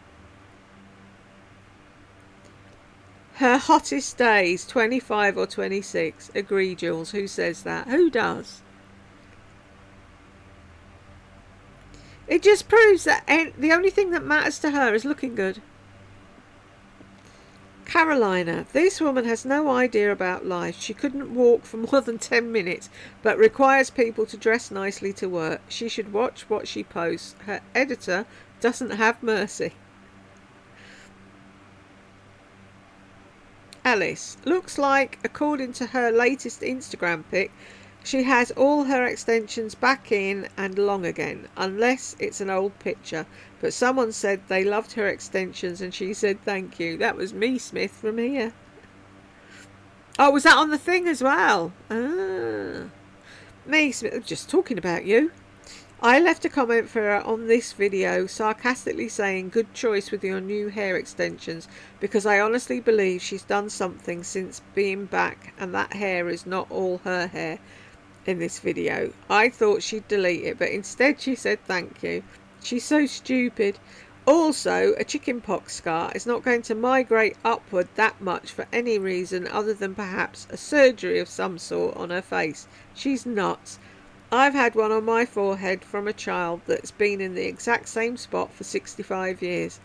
Her hottest days, 25 or 26. Agree, Jules. Who says that? Who does? It just proves that the only thing that matters to her is looking good. Carolina, this woman has no idea about life. She couldn't walk for more than 10 minutes, but requires people to dress nicely to work. She should watch what she posts. Her editor doesn't have mercy. Alice, looks like, according to her latest Instagram pic, she has all her extensions back in and long again, unless it's an old picture. But someone said they loved her extensions and she said thank you. That was me, Smith, from here. Oh, was that on the thing as well? Ah. Me, Smith, just talking about you. I left a comment for her on this video, sarcastically saying good choice with your new hair extensions, because I honestly believe she's done something since being back and that hair is not all her hair. In this video, I thought she'd delete it, but instead she said thank you. She's so stupid. Also, a chickenpox scar is not going to migrate upward that much for any reason other than perhaps a surgery of some sort on her face. She's nuts. I've had one on my forehead from a child that's been in the exact same spot for 65 years.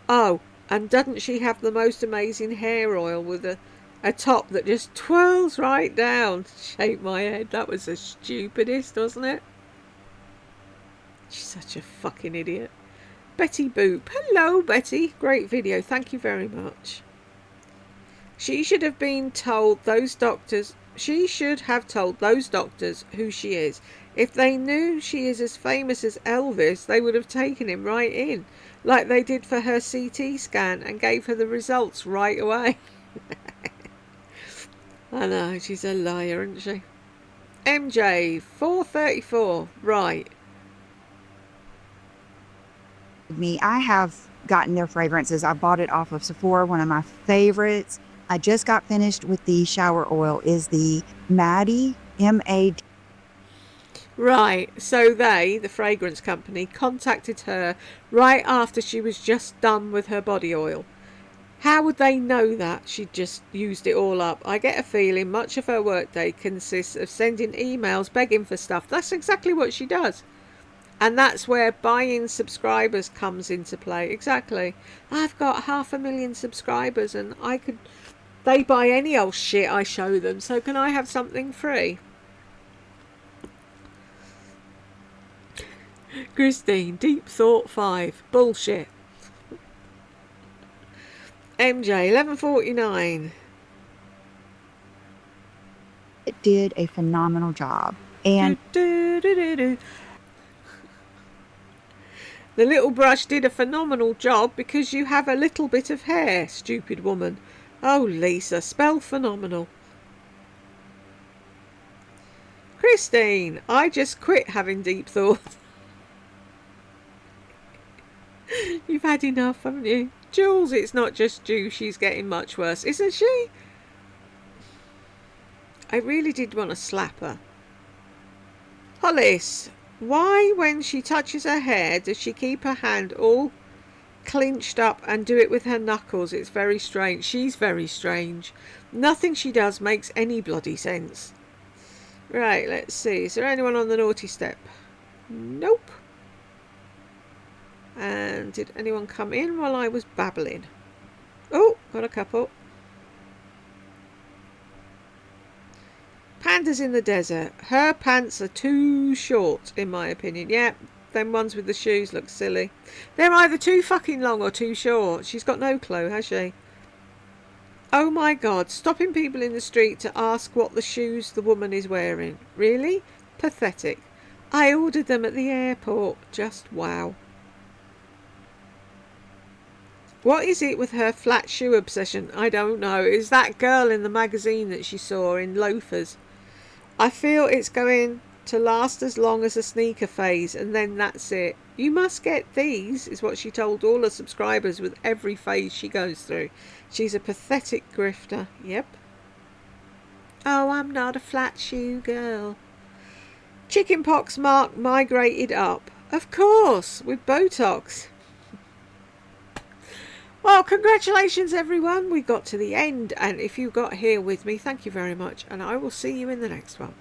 Oh, and doesn't she have the most amazing hair oil with a top that just twirls right down? Shake my head. That was the stupidest, wasn't it? She's such a fucking idiot. Betty Boop. Hello, Betty. Great video. Thank you very much. She should have told those doctors who she is. If they knew she is as famous as Elvis, they would have taken him right in, like they did for her CT scan and gave her the results right away. I know, she's a liar, isn't she? MJ, 434, right. I have gotten their fragrances. I bought it off of Sephora, one of my favorites. I just got finished with the shower oil, is the Maddie, M-A-D. Right, so the fragrance company, contacted her right after she was just done with her body oil. How would they know that she'd just used it all up? I get a feeling much of her workday consists of sending emails begging for stuff. That's exactly what she does. And that's where buying subscribers comes into play. Exactly. I've got 500,000 subscribers and they buy any old shit I show them. So can I have something free? Christine, Deep Thought 5. Bullshit. MJ, 1149. It did a phenomenal job. And The little brush did a phenomenal job because you have a little bit of hair, stupid woman. Oh, Lisa, spell phenomenal. Christine, I just quit having deep thought. You've had enough, haven't you? Jules, it's not just you, she's getting much worse, isn't she? I really did want to slap her. Hollis, why when she touches her hair does she keep her hand all clinched up and do it with her knuckles? It's very strange. She's very strange. Nothing she does makes any bloody sense. Right, let's see. Is there anyone on the naughty step? Nope. And did anyone come in while I was babbling? Oh, got a couple. Pandas in the desert. Her pants are too short, in my opinion. Yeah, them ones with the shoes look silly. They're either too fucking long or too short. She's got no clue, has she? Oh my God, stopping people in the street to ask what the shoes the woman is wearing. Really? Pathetic. I ordered them at the airport. Just wow. What is it with her flat shoe obsession? I don't know. Is that girl in the magazine that she saw in loafers? I feel it's going to last as long as a sneaker phase and then that's it. You must get these, is what she told all her subscribers with every phase she goes through. She's a pathetic grifter. Yep. Oh, I'm not a flat shoe girl. Chickenpox mark migrated up. Of course, with Botox. Well, congratulations everyone. We got to the end, and if you got here with me, thank you very much, and I will see you in the next one.